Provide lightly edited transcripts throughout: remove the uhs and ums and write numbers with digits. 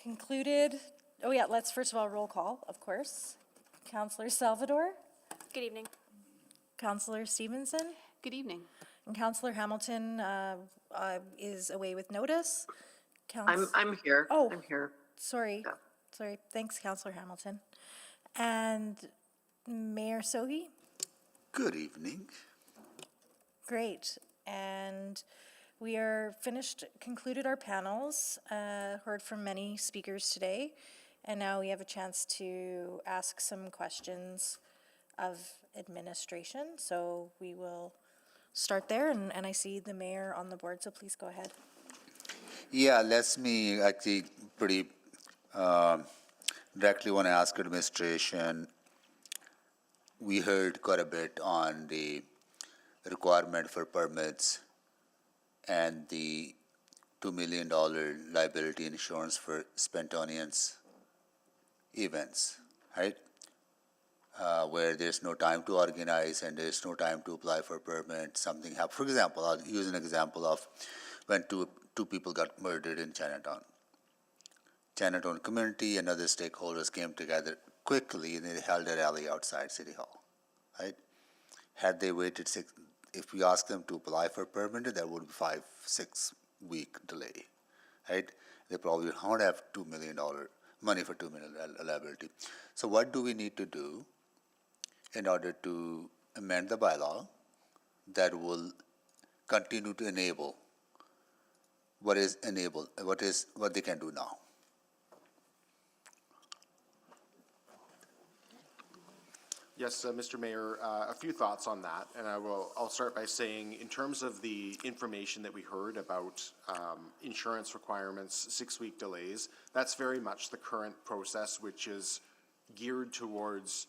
Concluded. Oh yeah, let's first of all roll call, of course. Councillor Salvador, Good evening. Councillor Stevenson, Good evening. and Councillor Hamilton is away with notice. I'm here. Oh. I'm here. Sorry, Yeah. sorry. Thanks, Councillor Hamilton. And Mayor Sohi? Good evening. Great. And we are concluded our panels, heard from many speakers today, and now we have a chance to ask some questions of administration. So we will start there, and I see the mayor on the board, so please go ahead. Yeah, let me actually pretty directly want to ask administration. We heard quite a bit on the requirement for permits and the $2 million liability insurance for spontaneous events, right? Where there's no time to organize and there's no time to apply for permit, something happens. For example, I'll use an example of when two people got murdered in Chinatown. Chinatown community and other stakeholders came together quickly and they held a rally outside City Hall, right? Had they waited if we asked them to apply for permit, there would be 5-6 week delay, right? They probably won't have $2 million money for $2 million liability. So what do we need to do in order to amend the bylaw that will continue to enable what they can do now? Yes, Mr. Mayor, a few thoughts on that, and I'll start by saying, in terms of the information that we heard about insurance requirements, 6-week delays, that's very much the current process, which is geared towards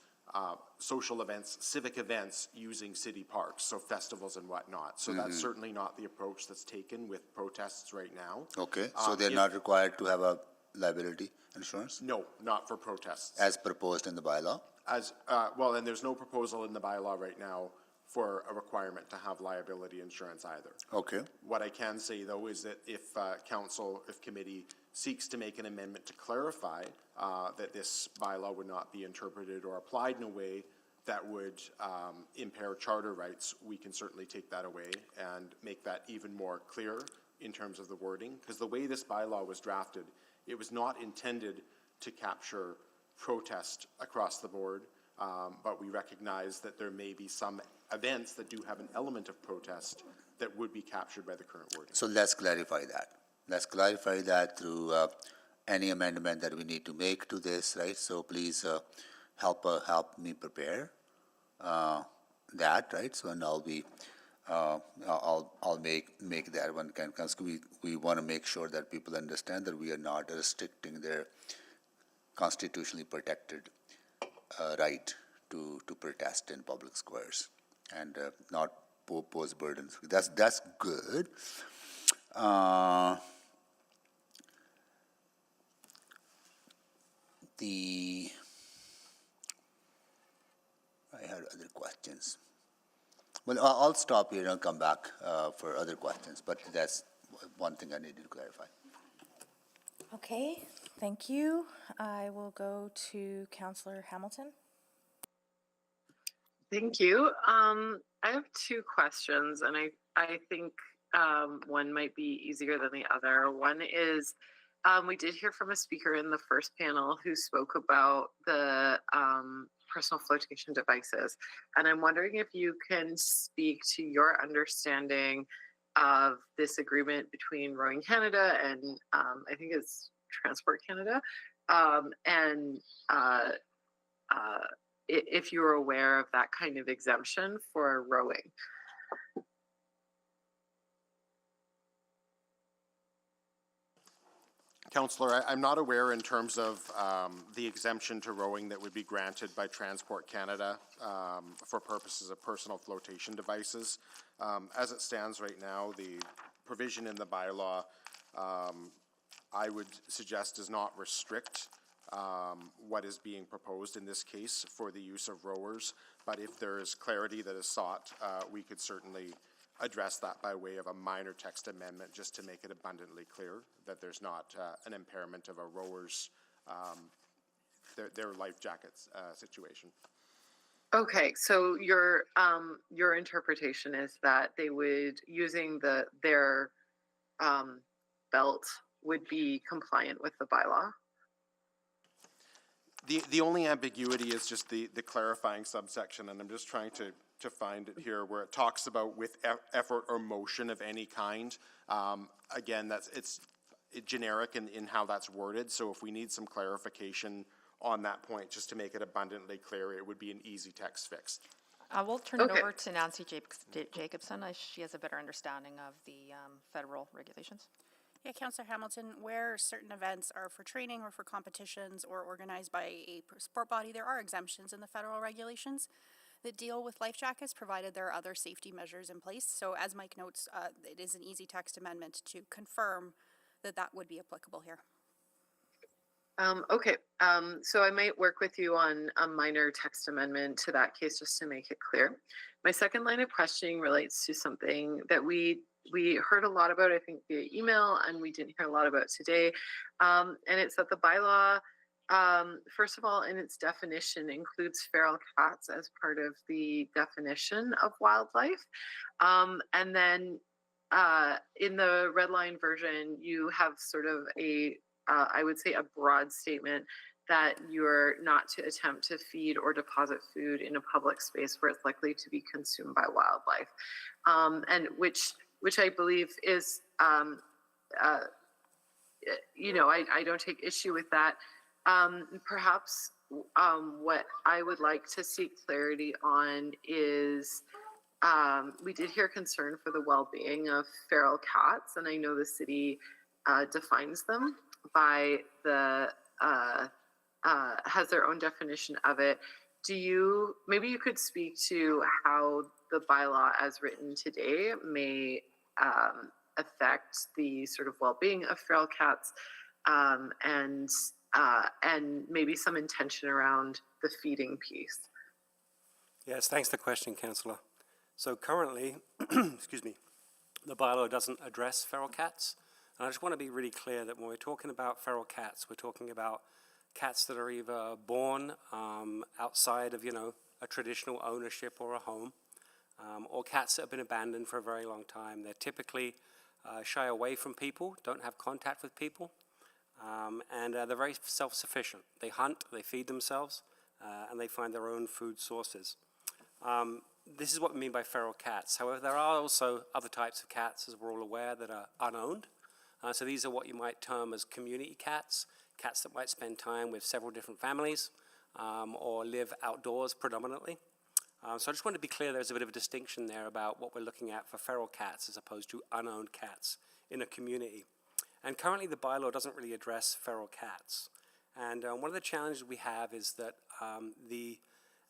social events, civic events using city parks, so festivals and whatnot. So that's certainly not the approach that's taken with protests right now. Okay, so they're not required to have a liability insurance? No, not for protests. As proposed in the bylaw? Well, and there's no proposal in the bylaw right now for a requirement to have liability insurance either. Okay. What I can say, though, is that if if committee seeks to make an amendment to clarify that this bylaw would not be interpreted or applied in a way that would impair charter rights, we can certainly take that away and make that even more clear in terms of the wording. Because the way this bylaw was drafted, it was not intended to capture protest across the board, but we recognize that there may be some events that do have an element of protest that would be captured by the current wording. So let's clarify that. Let's clarify that through any amendment that we need to make to this, right? So please help me prepare that, right? So and I'll be I'll make that one. Because we want to make sure that people understand that we are not restricting their constitutionally protected right to protest in public squares and not pose burdens. That's good. I had other questions. Well, I'll stop here and come back for other questions, but that's one thing I needed to clarify. Okay, thank you. I will go to Councillor Hamilton. Thank you. I have two questions, and I think one might be easier than the other. One is, we did hear from a speaker in the first panel who spoke about the personal flotation devices, and I'm wondering if you can speak to your understanding of this agreement between Rowing Canada and I think it's Transport Canada, and if you're aware of that kind of exemption for rowing. Councillor, I'm not aware in terms of the exemption to rowing that would be granted by Transport Canada for purposes of personal flotation devices. As it stands right now, the provision in the bylaw, I would suggest, does not restrict what is being proposed in this case for the use of rowers. But if there is clarity that is sought, we could certainly address that by way of a minor text amendment, just to make it abundantly clear that there's not an impairment of a rower's, their life jackets situation. Okay, so your interpretation is that they would, using their belt would be compliant with the bylaw? The only ambiguity is just the clarifying subsection, and I'm just trying to find it here, where it talks about with effort or motion of any kind. Again, it's generic in how that's worded, so if we need some clarification on that point, just to make it abundantly clear, it would be an easy text fix. We'll turn it Okay. over to Nancy Jacobson. She has a better understanding of the federal regulations. Yeah, Councillor Hamilton, where certain events are for training or for competitions or organized by a sport body, there are exemptions in the federal regulations that deal with life jackets, provided there are other safety measures in place. So as Mike notes, it is an easy text amendment to confirm that that would be applicable here. Okay, so I might work with you on a minor text amendment to that case, just to make it clear. My second line of questioning relates to something that we heard a lot about, I think, via email, and we didn't hear a lot about today. And it's that the bylaw, first of all, in its definition, includes feral cats as part of the definition of wildlife. And then in the red line version, you have sort of I would say a broad statement that you're not to attempt to feed or deposit food in a public space where it's likely to be consumed by wildlife. And which I believe is, you know, I don't take issue with that. Perhaps what I would like to seek clarity on is, we did hear concern for the well-being of feral cats, and I know the city defines them by has their own definition of it. Maybe you could speak to how the bylaw as written today may affect the sort of well-being of feral cats, and maybe some intention around the feeding piece. Yes, thanks for the question, Councillor. So currently, excuse me, the bylaw doesn't address feral cats. And I just want to be really clear that when we're talking about feral cats, we're talking about cats that are either born outside of, you know, a traditional ownership or a home, or cats that have been abandoned for a very long time. They're typically shy away from people, don't have contact with people, and they're very self-sufficient. They hunt, they feed themselves, and they find their own food sources. This is what we mean by feral cats. However, there are also other types of cats, as we're all aware, that are unowned. So these are what you might term as community cats, cats that might spend time with several different families, or live outdoors predominantly. So I just want to be clear there's a bit of a distinction there about what we're looking at for feral cats as opposed to unowned cats in a community. And currently the bylaw doesn't really address feral cats. And one of the challenges we have is that the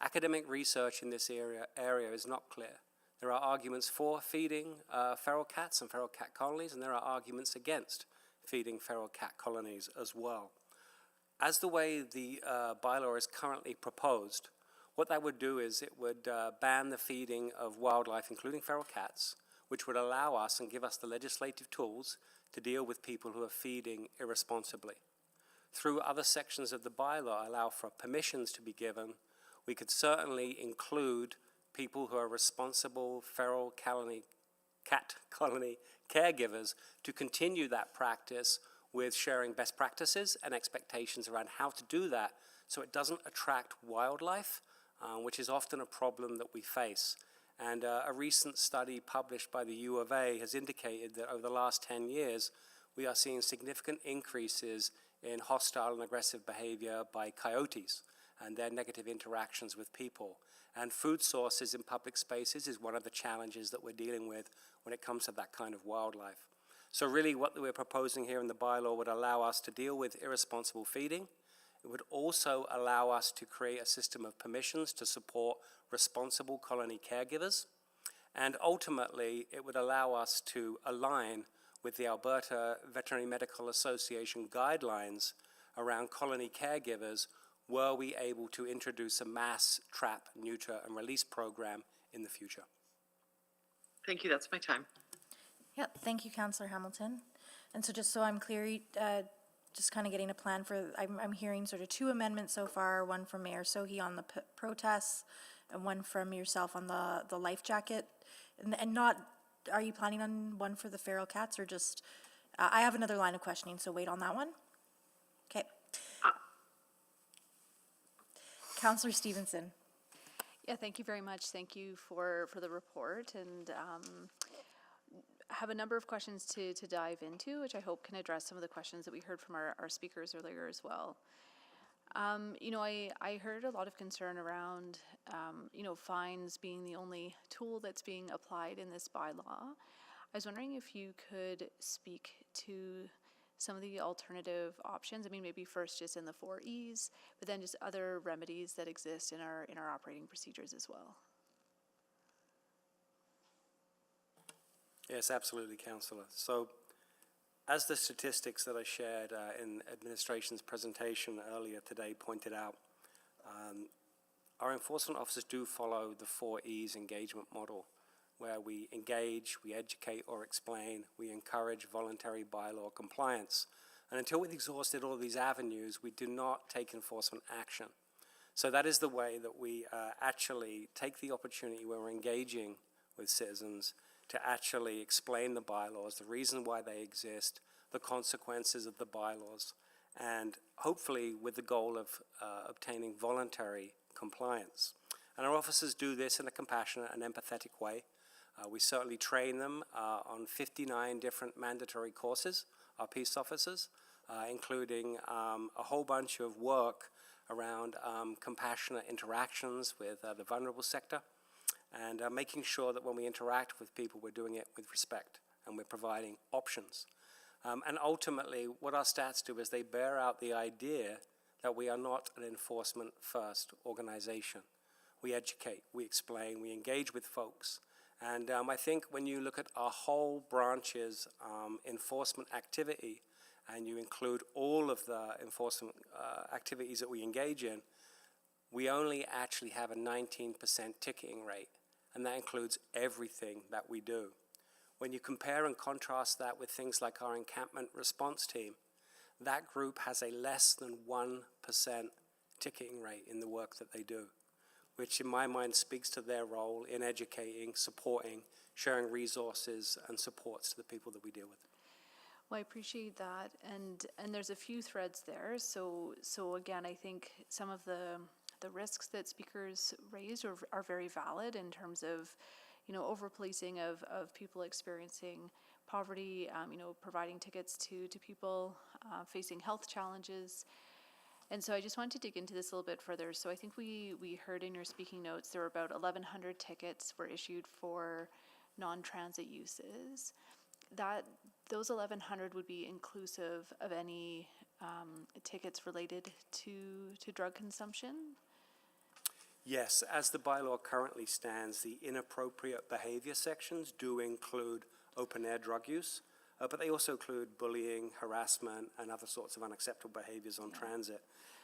academic research in this area is not clear. There are arguments for feeding feral cats and feral cat colonies, and there are arguments against feeding feral cat colonies as well. As the way the bylaw is currently proposed, what that would do is it would ban the feeding of wildlife, including feral cats, which would allow us and give us the legislative tools to deal with people who are feeding irresponsibly. Through other sections of the bylaw allow for permissions to be given. We could certainly include people who are responsible feral cat colony caregivers to continue that practice with sharing best practices and expectations around how to do that so it doesn't attract wildlife, which is often a problem that we face. And a recent study published by the U of A has indicated that over the last 10 years, we are seeing significant increases in hostile and aggressive behavior by coyotes and their negative interactions with people. And food sources in public spaces is one of the challenges that we're dealing with when it comes to that kind of wildlife. So really what we're proposing here in the bylaw would allow us to deal with irresponsible feeding. It would also allow us to create a system of permissions to support responsible colony caregivers. And ultimately, it would allow us to align with the Alberta Veterinary Medical Association guidelines around colony caregivers were we able to introduce a mass trap, neuter, and release program in the future. Thank you, that's my time. Yeah, thank you, Councillor Hamilton. And so just so I'm clear, just kind of getting a plan for, I'm hearing sort of 2 amendments so far, one from Mayor Sohi on the protests, and one from yourself on the life jacket. And not, are you planning on one for the feral cats, or just, I have another line of questioning, so wait on that one. Okay. Councillor Stevenson. Yeah, thank you very much. Thank you for the report, and have a number of questions to dive into, which I hope can address some of the questions that we heard from our speakers earlier as well. You know, I heard a lot of concern around, you know, fines being the only tool that's being applied in this bylaw. I was wondering if you could speak to some of the alternative options. I mean, maybe first just in the 4 E's, but then just other remedies that exist in our operating procedures as well. Yes, absolutely, Councillor. So, as the statistics that I shared in administration's presentation earlier today pointed out, our enforcement officers do follow the 4 E's engagement model, where we engage, we educate or explain, we encourage voluntary bylaw compliance. And until we've exhausted all these avenues, we do not take enforcement action. So that is the way that we actually take the opportunity when we're engaging with citizens to actually explain the bylaws, the reason why they exist, the consequences of the bylaws, and hopefully with the goal of obtaining voluntary compliance. And our officers do this in a compassionate and empathetic way. We certainly train them on 59 different mandatory courses, our peace officers, including a whole bunch of work around compassionate interactions with the vulnerable sector, and making sure that when we interact with people, we're doing it with respect and we're providing options. And ultimately, what our stats do is they bear out the idea that we are not an enforcement-first organization. We educate, we explain, we engage with folks. And I think when you look at our whole branch's enforcement activity, and you include all of the enforcement activities that we engage in, we only actually have a 19% ticketing rate, and that includes everything that we do. When you compare and contrast that with things like our encampment response team, that group has a less than 1% ticketing rate in the work that they do, which in my mind speaks to their role in educating, supporting, sharing resources and supports to the people that we deal with. Well, I appreciate that, and there's a few threads there. So again, I think some of the risks that speakers raised are very valid in terms of, you know, overpolicing of people experiencing poverty, you know, providing tickets to people facing health challenges. And so I just wanted to dig into this a little bit further. So I think we heard in your speaking notes there were about 1,100 tickets were issued for non-transit uses. Those 1,100 would be inclusive of any tickets related to drug consumption? Yes, as the bylaw currently stands, the inappropriate behavior sections do include open-air drug use, but they also include bullying, harassment, and other sorts of unacceptable behaviors on transit.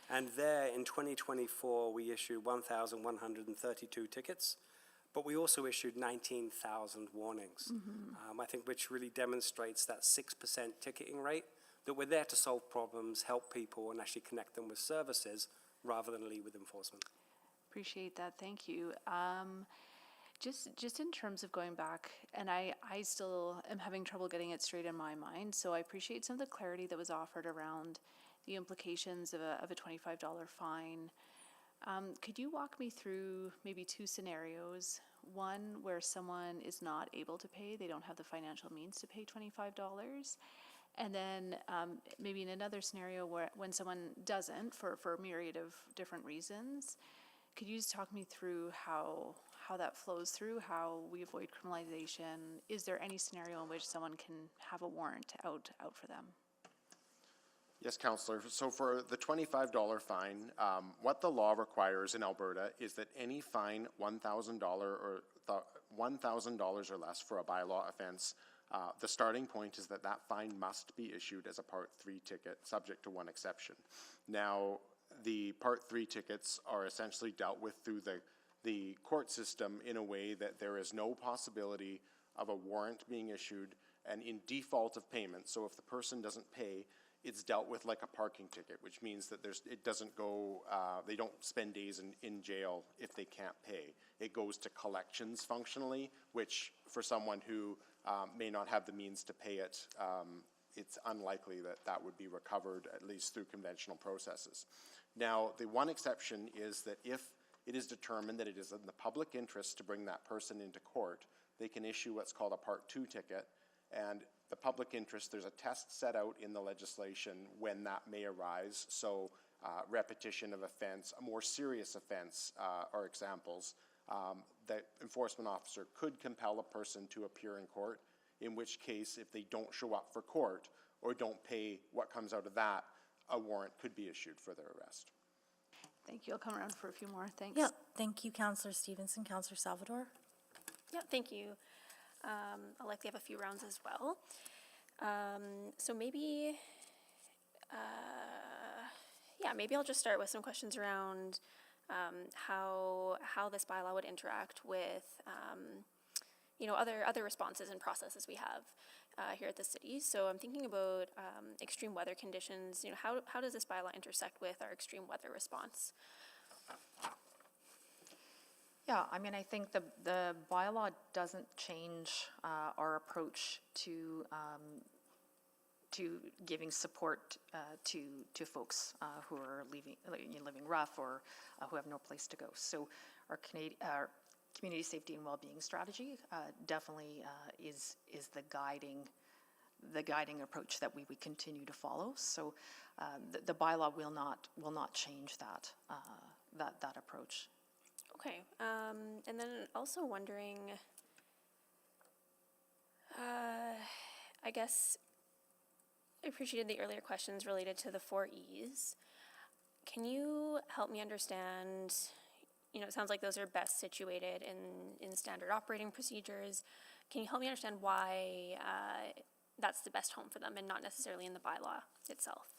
And there, in 2024, we issued 1,132 tickets, but we also issued 19,000 warnings. I think which really demonstrates that 6% ticketing rate, that we're there to solve problems, help people, and actually connect them with services rather than lead with enforcement. Appreciate that, thank you. Just in terms of going back, and I still am having trouble getting it straight in my mind, so I appreciate some of the clarity that was offered around the implications of a $25 fine. Could you walk me through maybe 2 scenarios? One where someone is not able to pay, they don't have the financial means to pay $25, and then maybe in another scenario where when someone doesn't for a myriad of different reasons. Could you just talk me through how that flows through, how we avoid criminalization? Is there any scenario in which someone can have a warrant out for them? Yes, Councillor. So for the $25 fine, what the law requires in Alberta is that any fine $1,000 or $1,000 or less for a bylaw offence, the starting point is that fine must be issued as a Part 3 ticket, subject to one exception. Now, the Part 3 tickets are essentially dealt with through the court system in a way that there is no possibility of a warrant being issued and in default of payment. So if the person doesn't pay, it's dealt with like a parking ticket, which means that it doesn't go, they don't spend days in jail if they can't pay. It goes to collections functionally, which for someone who may not have the means to pay it, it's unlikely that that would be recovered, at least through conventional processes. Now, the one exception is that if it is determined that it is in the public interest to bring that person into court, they can issue what's called a Part 2 ticket. And the public interest, there's a test set out in the legislation when that may arise. So repetition of offense, a more serious offense are examples. The enforcement officer could compel a person to appear in court, in which case if they don't show up for court or don't pay what comes out of that, a warrant could be issued for their arrest. Thank you. I'll come around for a few more. Thanks. Yeah, thank you, Councillor Stevenson. Councillor Salvador? Yeah, thank you. I'll likely have a few rounds as well. So maybe, maybe I'll just start with some questions around how this bylaw would interact with, other responses and processes we have here at the city. So I'm thinking about extreme weather conditions. How does this bylaw intersect with our extreme weather response? Yeah, I mean, I think the bylaw doesn't change our approach to giving support to folks who are living rough or who have no place to go. So our community safety and well-being strategy definitely is the guiding approach that we would continue to follow. So the bylaw will not change that approach. Okay, and then also wondering, I guess I appreciated the earlier questions related to the 4 E's. Can you help me understand, it sounds like those are best situated in standard operating procedures. Can you help me understand why that's the best home for them and not necessarily in the bylaw itself?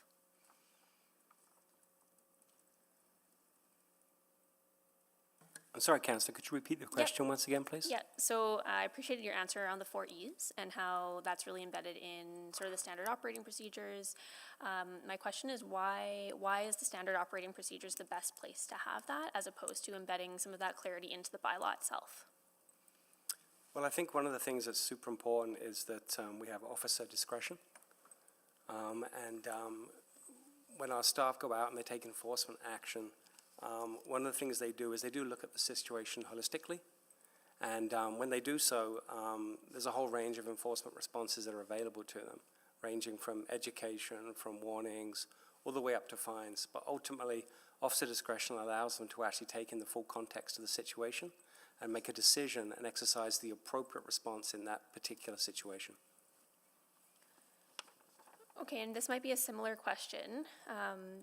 I'm sorry, Councillor, could you repeat the question once again, please? Yeah, so I appreciated your answer on the 4 E's and how that's really embedded in sort of the standard operating procedures. My question is why is the standard operating procedures the best place to have that as opposed to embedding some of that clarity into the bylaw itself? Well, I think one of the things that's super important is that we have officer discretion. When our staff go out and they take enforcement action, one of the things they do is they do look at the situation holistically. And when they do so, there's a whole range of enforcement responses that are available to them, ranging from education, from warnings, all the way up to fines. But ultimately, officer discretion allows them to actually take in the full context of the situation and make a decision and exercise the appropriate response in that particular situation. Okay, and this might be a similar question,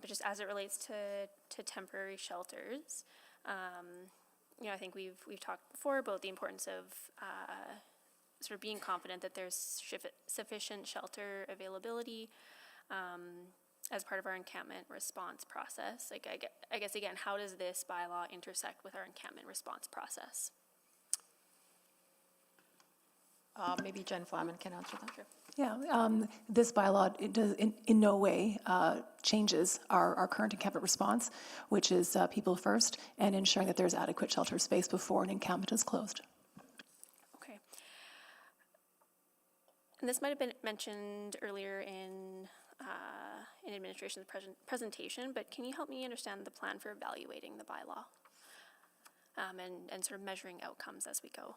but just as it relates to temporary shelters, I think we've talked before about the importance of sort of being confident that there's sufficient shelter availability as part of our encampment response process. Like, I guess again, how does this bylaw intersect with our encampment response process? Maybe Jen Flaman can answer that. Sure. Yeah, this bylaw, it does in no way changes our current encampment response, which is people first and ensuring that there's adequate shelter space before an encampment is closed. Okay. And this might have been mentioned earlier in administration's presentation, but can you help me understand the plan for evaluating the bylaw and sort of measuring outcomes as we go?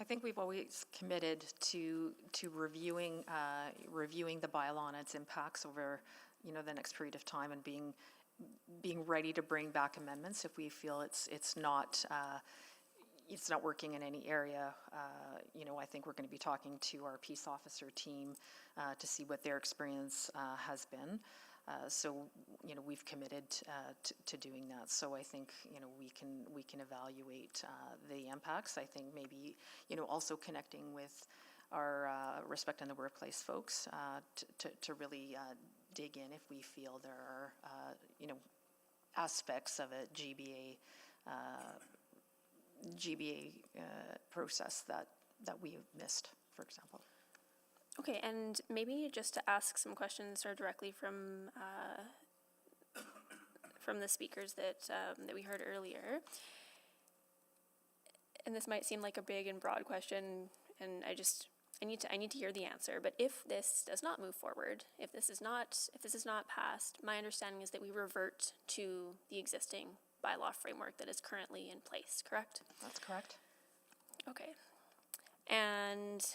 I think we've always committed to reviewing the bylaw and its impacts over, the next period of time, and being ready to bring back amendments if we feel it's not working in any area. I think we're going to be talking to our peace officer team to see what their experience has been. So we've committed to doing that. So I think we can evaluate the impacts. I think maybe also connecting with our Respect in the Workplace folks to really dig in if we feel there are aspects of a GBA GBA process that we missed, for example. Okay, and maybe just to ask some questions sort of directly from the speakers that we heard earlier. And this might seem like a big and broad question, and I need to hear the answer. But if this does not move forward, if this is not passed, my understanding is that we revert to the existing bylaw framework that is currently in place. Correct? That's correct. Okay. And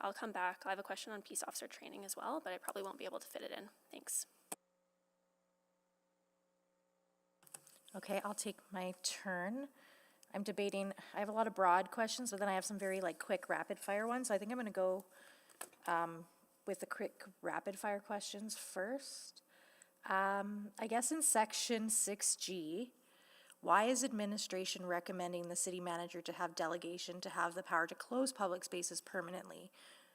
I'll come back. I have a question on peace officer training as well, but I probably won't be able to fit it in. Thanks. Okay, I'll take my turn. I'm debating, I have a lot of broad questions, but then I have some very quick rapid fire ones. So I think I'm gonna go with the quick rapid fire questions first. I guess in section 6G, why is administration recommending the city manager to have delegation to have the power to close public spaces permanently?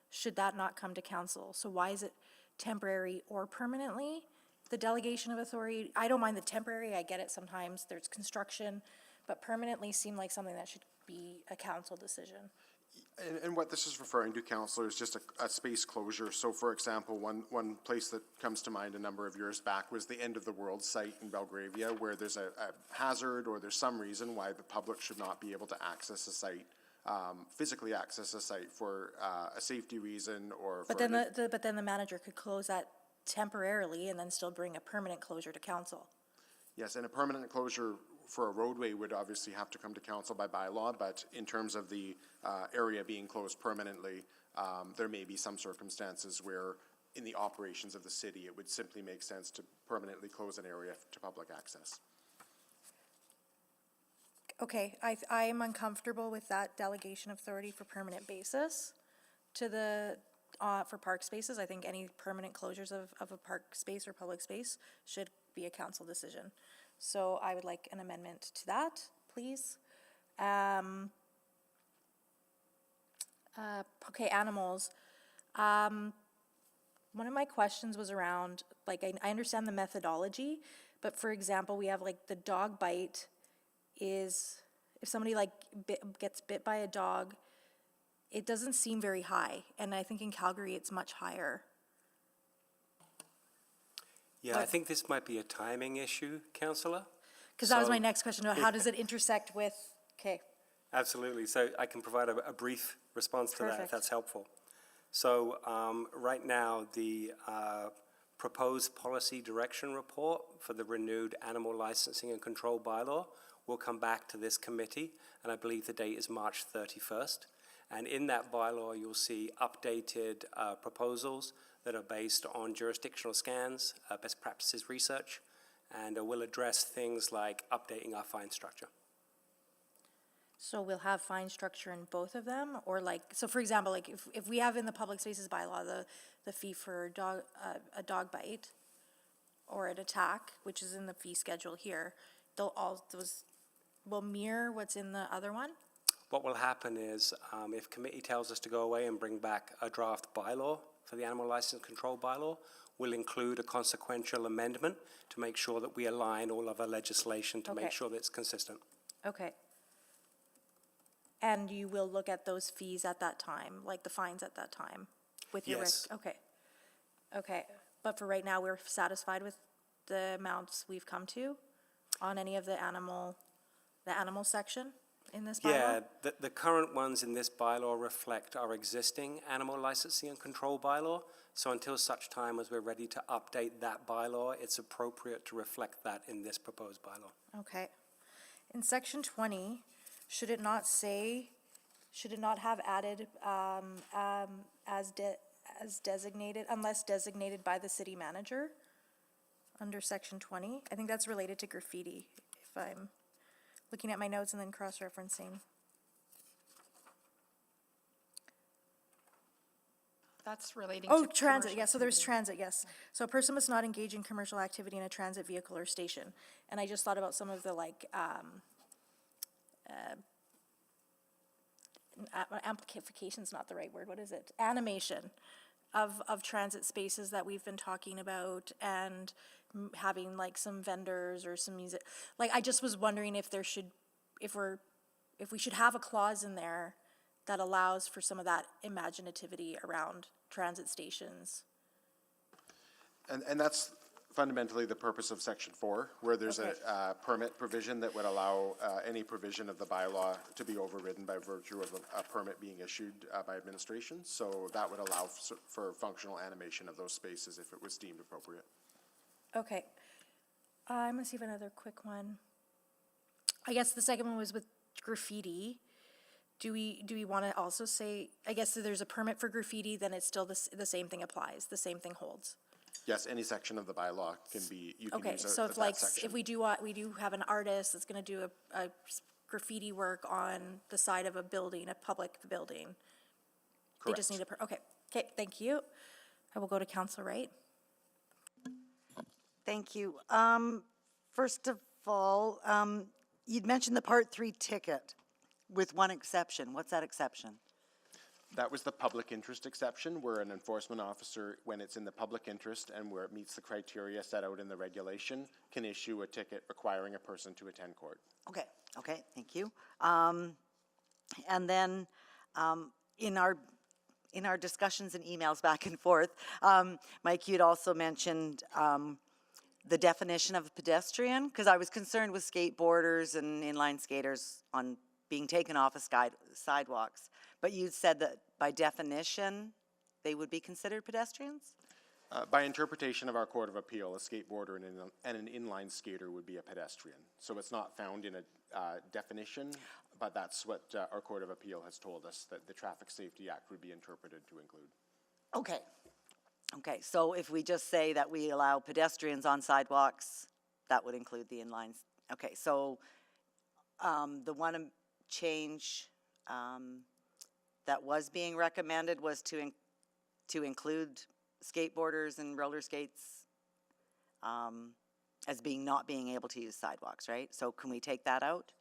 Should that not come to council? So why is it temporary or permanently? The delegation of authority, I don't mind the temporary, I get it sometimes, there's construction, but permanently seem like something that should be a council decision. And what this is referring to, Councillor, is just a space closure. So, for example, one place that comes to mind a number of years back was the End of the World site in Belgravia, where there's a hazard or there's some reason why the public should not be able to access a site, physically access a site for a safety reason or for... But then the manager could close that temporarily and then still bring a permanent closure to council. Yes, and a permanent closure for a roadway would obviously have to come to council by bylaw, but in terms of the area being closed permanently, there may be some circumstances where in the operations of the city, it would simply make sense to permanently close an area to public access. Okay, I am uncomfortable with that delegation of authority for permanent basis to the, for park spaces. I think any permanent closures of a park space or public space should be a council decision. So I would like an amendment to that, please. Okay, animals. One of my questions was around, I understand the methodology, but for example, we have the dog bite is, if somebody gets bit by a dog, it doesn't seem very high. And I think in Calgary, it's much higher. Yeah, I think this might be a timing issue, Councillor. Because that was my next question. How does it intersect with, okay. Absolutely. So I can provide a brief response to that, if Perfect. that's helpful. So right now, the proposed policy direction report for the renewed animal licensing and control bylaw will come back to this committee, and I believe the date is March 31st. And in that bylaw, you'll see updated proposals that are based on jurisdictional scans, best practices research, and will address things like updating our fine structure. So we'll have fine structure in both of them? Or so for example, if we have in the public spaces bylaw, the fee for a dog bite or an attack, which is in the fee schedule here, those will mirror what's in the other one? What will happen is, if committee tells us to go away and bring back a draft bylaw for the animal license control bylaw, we'll include a consequential amendment to make sure that we align all of our legislation to make Okay. sure that it's consistent. Okay. And you will look at those fees at that time, the fines at that time with your risk? Yes. Okay. Okay. But for right now, we're satisfied with the amounts we've come to on any of the animal section in this bylaw? Yeah, the current ones in this bylaw reflect our existing animal licensing and control bylaw. So until such time as we're ready to update that bylaw, it's appropriate to reflect that in this proposed bylaw. Okay. In section 20, should it not have added as designated, unless designated by the city manager under section 20? I think that's related to graffiti, if I'm looking at my notes and then cross-referencing. That's relating Oh, to transit, commercial yes, so there's activity. transit, yes. So a person must not engage in commercial activity in a transit vehicle or station. And I just thought about some of the amplification's not the right word, what is it? Animation of transit spaces that we've been talking about having some vendors or some music. I just was wondering if if we should have a clause in there that allows for some of that imaginativity around transit stations. And that's fundamentally the purpose of Section 4, where there's Okay. a permit provision that would allow any provision of the bylaw to be overridden by virtue of a permit being issued by administration. So that would allow for functional animation of those spaces if it was deemed appropriate. Okay. I'm gonna see if another quick one. I guess the second one was with graffiti. Do we want to also say, I guess if there's a permit for graffiti, then it's still the same thing applies, the same thing holds? Yes, any section of the bylaw can be, you can Okay, use so if that like, section. if we do have an artist that's gonna do a graffiti work on the side of a building, a public building. They just need Correct. okay, thank you. I will go to Council Wright. Thank you. First of all, you'd mentioned the Part 3 ticket with one exception. What's that exception? That was the public interest exception, where an enforcement officer, when it's in the public interest and where it meets the criteria set out in the regulation, can issue a ticket requiring a person to attend court. Okay, thank you. And then, in our discussions and emails back and forth, Mike, you'd also mentioned, the definition of a pedestrian, because I was concerned with skateboarders and inline skaters on being taken off of sidewalks. But you said that by definition, they would be considered pedestrians? By interpretation of our Court of Appeal, a skateboarder and an inline skater would be a pedestrian. So it's not found in a definition, but that's what our Court of Appeal has told us, that the Traffic Safety Act would be interpreted to include. Okay, so if we just say that we allow pedestrians on sidewalks, that would include the inlines. Okay, so the one change that was being recommended was to include skateboarders and roller skates as not being able to use sidewalks, right? So can we take that out?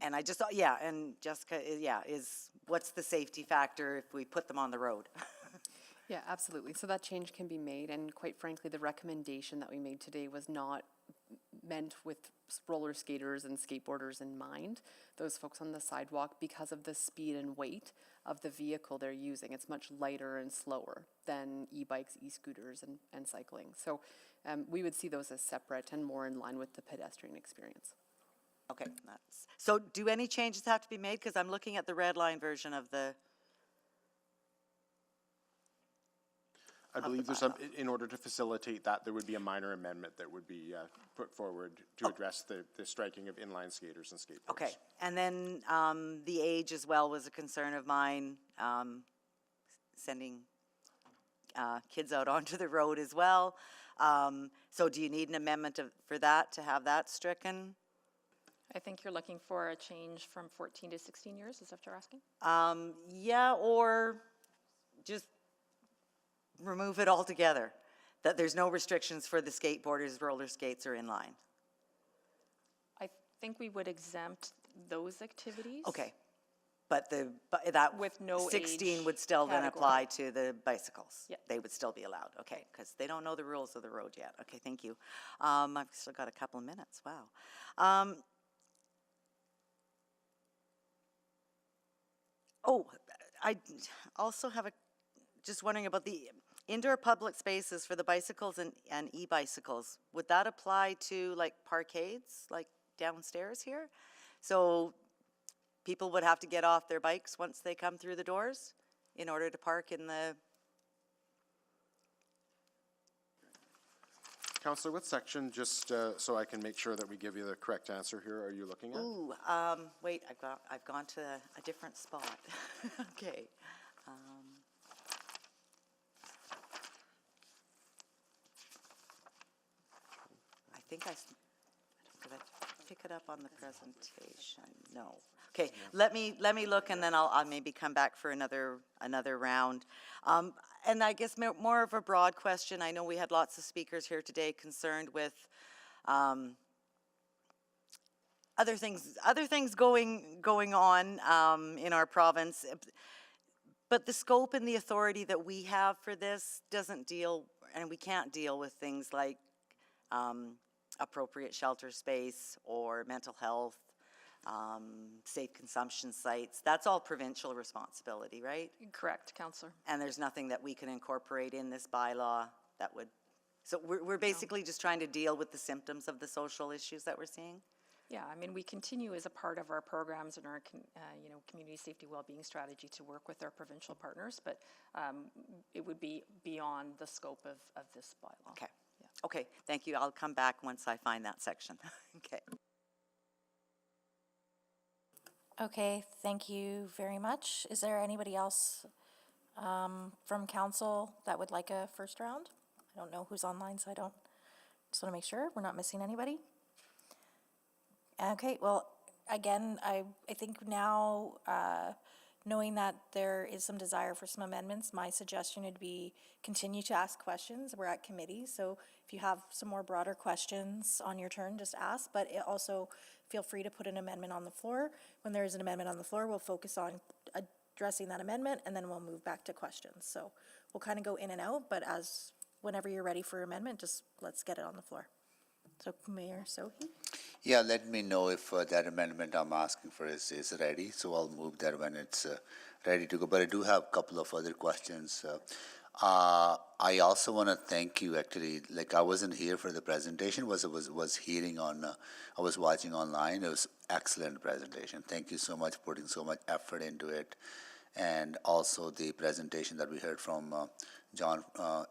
And I just, and Jessica, what's the safety factor if we put them on the road? Yeah, absolutely. So that change can be made, and quite frankly, the recommendation that we made today was not meant with roller skaters and skateboarders in mind, those folks on the sidewalk, because of the speed and weight of the vehicle they're using. It's much lighter and slower than e-bikes, e-scooters, and cycling. So we would see those as separate and more in line with the pedestrian experience. Okay, so do any changes have to be made? Because I'm looking at the red line version of the... I believe there's some, in order to facilitate that, there would be a minor amendment that would be put forward to address the striking of inline skaters and skateboarders. Okay, and then the age as well was a concern of mine, sending kids out onto the road as well. So do you need an amendment for that, to have that stricken? I think you're looking for a change from 14 to 16 years, is that what you're asking? Yeah, or just remove it altogether, that there's no restrictions for the skateboarders, roller skates, or inline. I think we would exempt those activities. Okay, but that With no 16 age would still then category. apply to the bicycles? Yep. They would still be allowed, okay, because they don't know the rules of the road yet. Okay, thank you. I've still got a couple of minutes, wow. I also have just wondering about the indoor public spaces for the bicycles and e-bicycles. Would that apply to like parkades, like downstairs here? So people would have to get off their bikes once they come through the doors in order to park in the... Councillor, what section, just so I can make sure that we give you the correct answer here, are you looking at? Ooh, wait, I've gone to a different spot. Okay. I think did I pick it up on the presentation? No. Okay, let me look, and then I'll maybe come back for another round. And I guess more of a broad question. I know we had lots of speakers here today concerned with other things going on in our province. But the scope and the authority that we have for this doesn't deal, and we can't deal with things like appropriate shelter space or mental health. safe consumption sites. That's all provincial responsibility, right? Correct, Councillor. And there's nothing that we can incorporate in this bylaw that would, so we're basically just trying to deal with the symptoms of the social issues that we're seeing? Yeah, I mean, we continue as a part of our programs and our, community safety wellbeing strategy to work with our provincial partners, but it would be beyond the scope of this bylaw. Okay. Okay, thank you. I'll come back once I find that section. Okay. Okay, thank you very much. Is there anybody else from council that would like a first round? I don't know who's online, so just want to make sure we're not missing anybody. Okay, well, again, I think now, knowing that there is some desire for some amendments, my suggestion would be continue to ask questions. We're at committee, so if you have some more broader questions on your turn, just ask, but also feel free to put an amendment on the floor. When there is an amendment on the floor, we'll focus on addressing that amendment, and then we'll move back to questions. So we'll kind of go in and out, but whenever you're ready for amendment, just let's get it on the floor. So Mayor Sohi? Yeah, let me know if that amendment I'm asking for is ready, so I'll move that when it's ready to go. But I do have a couple of other questions. I also want to thank you, actually. Like, I wasn't here for the presentation, was hearing on, I was watching online. It was excellent presentation. Thank you so much for putting so much effort into it. And also the presentation that we heard from John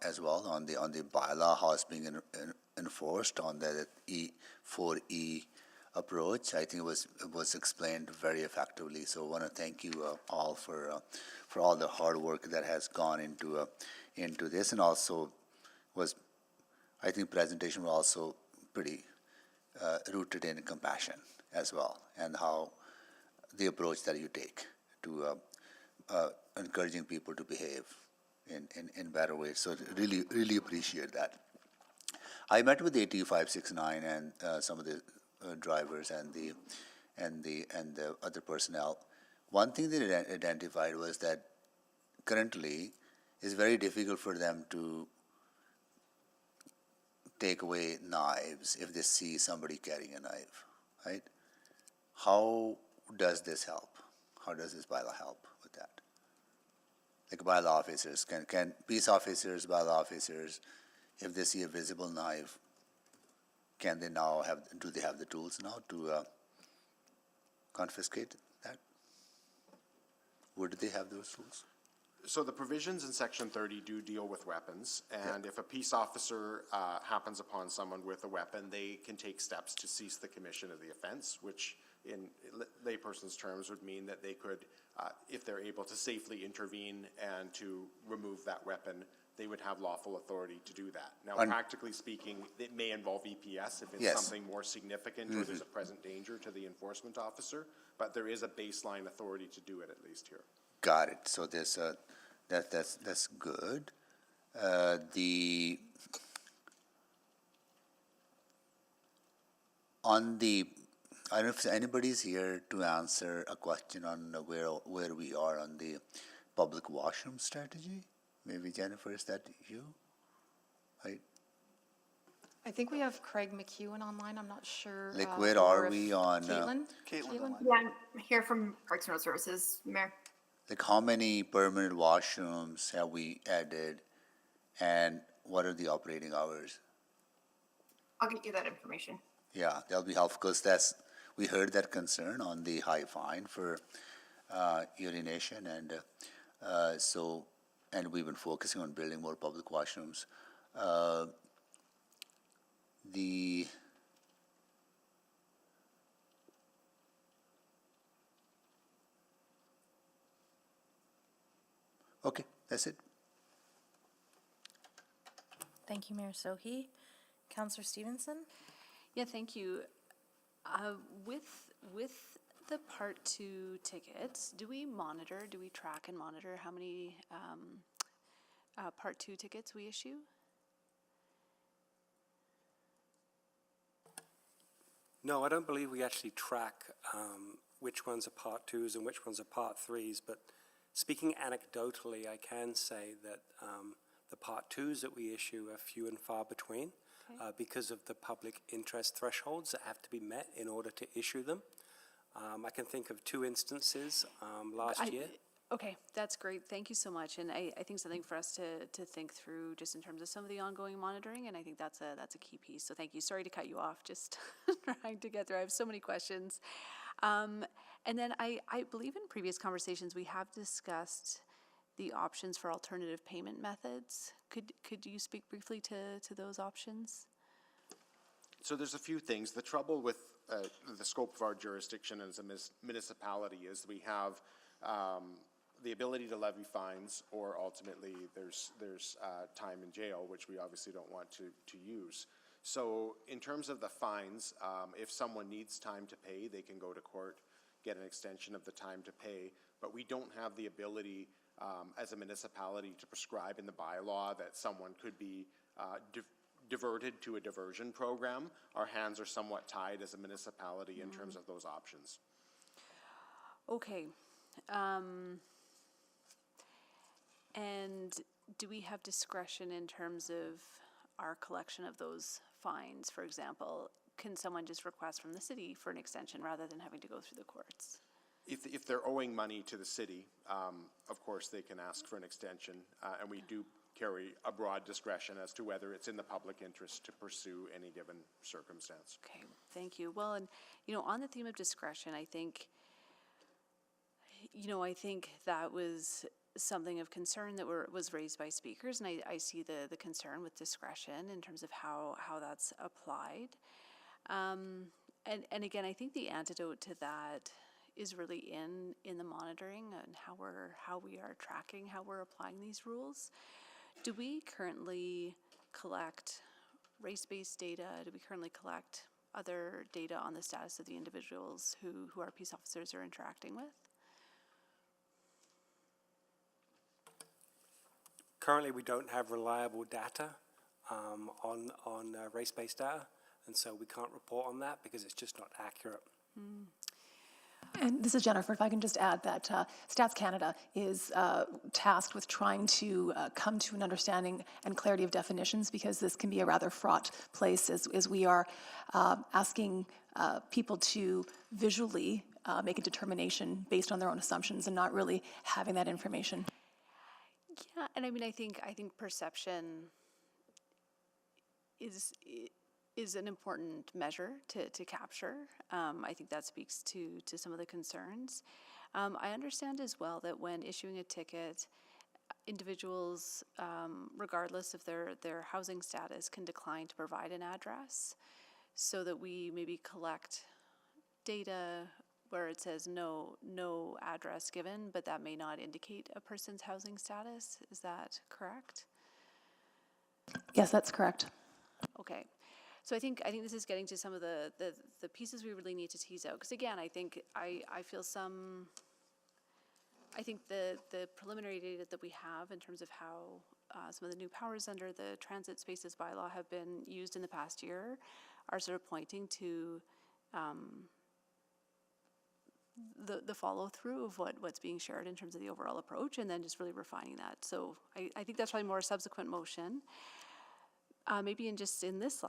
as well on the bylaw, how it's being enforced on the E4E approach. I think it was explained very effectively. So I want to thank you all for all the hard work that has gone into this, and also I think presentation was also pretty rooted in compassion as well, and how the approach that you take to encouraging people to behave in better ways. So really appreciate that. I met with AT 569 and some of the drivers and the other personnel. One thing they identified was that currently it's very difficult for them to take away knives if they see somebody carrying a knife, right? How does this help? How does this bylaw help with that? Like bylaw officers, can peace officers, bylaw officers, if they see a visible knife, can they now do they have the tools now to confiscate that? Would they have those tools? So the provisions in Section 30 do deal with weapons, and if a peace officer happens upon someone with a weapon, they can take steps to cease the commission of the offense, which in layperson's terms would mean that they could, if they're able to safely intervene and to remove that weapon, they would have lawful authority to do that. Now, practically speaking, it may involve EPS if it's something more significant or there's a present danger to the enforcement officer, but there is a baseline authority to do it, at least here. Got it. So there's that's good. I don't know if anybody's here to answer a question on where we are on the public washroom strategy. Maybe Jennifer, is that you? I think we have Craig McEwen online. I'm not sure. Like, where are we on? Caitlin? Caitlin? Yeah, I'm here from Parks and Road Services, Mayor. Like, how many permanent washrooms have we added, and what are the operating hours? I'll get you that information. Yeah, that'll be helpful, because we heard that concern on the high fine for urination, and and we've been focusing on building more public washrooms. Okay, that's it. Thank you, Mayor Sohi. Councillor Stevenson? Yeah, thank you. With the Part 2 tickets, do we track and monitor how many Part 2 tickets we issue? No, I don't believe we actually track which ones are Part 2s and which ones are Part 3s, but speaking anecdotally, I can say that the Part 2s that we issue are few and far between because of the public interest thresholds that have to be met in order to issue them. I can think of 2 instances last year. Okay, that's great. Thank you so much. And I think something for us to think through just in terms of some of the ongoing monitoring, and I think that's a key piece. So thank you. Sorry to cut you off, just trying to get through. I have so many questions. And then I believe in previous conversations, we have discussed the options for alternative payment methods. Could you speak briefly to those options? So there's a few things. The trouble with the scope of our jurisdiction as a municipality is we have the ability to levy fines, or ultimately there's time in jail, which we obviously don't want to use. So in terms of the fines, if someone needs time to pay, they can go to court, get an extension of the time to pay, but we don't have the ability as a municipality to prescribe in the bylaw that someone could be diverted to a diversion program. Our hands are somewhat tied as a municipality in terms of those options. Okay. And do we have discretion in terms of our collection of those fines? For example, can someone just request from the city for an extension rather than having to go through the courts? If they're owing money to the city, of course they can ask for an extension, and we do carry a broad discretion as to whether it's in the public interest to pursue any given circumstance. Okay, thank you. Well, and on the theme of discretion, I think that was something of concern that was raised by speakers, and I see the concern with discretion in terms of how that's applied. And again, I think the antidote to that is really in the monitoring and how we are tracking, how we're applying these rules. Do we currently collect race-based data? Do we currently collect other data on the status of the individuals who our peace officers are interacting with? Currently, we don't have reliable data on race-based data, and so we can't report on that because it's just not accurate. And this is Jennifer. If I can just add that Stats Canada is tasked with trying to come to an understanding and clarity of definitions, because this can be a rather fraught place as we are asking people to visually make a determination based on their own assumptions and not really having that information. Yeah, and I mean, I think perception is an important measure to capture. I think that speaks to some of the concerns. I understand as well that when issuing a ticket, individuals, regardless of their housing status, can decline to provide an address, so that we maybe collect data where it says no address given, but that may not indicate a person's housing status. Is that correct? Yes, that's correct. Okay. So I think this is getting to some of the pieces we really need to tease out. Because again, I think the preliminary data that we have in terms of how some of the new powers under the Transit Spaces bylaw have been used in the past year are sort of pointing to the follow-through of what's being shared in terms of the overall approach, and then just really refining that. So I think that's probably more a subsequent motion. Maybe in this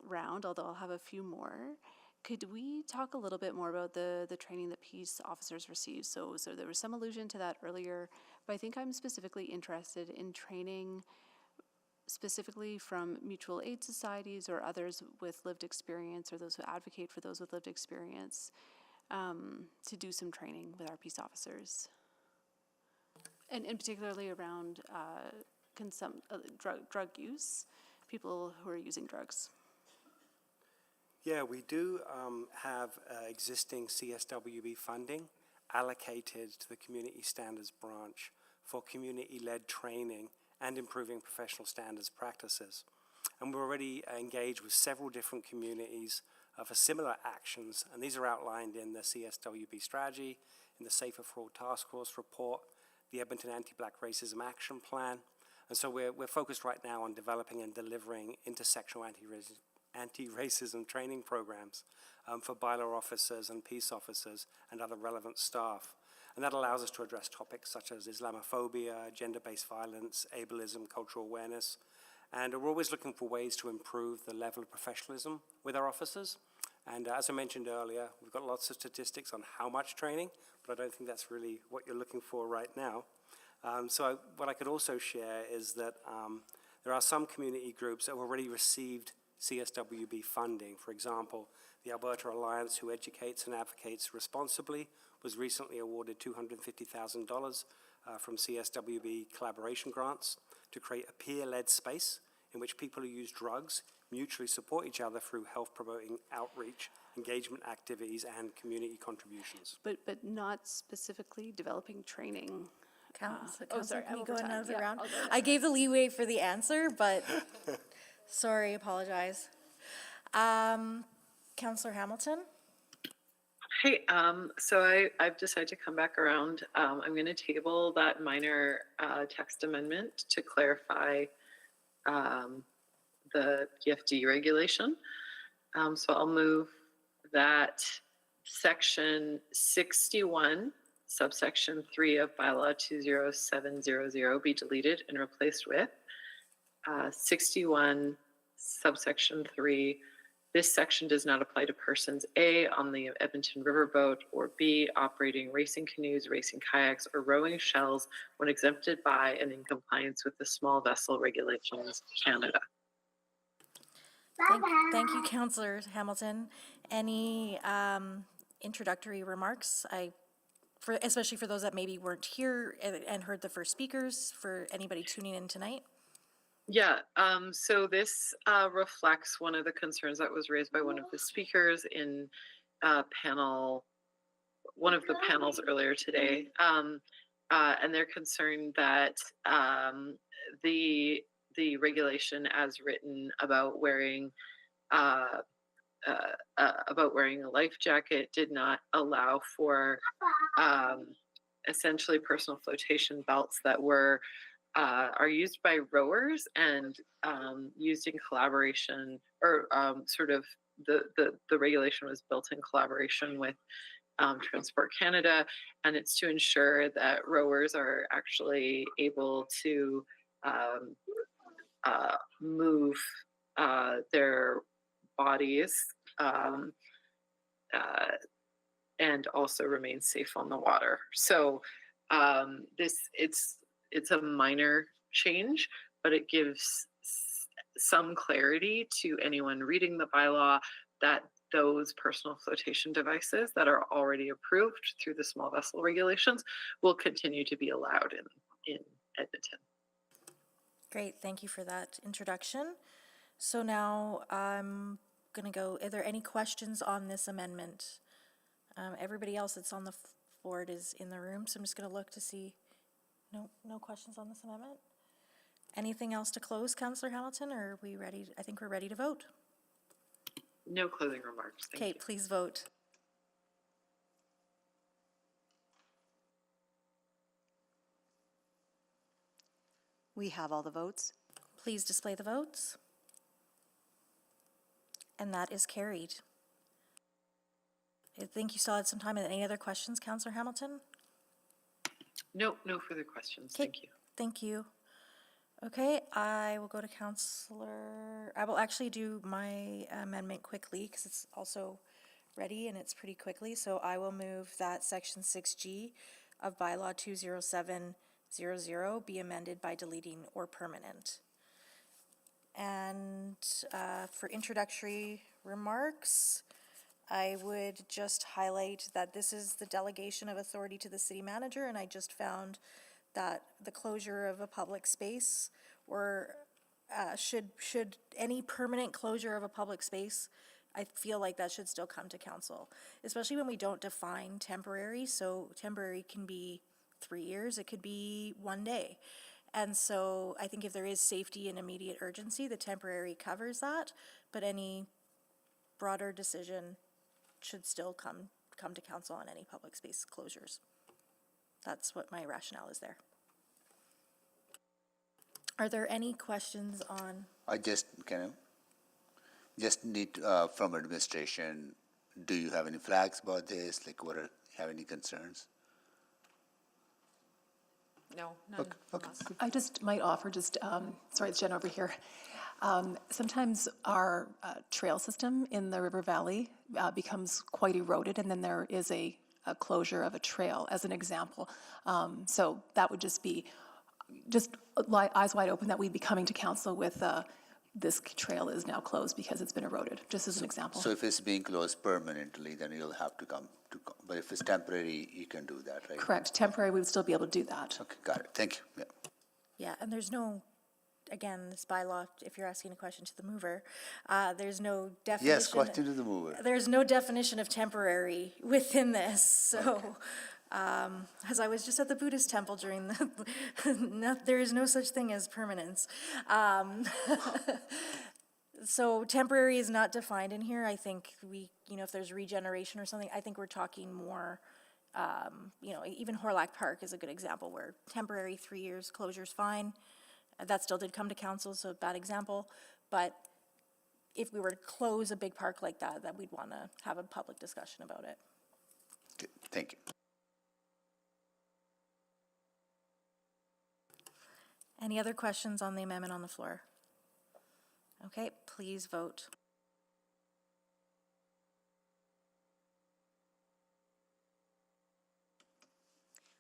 round, although I'll have a few more, could we talk a little bit more about the training that peace officers receive? So there was some allusion to that earlier, but I think I'm specifically interested in training specifically from mutual aid societies or others with lived experience, or those who advocate for those with lived experience, to do some training with our peace officers, and particularly around drug use, people who are using drugs. Yeah, we do have existing CSWB funding allocated to the Community Standards Branch for community-led training and improving professional standards practices. And we're already engaged with several different communities for similar actions, and these are outlined in the CSWB strategy, in the Safer for All Task Force report, the Edmonton Anti-Black Racism Action Plan. And so we're focused right now on developing and delivering intersectional anti-racism training programs for bylaw officers and peace officers and other relevant staff. And that allows us to address topics such as Islamophobia, gender-based violence, ableism, cultural awareness. And we're always looking for ways to improve the level of professionalism with our officers. And as I mentioned earlier, we've got lots of statistics on how much training, but I don't think that's really what you're looking for right now. What I could also share is that there are some community groups that have already received CSWB funding. For example, the Alberta Alliance, who educates and advocates responsibly, was recently awarded $250,000 from CSWB collaboration grants to create a peer-led space in which people who use drugs mutually support each other through health-promoting outreach, engagement activities, and community contributions. But not specifically developing training. Counselor, can you go over time. another Yeah, round? I'll go I gave the leeway for the answer, but sorry, apologize. Counselor Hamilton? Hey, I've decided to come back around. I'm going to table that minor text amendment to clarify the PFD regulation. So I'll move that section 61, subsection 3 of bylaw 20700 be deleted and replaced with 61, subsection 3. This section does not apply to persons A, on the Edmonton riverboat, or B, operating racing canoes, racing kayaks, or rowing shells when exempted by and in compliance with the Small Vessel Regulations Canada. Thank you, Counselor Hamilton. Any introductory remarks? Especially for those that maybe weren't here and heard the first speakers, for anybody tuning in tonight? Yeah, so this reflects one of the concerns that was raised by one of the speakers in one of the panels earlier today. And they're concerned that the regulation as written about wearing a life jacket did not allow for essentially personal flotation belts that are used by rowers and used in collaboration, or sort of the regulation was built in collaboration with Transport Canada, and it's to ensure that rowers are actually able to move their bodies and also remain safe on the water. So it's a minor change, but it gives some clarity to anyone reading the bylaw that those personal flotation devices that are already approved through the small vessel regulations will continue to be allowed in Edmonton. Great, thank you for that introduction. So now I'm going to go, are there any questions on this amendment? Everybody else that's on the board is in the room, so I'm just going to look to see. No questions on this amendment? Anything else to close, Councillor Hamilton, or are we ready? I think we're ready to vote. No closing remarks. Thank Okay, you. please vote. We have all the votes. Please display the votes. And that is carried. I think you still had some time. Any other questions, Councillor Hamilton? No further questions. Okay, Thank you. Thank you. Okay, I will go to Councillor. I will actually do my amendment quickly because it's also ready and it's pretty quickly. So I will move that section 6G of bylaw 20700 be amended by deleting or permanent. And for introductory remarks, I would just highlight that this is the delegation of authority to the city manager, and I just found that the closure of a public space, or should any permanent closure of a public space, I feel like that should still come to council, especially when we don't define temporary. So temporary can be 3 years, it could be 1 day. And so I think if there is safety and immediate urgency, the temporary covers that, but any broader decision should still come to council on any public space closures. That's what my rationale is there. Are there any questions on? I just need from administration, do you have any flags about this? Like, have any concerns? No, none from us. I just might offer, sorry, it's Jen over here. Sometimes our trail system in the river valley becomes quite eroded, and then there is a closure of a trail, as an example. So that would just be, eyes wide open that we'd be coming to council with this trail is now closed because it's been eroded, just as an example. So if it's being closed permanently, then you'll have to come to, but if it's temporary, you can do that, right? Correct. Temporary, we would still be able to do that. Okay, got it. Thank you. Yeah. Yeah, and there's no, again, this bylaw, if you're asking a question to the mover, there's no definition. Yes, question to the mover. There's no definition of temporary within this, so, as I was just at the Buddhist temple during the, there is no such thing as permanence. So temporary is not defined in here. I think if there's regeneration or something, I think we're talking more, even Horlack Park is a good example where temporary 3 years closure's fine. That still did come to council, so bad example. But if we were to close a big park like that, we'd want to have a public discussion about it. Okay, thank you. Any other questions on the amendment on the floor? Okay, please vote.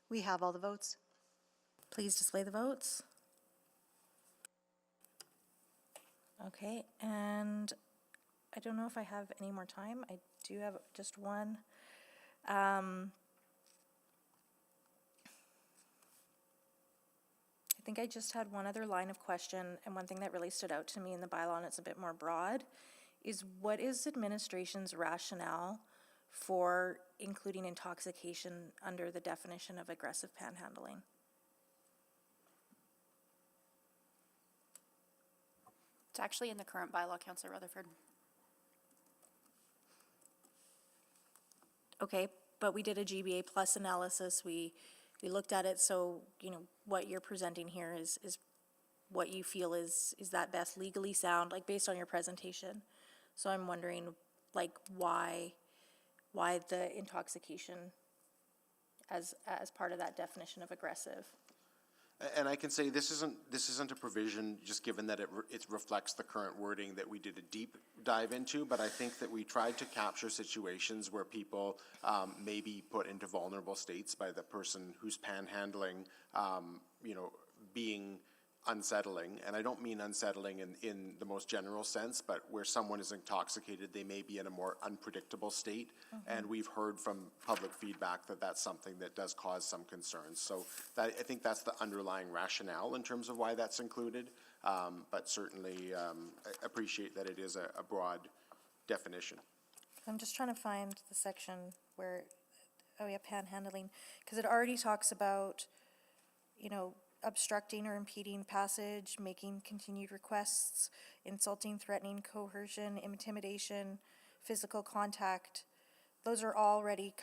We have all the votes. Please display the votes. Okay, and I don't know if I have any more time. I do have just one. I think I just had one other line of question, and one thing that really stood out to me in the bylaw, and it's a bit more broad, is what is administration's rationale for including intoxication under the definition of aggressive panhandling? It's actually in the current bylaw, Councillor Rutherford. Okay, but we did a GBA plus analysis. We looked at it, so, what you're presenting here is what you feel is that best legally sound, like based on your presentation. So I'm wondering, like, why the intoxication as part of that definition of aggressive? And I can say this isn't a provision, just given that it reflects the current wording that we did a deep dive into, but I think that we tried to capture situations where people may be put into vulnerable states by the person who's panhandling, being unsettling. And I don't mean unsettling in the most general sense, but where someone is intoxicated, they may be in a more unpredictable state. Mm-hmm. And we've heard from public feedback that that's something that does cause some concerns. So I think that's the underlying rationale in terms of why that's included. But certainly I appreciate that it is a broad definition. I'm just trying to find the section where, panhandling, because it already talks about, obstructing or impeding passage, making continued requests, insulting, threatening, coercion, intimidation, physical contact. Those are already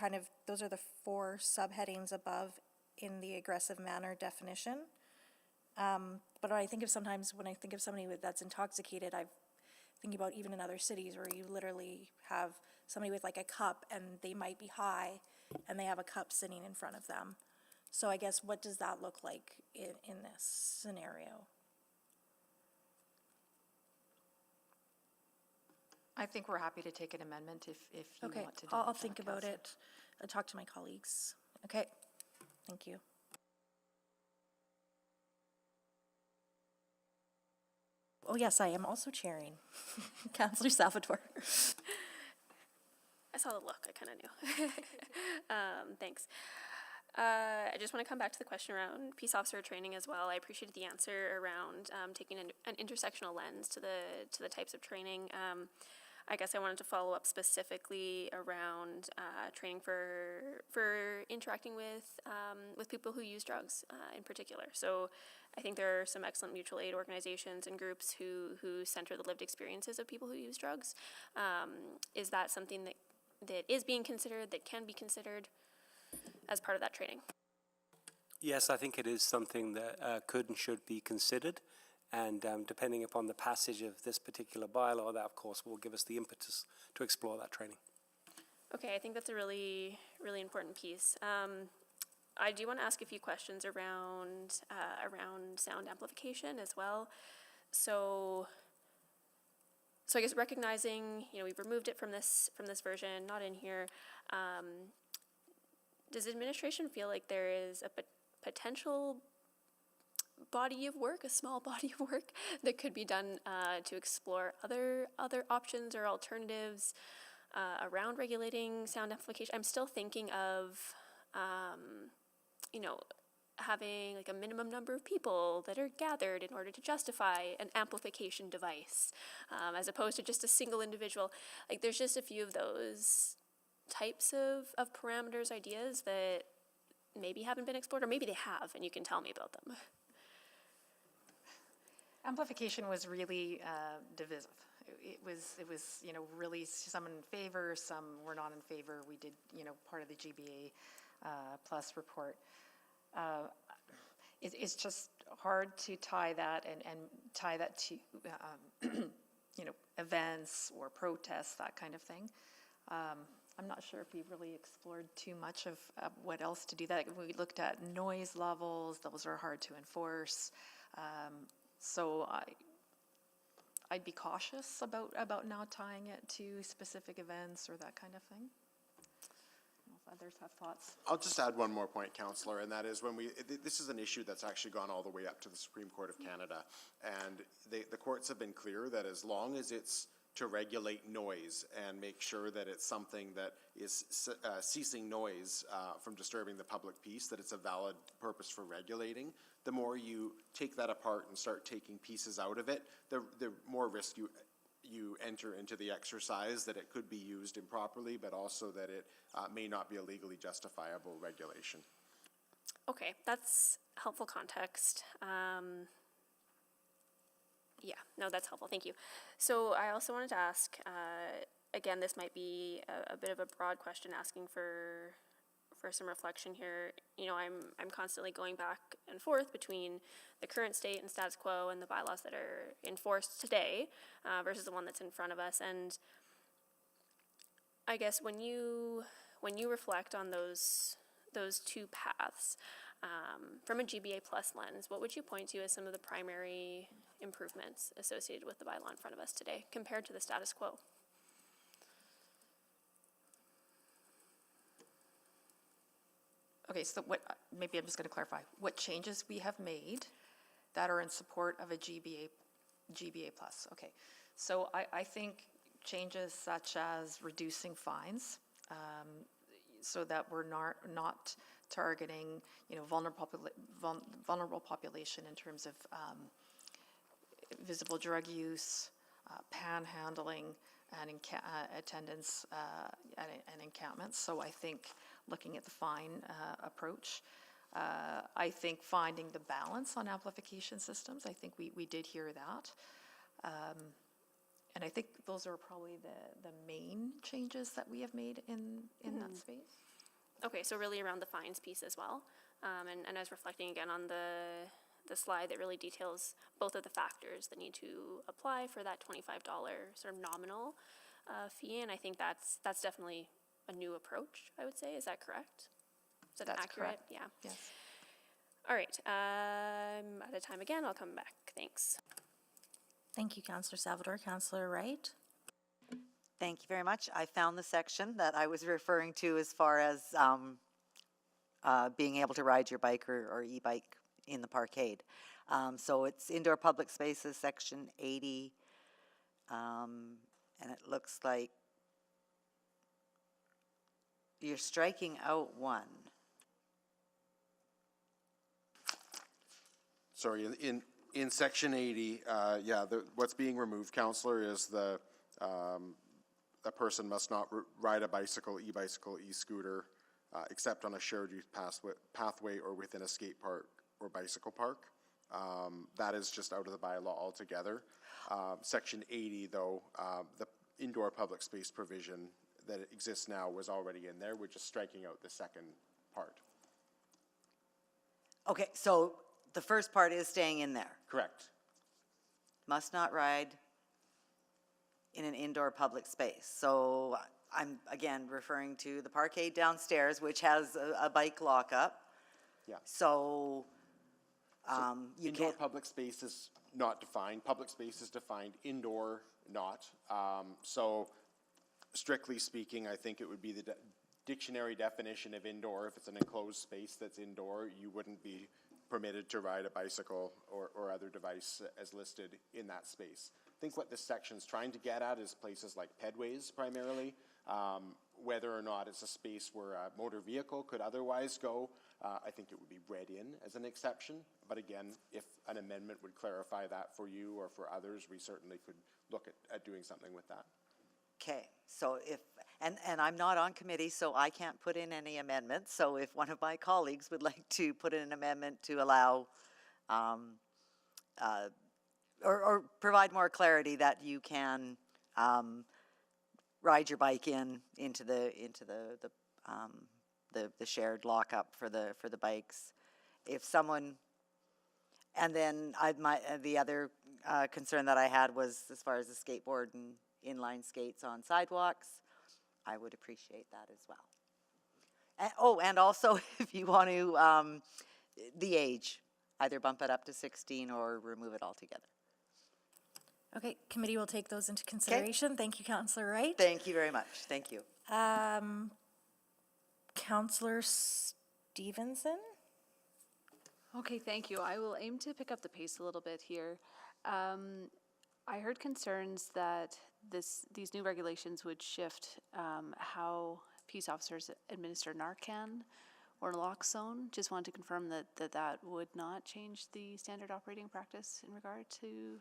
those are the 4 subheadings above in the aggressive manner definition. But I think when I think of somebody that's intoxicated, I'm thinking about even in other cities where you literally have somebody with like a cup and they might be high and they have a cup sitting in front of them. So I guess what does that look like in this scenario? I think we're happy to take an amendment if you Okay, want to do I'll that, think about Councillor. it. I'll talk to my colleagues. Okay, thank you. Oh yes, I am also chairing. Councillor Salvatore. I saw the look, I kind of knew. Thanks. I just want to come back to the question around peace officer training as well. I appreciated the answer around taking an intersectional lens to the types of training. I guess I wanted to follow up specifically around training for interacting with people who use drugs in particular. So I think there are some excellent mutual aid organizations and groups who center the lived experiences of people who use drugs. Is that something that is being considered, that can be considered as part of that training? Yes, I think it is something that could and should be considered. And depending upon the passage of this particular bylaw, that of course will give us the impetus to explore that training. Okay, I think that's a really, really important piece. I do want to ask a few questions around sound amplification as well. So So I guess recognizing, we've removed it from this version, not in here. Does administration feel like there is a potential body of work, a small body of work that could be done to explore other options or alternatives around regulating sound amplification? I'm still thinking of, having like a minimum number of people that are gathered in order to justify an amplification device, as opposed to just a single individual. Like, there's just a few of those types of parameters, ideas that maybe haven't been explored, or maybe they have, and you can tell me about them. Amplification was really divisive. It was really some in favor, some were not in favor. We did, part of the GBA plus report. It's just hard to tie that and tie that to, events or protests, that kind of thing. I'm not sure if we really explored too much of what else to do that. We looked at noise levels; those are hard to enforce. So I'd be cautious about now tying it to specific events or that kind of thing. I don't know if others have thoughts. I'll just add one more point, Councillor, and that is this is an issue that's actually gone all the way up to the Supreme Court of Canada, and the courts have been clear that as long as it's to regulate noise and make sure that it's something that is ceasing noise from disturbing the public peace, that it's a valid purpose for regulating. The more you take that apart and start taking pieces out of it, the more risk you enter into the exercise that it could be used improperly, but also that it may not be a legally justifiable regulation. Okay, that's helpful context. Yeah, no, that's helpful. Thank you. So I also wanted to ask, again, this might be a bit of a broad question, asking for some reflection here. I'm constantly going back and forth between the current state and status quo and the bylaws that are enforced today versus the one that's in front of us. And I guess when you reflect on those two paths, from a GBA plus lens, what would you point to as some of the primary improvements associated with the bylaw in front of us today compared to the status quo? Okay, so maybe I'm just going to clarify what changes we have made that are in support of a GBA plus. Okay, so I think changes such as reducing fines, so that we're not targeting vulnerable population in terms of visible drug use, panhandling, and attendance and encampments. So I think looking at the fine approach, I think finding the balance on amplification systems, I think we did hear that. And I think those are probably the main changes that we have made in that space. Okay, so really around the fines piece as well. And I was reflecting again on the slide that really details both of the factors that need to apply for that $25 sort of nominal fee, and I think that's definitely a new approach, I would say. Is that correct? Is that That's accurate? correct. Yeah. Yes. All right, I'm out of time again. I'll come back. Thanks. Thank you, Councillor Salvador. Councillor Wright? Thank you very much. I found the section that I was referring to as far as being able to ride your bike or e-bike in the parkade. So it's indoor public spaces, section 80, and it looks like you're striking out one. Sorry, in section 80, what's being removed, Councillor, is a person must not ride a bicycle, e-bicycle, e-scooter, except on a shared use pathway or within a skate park or bicycle park. That is just out of the bylaw altogether. Section 80, though, the indoor public space provision that exists now was already in there. We're just striking out the second part. Okay, so the first part is staying in there. Correct. Must not ride in an indoor public space. So I'm, again, referring to the parkade downstairs, which has a bike lockup. Yeah. So You Indoor can't, public space is not defined. Public space is defined, indoor not. So strictly speaking, I think it would be the dictionary definition of indoor. If it's an enclosed space that's indoor, you wouldn't be permitted to ride a bicycle or other device as listed in that space. I think what this section's trying to get at is places like pedways primarily, whether or not it's a space where a motor vehicle could otherwise go. I think it would be read in as an exception, but again, if an amendment would clarify that for you or for others, we certainly could look at doing something with that. okay, so if, and I'm not on committee, so I can't put in any amendments, so if one of my colleagues would like to put in an amendment to allow, or provide more clarity that you can, ride your bike into the shared lockup for the bikes. If someone, and then the other concern that I had was as far as the skateboard and inline skates on sidewalks, I would appreciate that as well. And also if you want to, the age, either bump it up to 16 or remove it altogether. Okay, committee will take those into consideration. Thank you, Councillor Wright. Thank you very much. Thank you. Councillor Stevenson? Okay, thank you. I will aim to pick up the pace a little bit here. I heard concerns that these new regulations would shift how peace officers administer Narcan or naloxone. Just wanted to confirm that would not change the standard operating practice in regard to...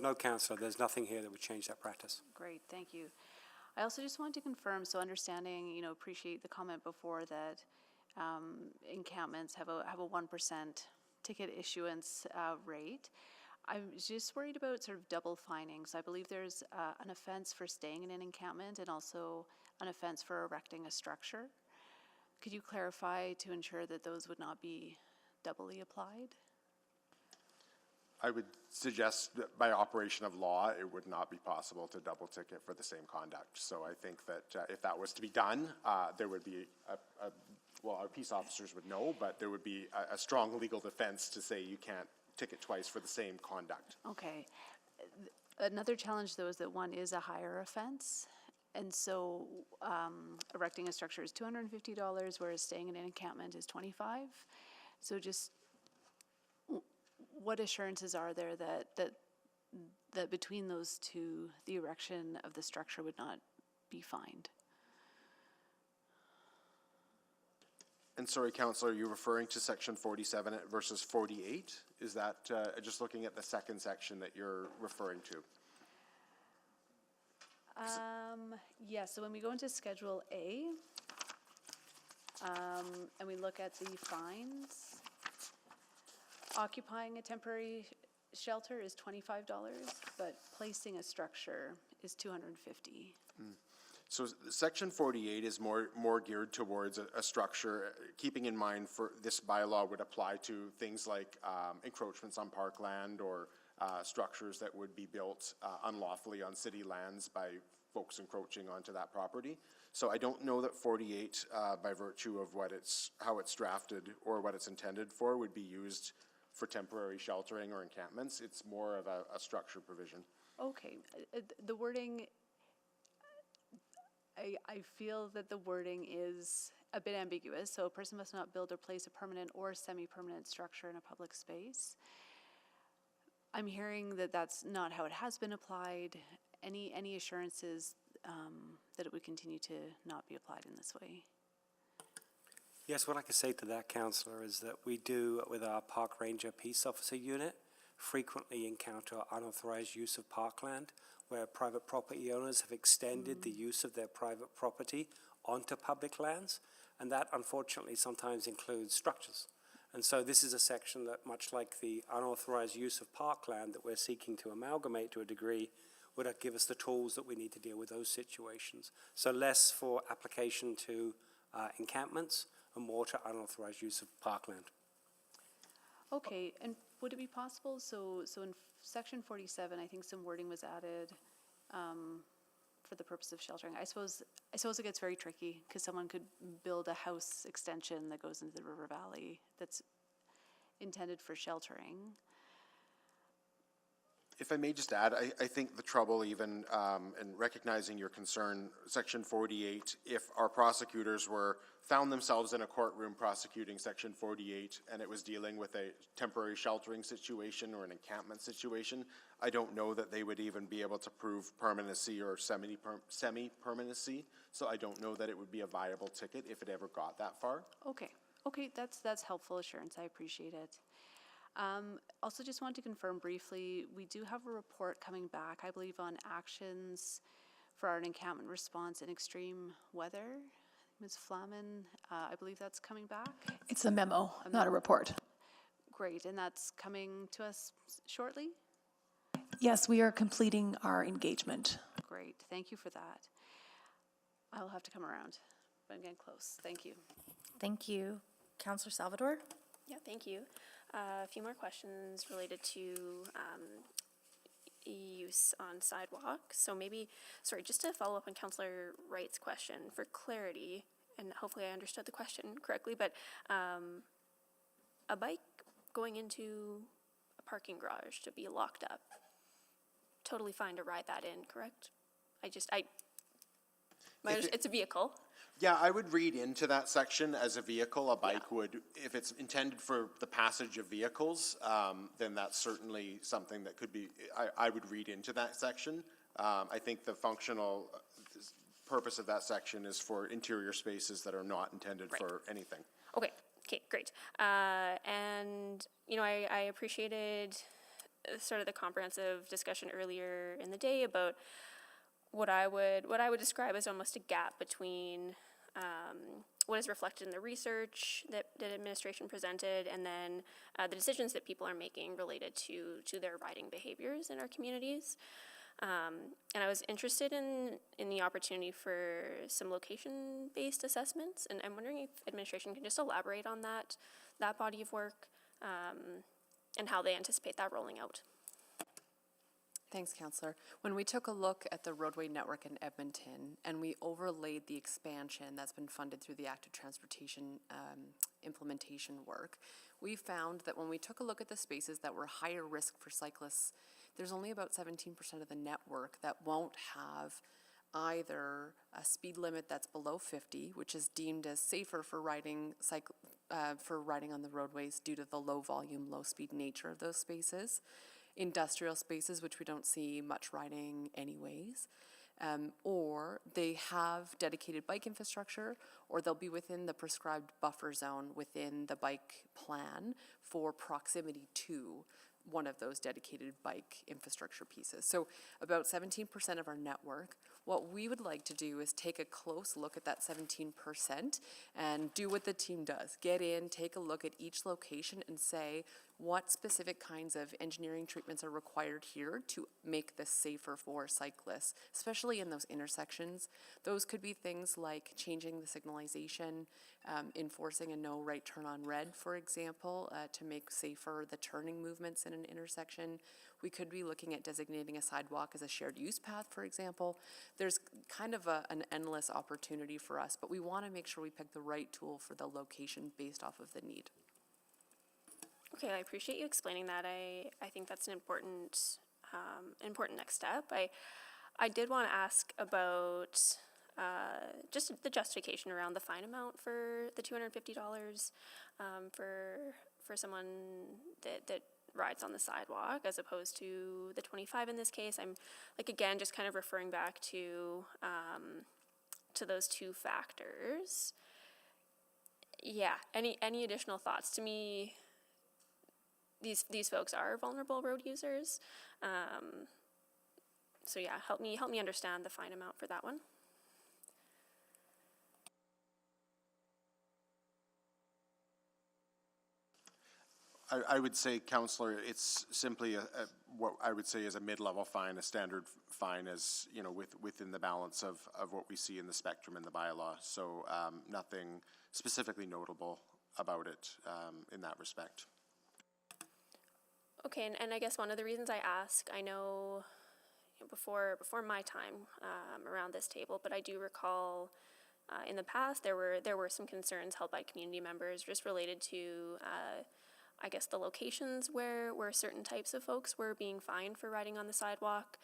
No, Councillor, there's nothing here that would change that practice. Great, thank you. I also just wanted to confirm, so understanding, appreciate the comment before that encampments have a 1% ticket issuance rate. I'm just worried about sort of double fining. So I believe there's an offense for staying in an encampment and also an offense for erecting a structure. Could you clarify to ensure that those would not be doubly applied? I would suggest that by operation of law, it would not be possible to double ticket for the same conduct. So I think that if that was to be done, there would be well, our peace officers would know, but there would be a strong legal defense to say you can't ticket twice for the same conduct. Okay. Another challenge, though, is that one is a higher offense. And so erecting a structure is $250, whereas staying in an encampment is $25. So just what assurances are there that between those two, the erection of the structure would not be fined? And sorry, Councillor, are you referring to section 47 versus 48? Is that just looking at the second section that you're referring to? Yeah, so when we go into Schedule A, and we look at the fines, occupying a temporary shelter is $25, but placing a structure is $250. So section 48 is more geared towards a structure, keeping in mind for this bylaw would apply to things like encroachments on parkland or structures that would be built unlawfully on city lands by folks encroaching onto that property. So I don't know that 48, by virtue of how it's drafted or what it's intended for, would be used for temporary sheltering or encampments. It's more of a structure provision. Okay, the wording, I feel that the wording is a bit ambiguous. So a person must not build or place a permanent or semi-permanent structure in a public space. I'm hearing that that's not how it has been applied. Any assurances that it would continue to not be applied in this way? Yes, what I can say to that, Councillor, is that we do, with our Park Ranger Peace Officer Unit, frequently encounter unauthorized use of parkland, where private property owners have extended the use of their private property onto public lands, and that unfortunately sometimes includes structures. And so this is a section that, much like the unauthorized use of parkland that we're seeking to amalgamate to a degree, would give us the tools that we need to deal with those situations. So less for application to encampments and more to unauthorized use of parkland. Okay, and would it be possible, so in section 47, I think some wording was added for the purpose of sheltering. I suppose it gets very tricky because someone could build a house extension that goes into the river valley that's intended for sheltering. If I may just add, I think the trouble even, in recognizing your concern, Section 48, if our prosecutors found themselves in a courtroom prosecuting Section 48 and it was dealing with a temporary sheltering situation or an encampment situation, I don't know that they would even be able to prove permanency or semi-permanency. So I don't know that it would be a viable ticket if it ever got that far. Okay, okay, that's helpful assurance. I appreciate it. Also just want to confirm briefly, we do have a report coming back, I believe, on actions for our encampment response in extreme weather. Ms. Flaman, I believe that's coming back. It's a memo, not a report. Great, and that's coming to us shortly? Yes, we are completing our engagement. Great, thank you for that. I'll have to come around, but I'm getting close. Thank you. Thank you. Councillor Salvador? Yeah, thank you. A few more questions related to use on Sidewalk. So maybe, sorry, just to follow up on Councillor Wright's question for clarity, and hopefully I understood the question correctly, but a bike going into a parking garage to be locked up, totally fine to ride that in, correct? It's a vehicle. Yeah, I would read into that section as a vehicle. A bike would, if it's intended for the passage of vehicles, then that's certainly something that could be, I would read into that section. I think the functional purpose of that section is for interior spaces that are not intended for anything. Okay, great. And, you know, I appreciated sort of the comprehensive discussion earlier in the day about what I would describe as almost a gap between what is reflected in the research that administration presented and then the decisions that people are making related to their riding behaviors in our communities. And I was interested in the opportunity for some location-based assessments, and I'm wondering if administration can just elaborate on that body of work and how they anticipate that rolling out. Thanks, Councillor. When we took a look at the roadway network in Edmonton and we overlaid the expansion that's been funded through the active transportation implementation work, we found that when we took a look at the spaces that were higher risk for cyclists, there's only about 17% of the network that won't have either a speed limit that's below 50, which is deemed as safer for riding on the roadways due to the low volume, low speed nature of those spaces. Industrial spaces, which we don't see much riding anyways, or they have dedicated bike infrastructure, or they'll be within the prescribed buffer zone within the bike plan for proximity to one of those dedicated bike infrastructure pieces. So about 17% of our network. What we would like to do is take a close look at that 17% and do what the team does. Get in, take a look at each location and say what specific kinds of engineering treatments are required here to make this safer for cyclists, especially in those intersections. Those could be things like changing the signalization, enforcing a no right turn on red, for example, to make safer the turning movements in an intersection. We could be looking at designating a sidewalk as a shared use path, for example. There's kind of an endless opportunity for us, but we want to make sure we pick the right tool for the location based off of the need. Okay, I appreciate you explaining that. I think that's an important next step. I did want to ask about just the justification around the fine amount for the $250 for someone that rides on the sidewalk as opposed to the 25 in this case. I'm again just kind of referring back to those two factors. Yeah. Any additional thoughts? To me, these folks are vulnerable road users. So yeah, help me understand the fine amount for that one. I would say, Councillor, it's simply what I would say is a mid-level fine, a standard fine, as you know, within the balance of what we see in the spectrum in the bylaw. So nothing specifically notable about it in that respect. Okay, and I guess one of the reasons I ask, I know before my time around this table, but I do recall in the past there were some concerns held by community members just related to I guess, the locations where certain types of folks were being fined for riding on the sidewalk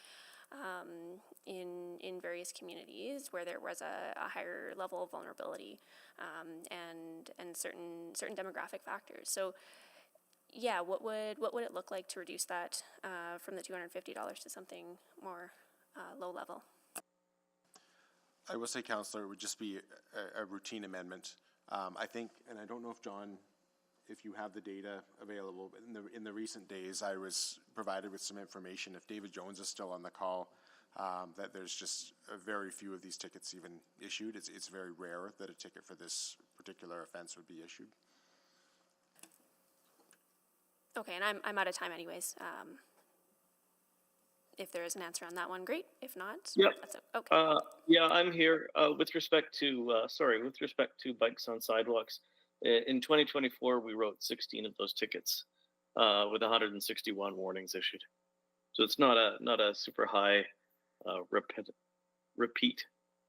in various communities where there was a higher level of vulnerability and certain demographic factors. So yeah, what would it look like to reduce that from the $250 to something more low level? I will say, Councillor, it would just be a routine amendment. I think, and I don't know if John, if you have the data available, but in the recent days, I was provided with some information, if David Jones is still on the call, that there's just a very few of these tickets even issued. It's very rare that a ticket for this particular offense would be issued. Okay, and I'm out of time anyways. If there is an answer on that one, great. If not, yep. That's okay. Yeah, I'm here with respect to bikes on sidewalks. In 2024, we wrote 16 of those tickets with 161 warnings issued. So it's not a super high repeat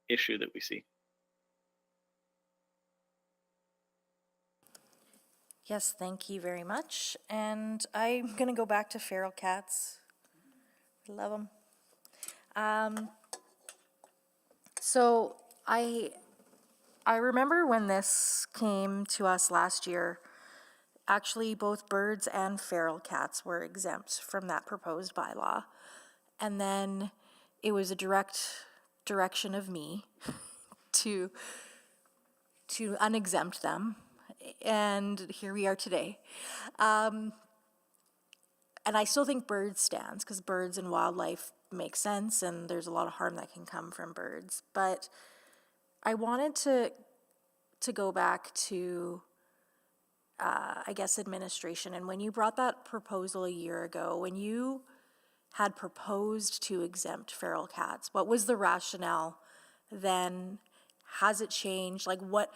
issue that we see. Yes, thank you very much. And I'm going to go back to feral cats. I love them. So I remember when this came to us last year, actually both birds and feral cats were exempt from that proposed bylaw. And then it was a direct direction of me to unexempt them. And here we are today. And I still think birds stands, because birds and wildlife make sense, and there's a lot of harm that can come from birds. But I wanted to go back to, I guess, administration. And when you brought that proposal a year ago, when you had proposed to exempt feral cats, what was the rationale then? Has it changed? Like what?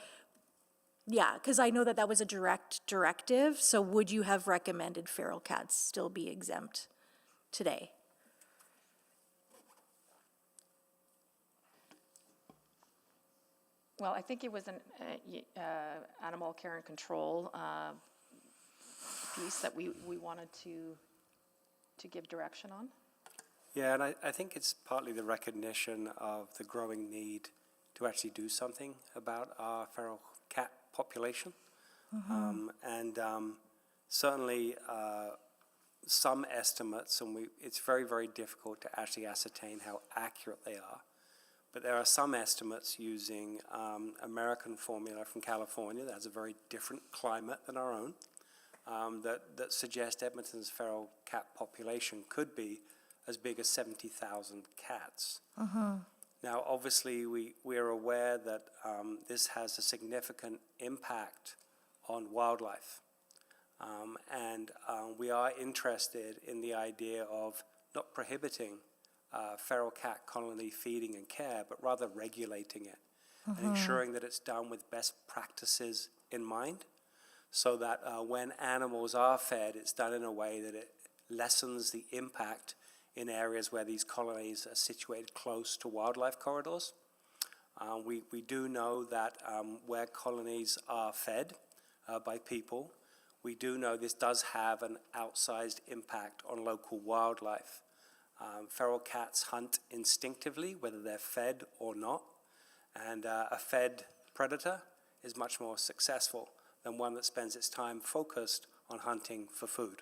Yeah, because I know that was a direct directive. So would you have recommended feral cats still be exempt today? Well, I think it was an animal care and control piece that we wanted to give direction on. Yeah, and I think it's partly the recognition of the growing need to actually do something about our feral cat population. Certainly some estimates, and it's very, very difficult to actually ascertain how accurate they are, but there are some estimates using American formula from California that has a very different climate than our own, that suggest Edmonton's feral cat population could be as big as 70,000 cats. Now, obviously, we are aware that this has a significant impact on wildlife. We are interested in the idea of not prohibiting feral cat colony feeding and care, but rather regulating it and ensuring that it's done with best practices in mind, so that when animals are fed, it's done in a way that it lessens the impact in areas where these colonies are situated close to wildlife corridors. We do know that where colonies are fed by people, we do know this does have an outsized impact on local wildlife. Feral cats hunt instinctively, whether they're fed or not, and a fed predator is much more successful than one that spends its time focused on hunting for food.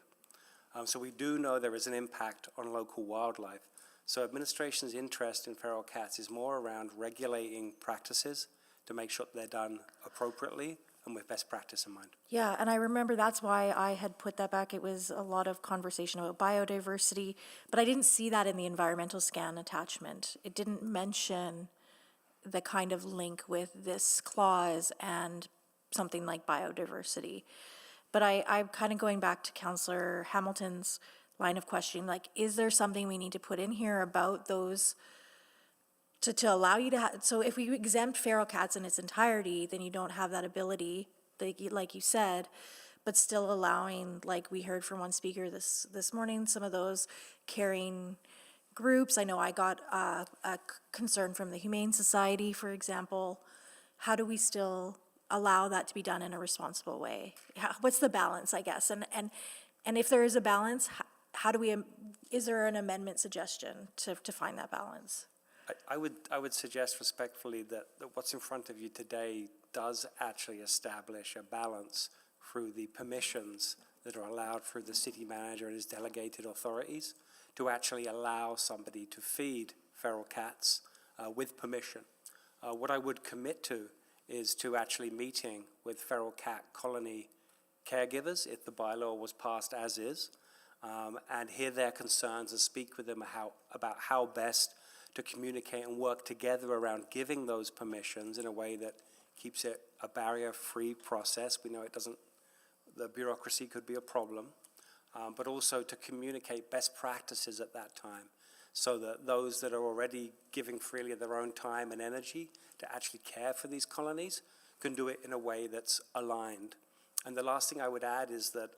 So we do know there is an impact on local wildlife. So administration's interest in feral cats is more around regulating practices to make sure that they're done appropriately and with best practice in mind. Yeah, and I remember that's why I had put that back. It was a lot of conversation about biodiversity, but I didn't see that in the environmental scan attachment. It didn't mention the kind of link with this clause and something like biodiversity. But I'm kind of going back to Councillor Hamilton's line of questioning, like, is there something we need to put in here about those to allow you to have, so if we exempt feral cats in its entirety, then you don't have that ability, like you said, but still allowing, like we heard from one speaker this morning, some of those caring groups. I know I got a concern from the Humane Society, for example. How do we still allow that to be done in a responsible way? What's the balance, I guess? And if there is a balance, how do we, is there an amendment suggestion to find that balance? I would suggest respectfully that what's in front of you today does actually establish a balance through the permissions that are allowed through the city manager and his delegated authorities to actually allow somebody to feed feral cats with permission. What I would commit to is to actually meeting with feral cat colony caregivers if the bylaw was passed as is, and hear their concerns and speak with them about how best to communicate and work together around giving those permissions in a way that keeps it a barrier-free process. We know the bureaucracy could be a problem, but also to communicate best practices at that time so that those that are already giving freely of their own time and energy to actually care for these colonies can do it in a way that's aligned. And the last thing I would add is that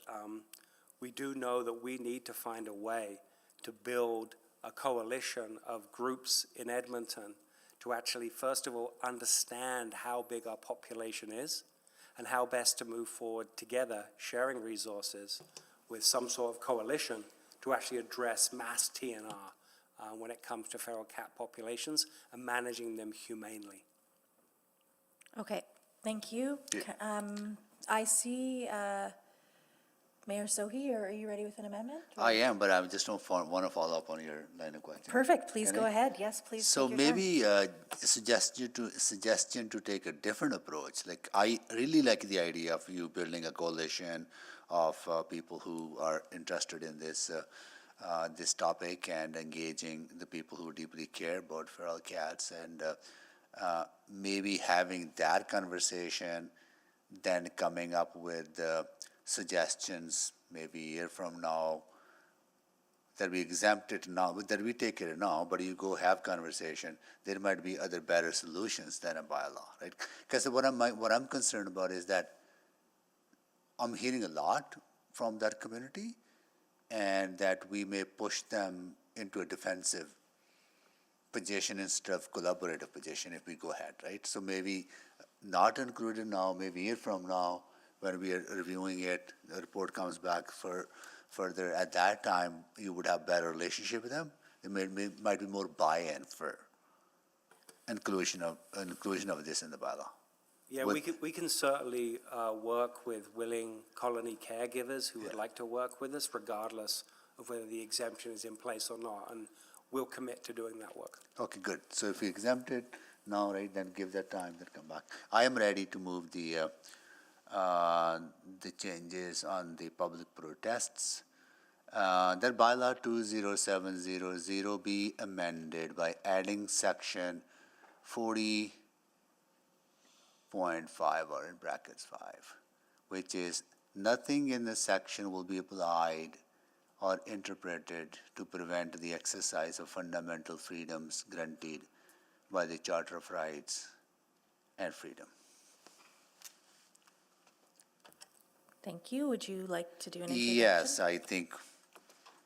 we do know that we need to find a way to build a coalition of groups in Edmonton to actually, first of all, understand how big our population is and how best to move forward together, sharing resources with some sort of coalition to actually address mass TNR when it comes to feral cat populations and managing them humanely. Okay, thank you. I see Mayor Sohi, are you ready with an amendment? I am, but I just don't want to follow up on your line of questioning. Perfect, please Can go I? ahead. Yes, please. So take your time. maybe a suggestion to take a different approach. Like, I really like the idea of you building a coalition of people who are interested in this this topic and engaging the people who deeply care about feral cats, and maybe having that conversation, then coming up with suggestions maybe a year from now that we exempt it now, that we take it now, but you go have conversation, there might be other better solutions than a bylaw, right? Because what I'm concerned about is that I'm hearing a lot from that community, and that we may push them into a defensive position instead of collaborative position if we go ahead, right? So maybe not included now, maybe a year from now, when we are reviewing it, the report comes back for further. At that time, you would have better relationship with them. There might be more buy-in for inclusion of this in the bylaw. Yeah, we can certainly work with willing colony caregivers who would like to work with us, regardless of whether the exemption is in place or not, and we'll commit to doing that work. Okay, good. So if we exempt it now, right, then give that time, then come back. I am ready to move the changes on the public protests. That bylaw 20700 be amended by adding section 40.5 or in brackets 5, which is nothing in the section will be applied or interpreted to prevent the exercise of fundamental freedoms granted by the Charter of Rights and Freedom. Thank you. Would you like to do anything? Yes, I think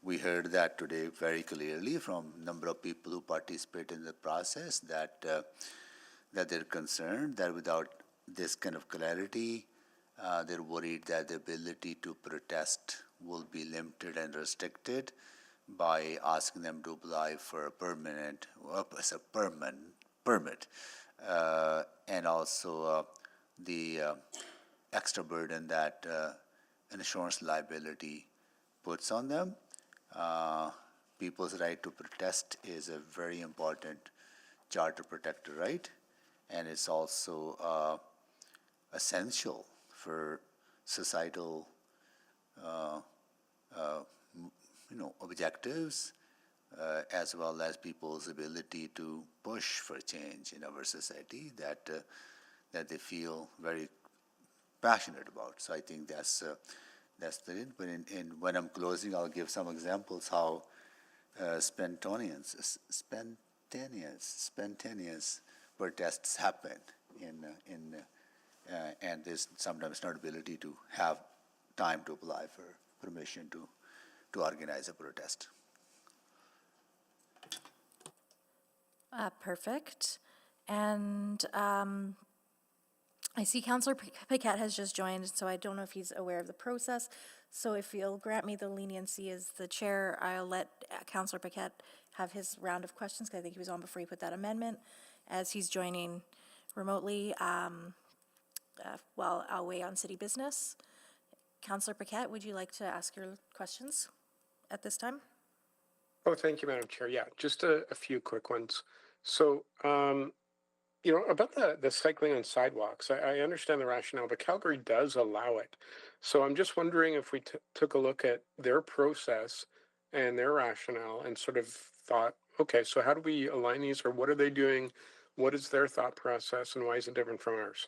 we heard that today very clearly from a number of people who participate in the process, that they're concerned that without this kind of clarity, they're worried that the ability to protest will be limited and restricted by asking them to apply for a permit, and also the extra burden that insurance liability puts on them. People's right to protest is a very important charter protected right, and it's also essential for societal objectives, as well as people's ability to push for change in our society that they feel very passionate about. So I think that's the it. But when I'm closing, I'll give some examples how spontaneous protests happen and there's sometimes not ability to have time to apply for permission to organize a protest. Perfect. And I see Councillor Paquette has just joined, so I don't know if he's aware of the process. So if you'll grant me the leniency as the chair, I'll let Councillor Paquette have his round of questions, because I think he was on before he put that amendment, as he's joining remotely while away on city business. Councillor Paquette, would you like to ask your questions at this time? Oh, thank you, Madam Chair. Yeah, just a few quick ones. So, you know, about the cycling on sidewalks, I understand the rationale, but Calgary does allow it. So I'm just wondering if we took a look at their process and their rationale and sort of thought, okay, so how do we align these, or what are they doing? What is their thought process, and why is it different from ours?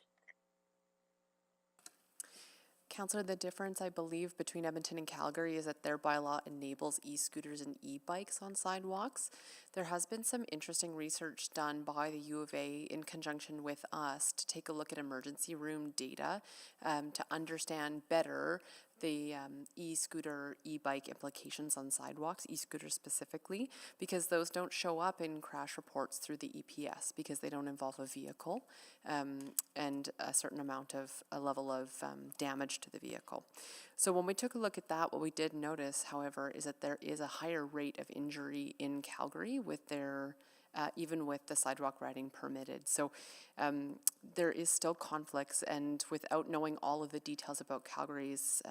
Councillor, the difference, I believe, between Edmonton and Calgary is that their bylaw enables e-scooters and e-bikes on sidewalks. There has been some interesting research done by the U of A in conjunction with us to take a look at emergency room data to understand better the e-scooter, e-bike implications on sidewalks, e-scooters specifically, because those don't show up in crash reports through the EPS because they don't involve a vehicle and a certain amount of a level of damage to the vehicle. So when we took a look at that, what we did notice, however, is that there is a higher rate of injury in Calgary with their even with the sidewalk riding permitted. So there is still conflicts, and without knowing all of the details about Calgary's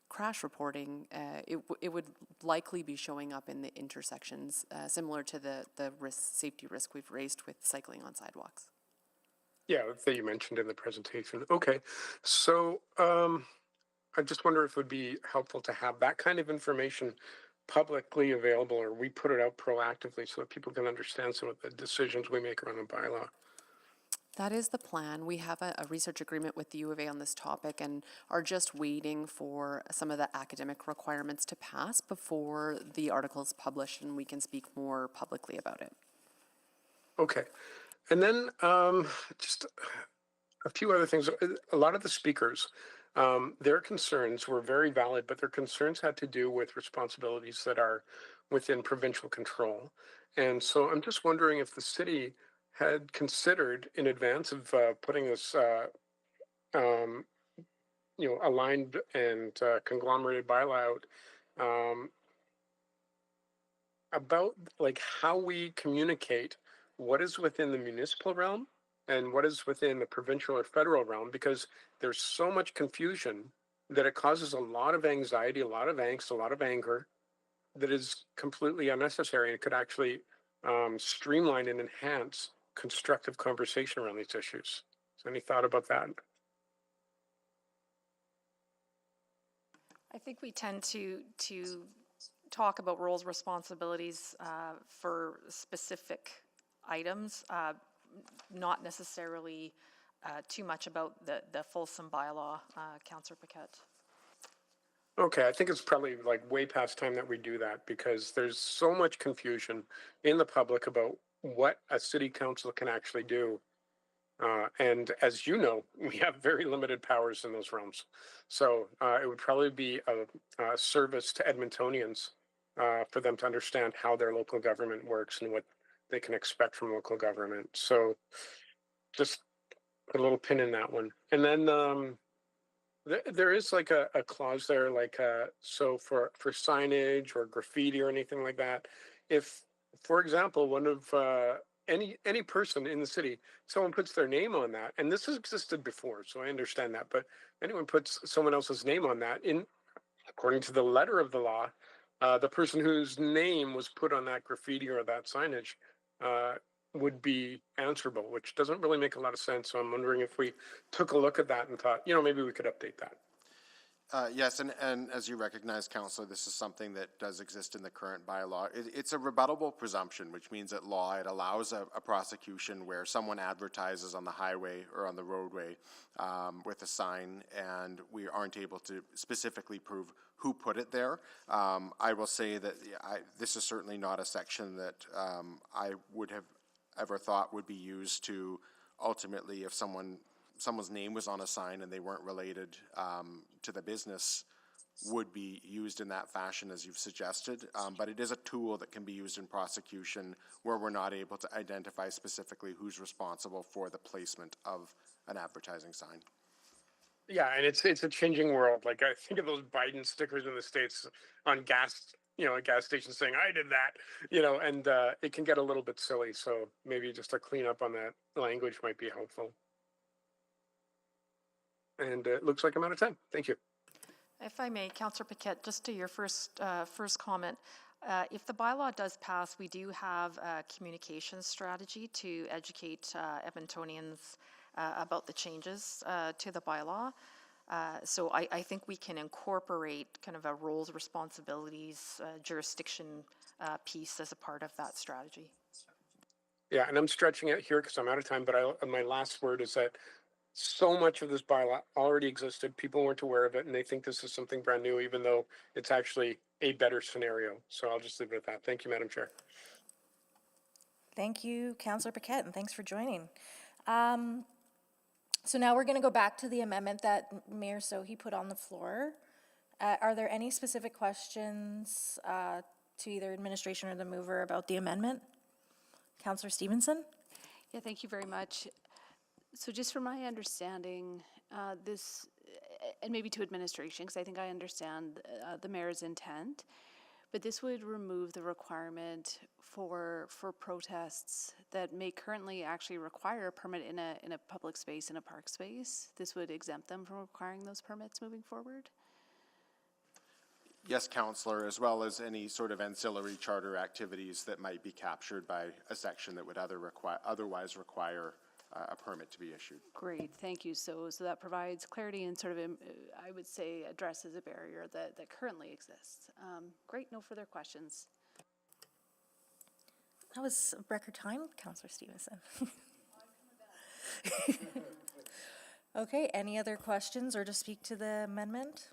crash reporting, it would likely be showing up in the intersections, similar to the safety risk we've raised with cycling on sidewalks. Yeah, that you mentioned in the presentation. Okay, so I just wonder if it would be helpful to have that kind of information publicly available, or we put it out proactively so that people can understand some of the decisions we make around the bylaw. That is the plan. We have a research agreement with the U of A on this topic and are just waiting for some of the academic requirements to pass before the article is published and we can speak more publicly about it. Okay, and then just a few other things. A lot of the speakers, their concerns were very valid, but their concerns had to do with responsibilities that are within provincial control. And so I'm just wondering if the city had considered in advance of putting this, you know, aligned and conglomerated bylaw out, about like how we communicate what is within the municipal realm and what is within the provincial or federal realm, because there's so much confusion that it causes a lot of anxiety, a lot of angst, a lot of anger that is completely unnecessary, and it could actually streamline and enhance constructive conversation around these issues. So any thought about that? I think we tend to talk about roles, responsibilities for specific items, not necessarily too much about the fulsome bylaw, Councillor Paquette. Okay, I think it's probably like way past time that we do that, because there's so much confusion in the public about what a city council can actually do. And as you know, we have very limited powers in those realms. So it would probably be a service to Edmontonians for them to understand how their local government works and what they can expect from local government. So just put a little pin in that one. And then there is like a clause there, like so for signage or graffiti or anything like that, if, for example, one of any person in the city, someone puts their name on that, and this has existed before, so I understand that, but anyone puts someone else's name on that, according to the letter of the law, the person whose name was put on that graffiti or that signage would be answerable, which doesn't really make a lot of sense. So I'm wondering if we took a look at that and thought, you know, maybe we could update that. Yes, and as you recognize, Councillor, this is something that does exist in the current bylaw. It's a rebuttable presumption, which means at law it allows a prosecution where someone advertises on the highway or on the roadway with a sign, and we aren't able to specifically prove who put it there. I will say that this is certainly not a section that I would have ever thought would be used to ultimately, if someone's name was on a sign and they weren't related to the business, would be used in that fashion as you've suggested. But it is a tool that can be used in prosecution where we're not able to identify specifically who's responsible for the placement of an advertising sign. Yeah, and it's a changing world. Like I think of those Biden stickers in the States on gas, at gas stations saying I did that, and it can get a little bit silly. So maybe just a clean up on that language might be helpful. And it looks like I'm out of time. Thank you. If I may, Councillor Paquette, just to your first comment, if the bylaw does pass, we do have a communication strategy to educate Edmontonians about the changes to the bylaw. So I think we can incorporate kind of a roles, responsibilities, jurisdiction piece as a part of that strategy. Yeah, and I'm stretching it here because I'm out of time, but my last word is that so much of this bylaw already existed. People weren't aware of it, and they think this is something brand new, even though it's actually a better scenario. So I'll just leave it at that. Thank you, Madam Chair. Thank you, Councillor Paquette, and thanks for joining. So now we're going to go back to the amendment that Mayor Sohi put on the floor. Are there any specific questions to either administration or the mover about the amendment? Councillor Stevenson? Yeah, thank you very much. So just from my understanding, this, and maybe to administration, because I think I understand the mayor's intent, but this would remove the requirement for protests that may currently actually require a permit in a public space, in a park space. This would exempt them from requiring those permits moving forward? Yes, Councillor, as well as any sort of ancillary charter activities that might be captured by a section that would otherwise require a permit to be issued. Great, thank you. So that provides clarity and sort of, I would say, addresses a barrier that currently exists. Great, no further questions. That was record time, Councillor Stevenson. Okay, any other questions or to speak to the amendment?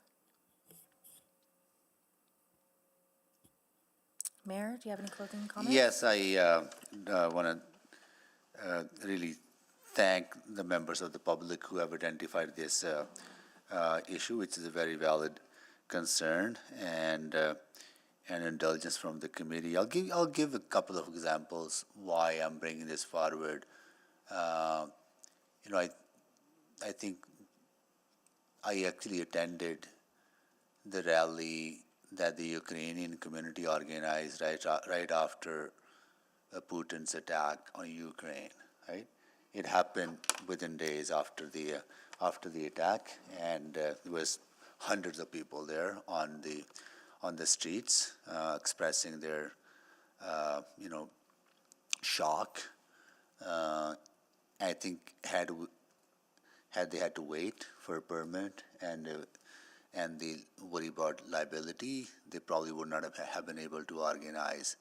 Mayor, do you have any closing comments? Yes, I want to really thank the members of the public who have identified this issue, which is a very valid concern and indulgence from the committee. I'll give a couple of examples why I'm bringing this forward. I think I actually attended the rally that the Ukrainian community organized right after Putin's attack on Ukraine. Right, it happened within days after the attack, and there was hundreds of people there on the streets expressing their shock. I think had they had to wait for a permit and the worry about liability, they probably would not have been able to organize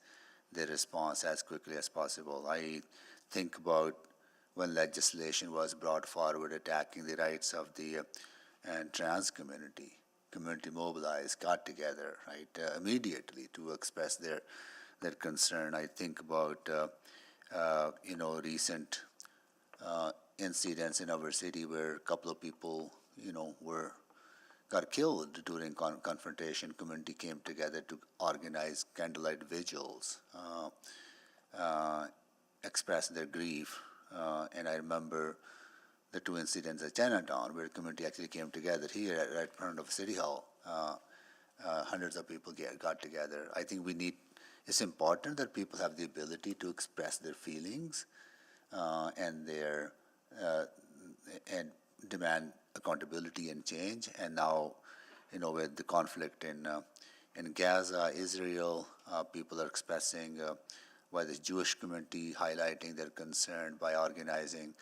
their response as quickly as possible. I think about when legislation was brought forward attacking the rights of the trans community mobilized, got together, right, immediately to express their concern. I think about recent incidents in our city where a couple of people got killed during confrontation. Community came together to organize candlelight vigils, express their grief. And I remember the two incidents at Chinatown where the community actually came together here right in front of City Hall. Hundreds of people got together. I think it's important that people have the ability to express their feelings and demand accountability and change. And now, with the conflict in Gaza, Israel, people are expressing by the Jewish community highlighting their concern by organizing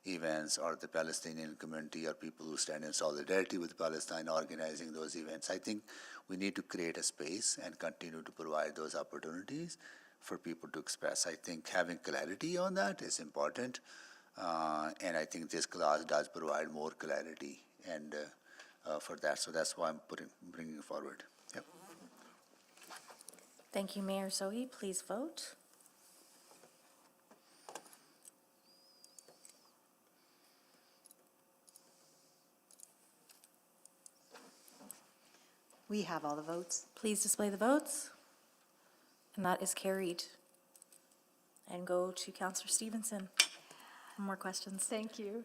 events, or the Palestinian community or people who stand in solidarity with Palestine organizing those events. I think we need to create a space and continue to provide those opportunities for people to express. I think having clarity on that is important. And I think this clause does provide more clarity and for that. So that's why I'm bringing it forward. Yep. Thank you, Mayor Sohi. Please vote. We have all the votes. Please display the votes. And that is carried. And go to Councillor Stevenson. More questions. Thank you.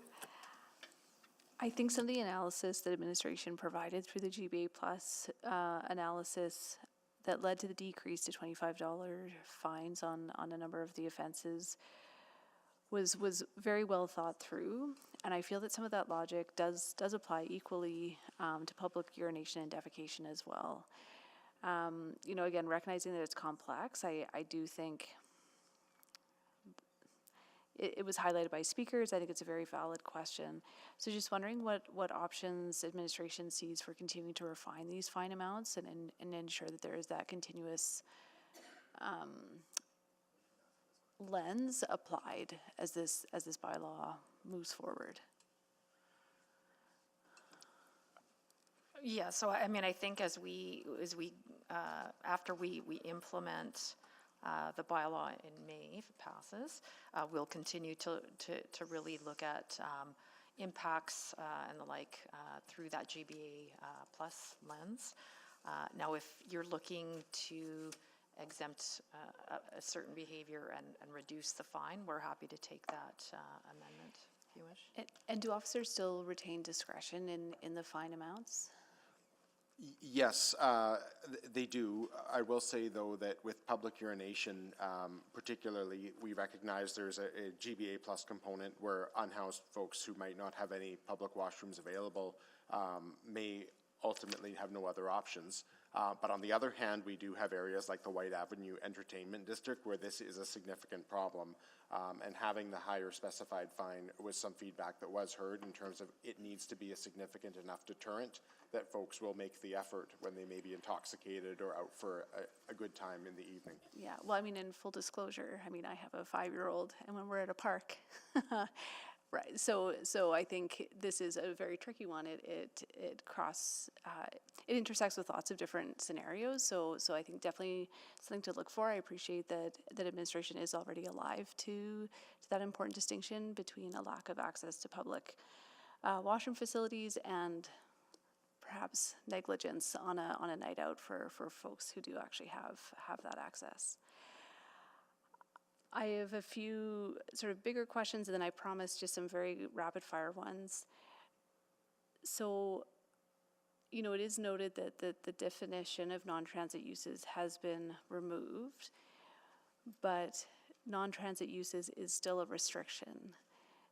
I think some of the analysis that administration provided through the GBA Plus analysis that led to the decrease to $25 fines on a number of the offenses was very well thought through, and I feel that some of that logic does apply equally to public urination and defecation as well. You know, again, recognizing that it's complex, I do think it was highlighted by speakers. I think it's a very valid question. So just wondering what options administration sees for continuing to refine these fine amounts and ensure that there is that continuous lens applied as this bylaw moves forward. Yeah, so I mean, I think as we after we implement the bylaw in May, if it passes, we'll continue to really look at impacts and the like through that GBA plus lens. Now, if you're looking to exempt a certain behavior and reduce the fine, we're happy to take that amendment if you wish. And do officers still retain discretion in the fine amounts? Yes, they do. I will say, though, that with public urination, particularly, we recognize there's a GBA plus component where unhoused folks who might not have any public washrooms available may ultimately have no other options. But on the other hand, we do have areas like the White Avenue Entertainment District where this is a significant problem. And having the higher specified fine was some feedback that was heard in terms of it needs to be a significant enough deterrent that folks will make the effort when they may be intoxicated or out for a good time in the evening. Yeah, well, I mean, in full disclosure, I mean, I have a 5-year-old, and when we're at a park, right, so I think this is a very tricky one. It intersects with lots of different scenarios, so I think definitely something to look for. I appreciate that administration is already alive to that important distinction between a lack of access to public washroom facilities and perhaps negligence on a night out for folks who do actually have that access. I have a few sort of bigger questions, and then I promise just some very rapid fire ones. So, you know, it is noted that the definition of non-transit uses has been removed, but non-transit uses is still a restriction.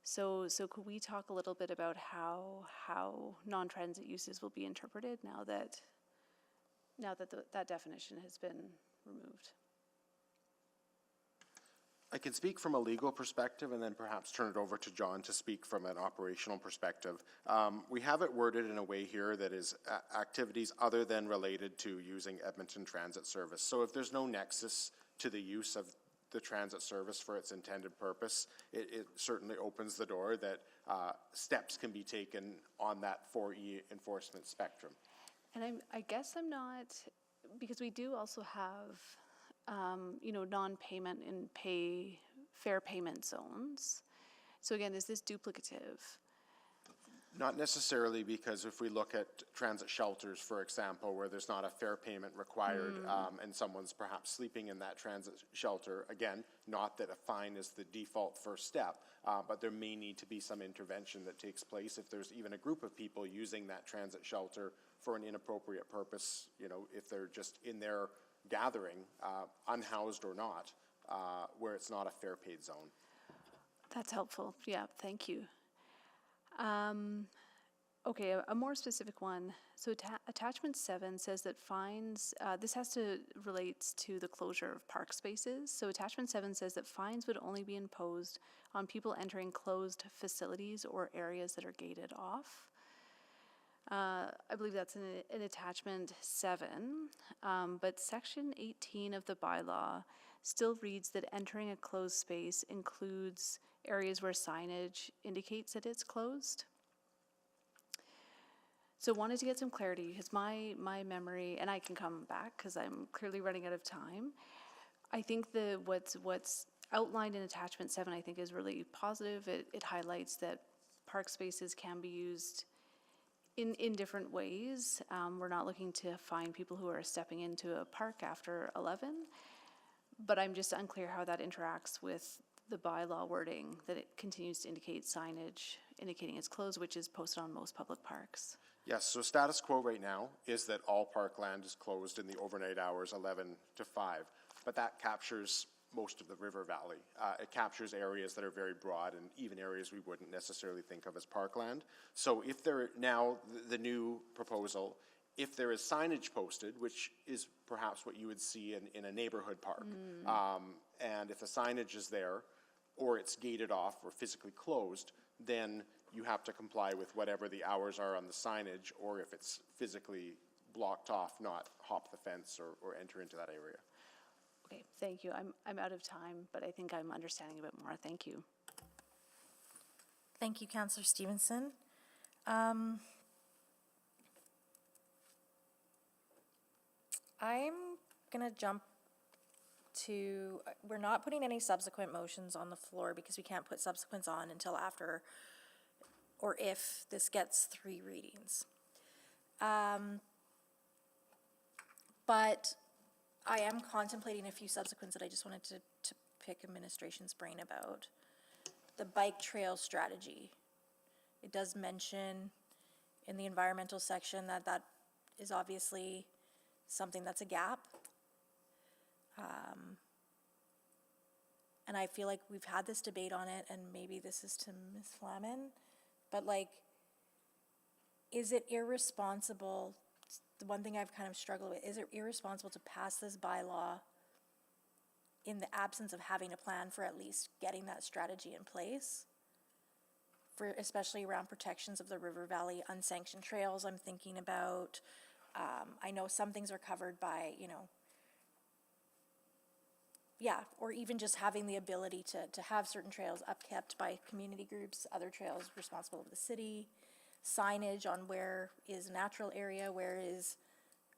So could we talk a little bit about how non-transit uses will be interpreted now that that definition has been removed? I can speak from a legal perspective and then perhaps turn it over to John to speak from an operational perspective. We have it worded in a way here that is activities other than related to using Edmonton Transit Service. So if there's no nexus to the use of the transit service for its intended purpose, it certainly opens the door that steps can be taken on that 4E enforcement spectrum. And I guess I'm not, because we do also have, you know, non-payment and fair payment zones. So again, is this duplicative? Not necessarily, because if we look at transit shelters, for example, where there's not a fair payment required and someone's perhaps sleeping in that transit shelter, again, not that a fine is the default first step, but there may need to be some intervention that takes place if there's even a group of people using that transit shelter for an inappropriate purpose, you know, if they're just in their gathering, unhoused or not, where it's not a fair paid zone. That's helpful. Yeah, thank you. Okay, a more specific one. So attachment 7 says that fines, this has to relates to the closure of park spaces. So attachment 7 says that fines would only be imposed on people entering closed facilities or areas that are gated off. I believe that's in attachment 7, but section 18 of the bylaw still reads that entering a closed space includes areas where signage indicates that it's closed. So wanted to get some clarity, because my memory, and I can come back because I'm clearly running out of time. I think what's outlined in attachment 7, I think, is really positive. It highlights that park spaces can be used in different ways. We're not looking to fine people who are stepping into a park after 11, but I'm just unclear how that interacts with the bylaw wording that it continues to indicate signage indicating it's closed, which is posted on most public parks. Yes, so status quo right now is that all parkland is closed in the overnight hours, 11 to 5, but that captures most of the river valley. It captures areas that are very broad and even areas we wouldn't necessarily think of as parkland. So if there, now the new proposal, if there is signage posted, which is perhaps what you would see in a neighborhood park, and if the signage is there, or it's gated off or physically closed, then you have to comply with whatever the hours are on the signage, or if it's physically blocked off, not hop the fence or enter into that area. Okay, thank you. I'm out of time, but I think I'm understanding a bit more. Thank you. Thank you, Councillor Stevenson. I'm gonna jump to, we're not putting any subsequent motions on the floor because we can't put subsequents on until after, or if this gets 3 readings. But I am contemplating a few subsequents that I just wanted to pick administration's brain about. The bike trail strategy. It does mention in the environmental section that that is obviously something that's a gap. And I feel like we've had this debate on it, and maybe this is to Ms. Flamen, but like, is it irresponsible? The one thing I've kind of struggled with, is it irresponsible to pass this bylaw in the absence of having a plan for at least getting that strategy in place? For especially around protections of the river valley, unsanctioned trails, I'm thinking about. I know some things are covered by, you know, yeah, or even just having the ability to have certain trails upkept by community groups, other trails responsible of the city, signage on where is a natural area, where is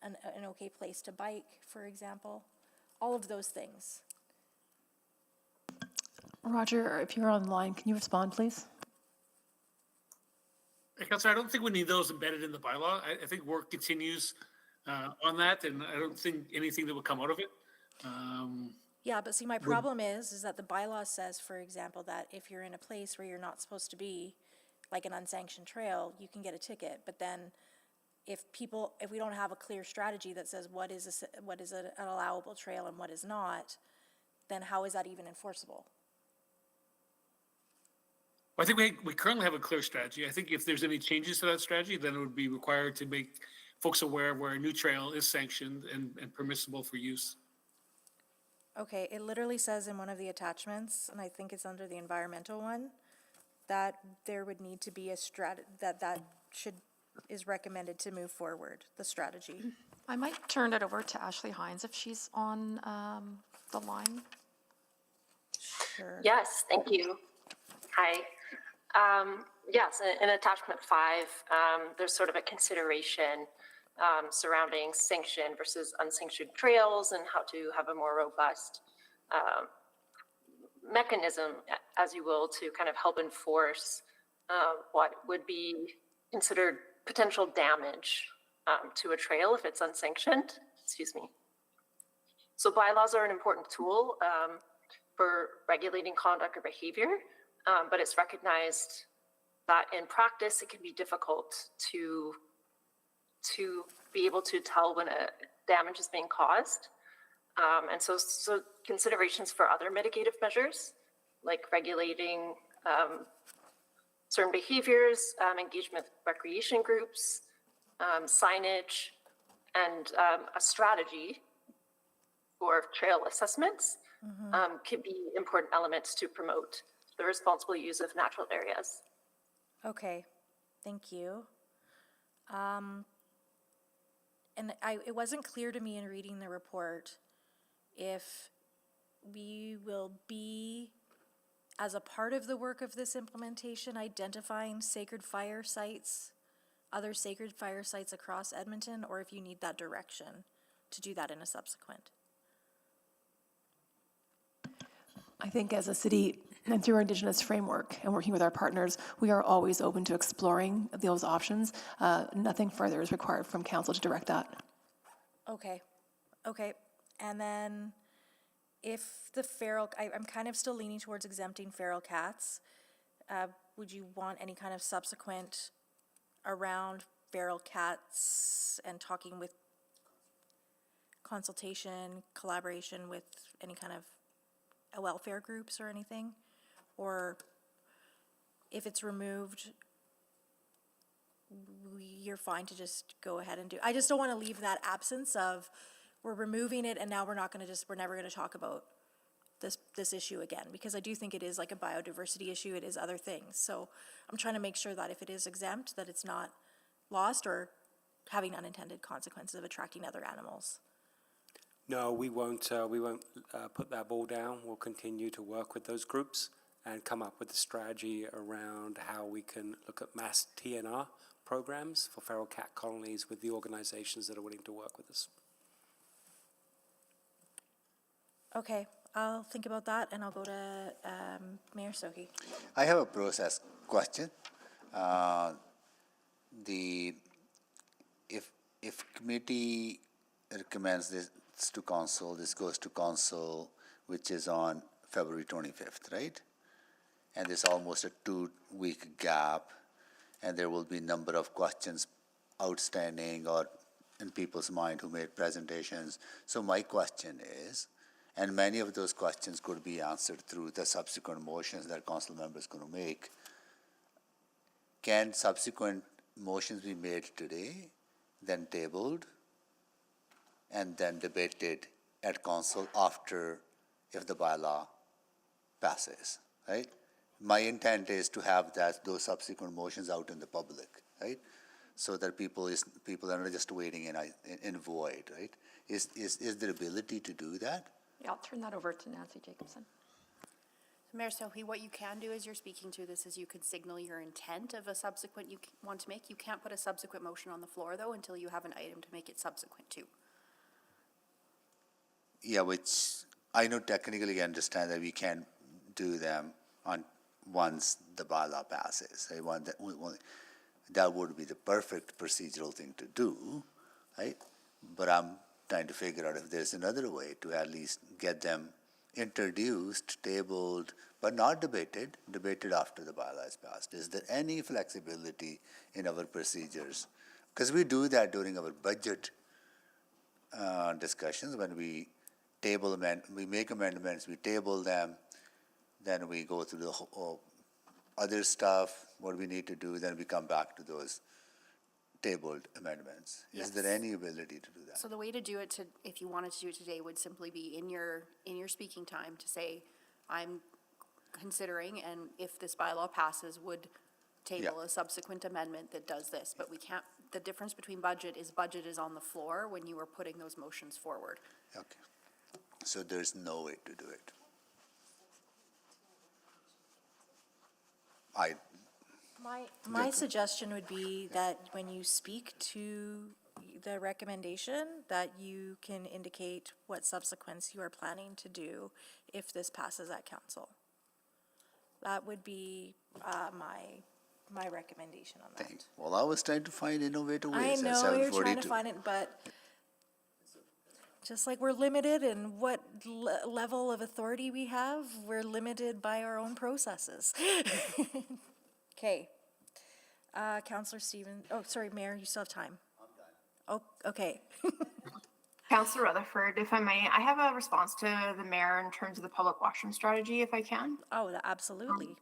an okay place to bike, for example. All of those things. Roger, if you're online, can you respond, please? Councilor, I don't think we need those embedded in the bylaw. I think work continues on that, and I don't think anything that will come out of it. Yeah, but see, my problem is that the bylaw says, for example, that if you're in a place where you're not supposed to be, like an unsanctioned trail, you can get a ticket. But then if we don't have a clear strategy that says what is an allowable trail and what is not, then how is that even enforceable? I think we currently have a clear strategy. I think if there's any changes to that strategy, then it would be required to make folks aware where a new trail is sanctioned and permissible for use. Okay, it literally says in one of the attachments, and I think it's under the environmental one, that there would need to be a is recommended to move forward, the strategy. I might turn it over to Ashley Hines if she's on the line. Sure. Yes, thank you. Hi. Yes, in attachment 5, there's sort of a consideration surrounding sanctioned versus unsanctioned trails and how to have a more robust mechanism, as you will, to kind of help enforce what would be considered potential damage to a trail if it's unsanctioned. Excuse me. So bylaws are an important tool for regulating conduct or behavior, but it's recognized that in practice it can be difficult to be able to tell when a damage is being caused. And so considerations for other mitigative measures, like regulating certain behaviors, engagement with recreation groups, signage, and a strategy for trail assessments could be important elements to promote the responsible use of natural areas. Okay, thank you. And it wasn't clear to me in reading the report if we will be, as a part of the work of this implementation, identifying sacred fire sites, other sacred fire sites across Edmonton, or if you need that direction to do that in a subsequent. I think as a city and through our Indigenous framework and working with our partners, we are always open to exploring those options. Nothing further is required from council to direct that. Okay, and then if the feral, I'm kind of still leaning towards exempting feral cats. Would you want any kind of subsequent around feral cats and talking with consultation, collaboration with any kind of welfare groups or anything? Or if it's removed, you're fine to just go ahead and do, I just don't want to leave that absence of, we're removing it and now we're never going to talk about this issue again, because I do think it is like a biodiversity issue, it is other things. So I'm trying to make sure that if it is exempt, that it's not lost or having unintended consequences of attracting other animals. No, we won't put that ball down. We'll continue to work with those groups and come up with a strategy around how we can look at mass TNR programs for feral cat colonies with the organizations that are willing to work with us. Okay, I'll think about that and I'll go to Mayor Sohi. I have a process question. If committee recommends this to council, this goes to council, which is on February 25th, right? And there's almost a 2-week gap, and there will be a number of questions outstanding or in people's mind who made presentations. So my question is, and many of those questions could be answered through the subsequent motions that council members are going to make. Can subsequent motions be made today, then tabled, and then debated at council after, if the bylaw passes, right? My intent is to have those subsequent motions out in the public, right? So that people are not just waiting in void, right? Is there ability to do that? Yeah, I'll turn that over to Nancy Jacobson. Mayor Sohi, what you can do as you're speaking to this is you could signal your intent of a subsequent you want to make. You can't put a subsequent motion on the floor, though, until you have an item to make it subsequent to. Yeah, which I know technically understand that we can do them on once the bylaw passes. That would be the perfect procedural thing to do, right? But I'm trying to figure out if there's another way to at least get them introduced, tabled, but not debated after the bylaw is passed. Is there any flexibility in our procedures? Because we do that during our budget discussions when we we make amendments, we table them, then we go through the other stuff, what we need to do, then we come back to those tabled amendments. Yes. Is there any ability to do that? So the way to do it, if you wanted to do it today, would simply be in your speaking time to say, I'm considering, and if this bylaw passes, would table a subsequent amendment that does this. But we can't, the difference between budget is on the floor when you are putting those motions forward. Okay. So there's no way to do it. My suggestion would be that when you speak to the recommendation, that you can indicate what subsequence you are planning to do if this passes at council. That would be my recommendation on that. Thanks. Well, I was trying to find innovative I ways. know you're trying to find it, but just like we're limited in what level of authority we have, we're limited by our own processes. Okay. Councillor Stevens, oh, sorry, Mayor, you still have time. I'm done. Oh, okay. Councillor Rutherford, if I may, I have a response to the mayor in terms of the public washroom strategy, if I can. Oh, absolutely.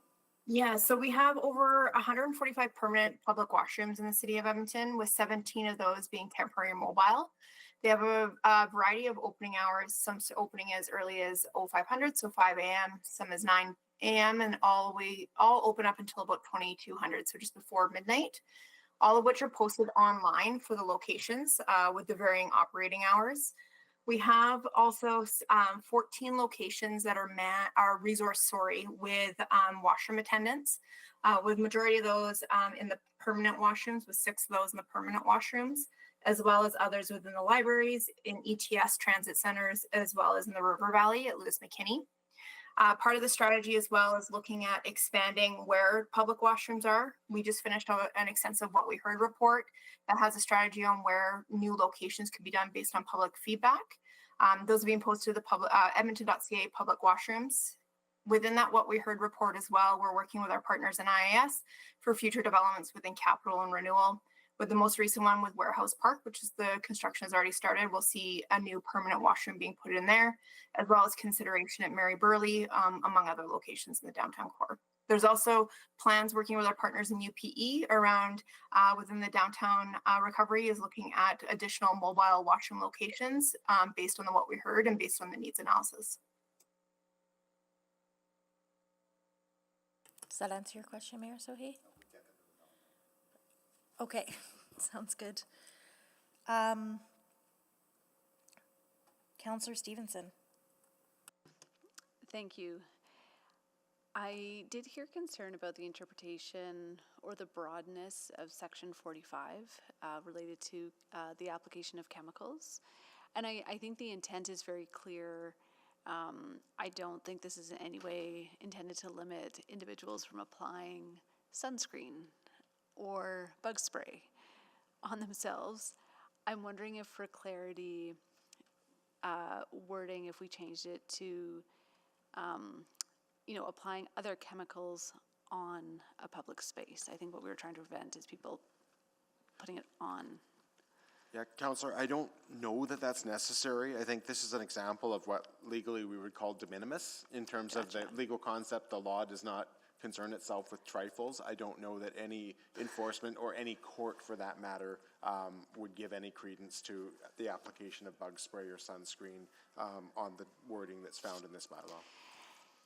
Yeah, so we have over 145 permanent public washrooms in the city of Edmonton, with 17 of those being temporary and mobile. They have a variety of opening hours, some opening as early as 0500, so 5 a.m., some as 9 a.m., and all open up until about 2200, so just before midnight, all of which are posted online for the locations with the varying operating hours. We have also 14 locations that are resource with washroom attendants, with majority of those in the permanent washrooms, with 6 of those in the permanent washrooms, as well as others within the libraries, in ETS transit centers, as well as in the River Valley at Lewis McKinney. Part of the strategy as well is looking at expanding where public washrooms are. We just finished an extensive What We Heard report that has a strategy on where new locations could be done based on public feedback. Those are being posted to the public, Edmonton.ca public washrooms. Within that, what we heard report as well, we're working with our partners in IAS for future developments within capital and renewal. With the most recent one with Warehouse Park, which is the construction has already started, we'll see a new permanent washroom being put in there, as well as consideration at Mary Burley, among other locations in the downtown core. There's also plans working with our partners in UPE around within the downtown recovery is looking at additional mobile washroom locations based on what we heard and based on the needs analysis. Does that answer your question, Mayor Sohi? Okay, sounds good. Councillor Stevenson. Thank you. I did hear concern about the interpretation or the broadness of Section 45 related to the application of chemicals. And I think the intent is very clear. I don't think this is in any way intended to limit individuals from applying sunscreen or bug spray on themselves. I'm wondering if for clarity, wording, if we changed it to, applying other chemicals on a public space. I think what we were trying to prevent is people putting it on. Yeah, Councillor, I don't know that that's necessary. I think this is an example of what legally we would call de minimis in terms of the legal concept. The law does not concern itself with trifles. I don't know that any enforcement or any court for that matter would give any credence to the application of bug spray or sunscreen on the wording that's found in this bylaw.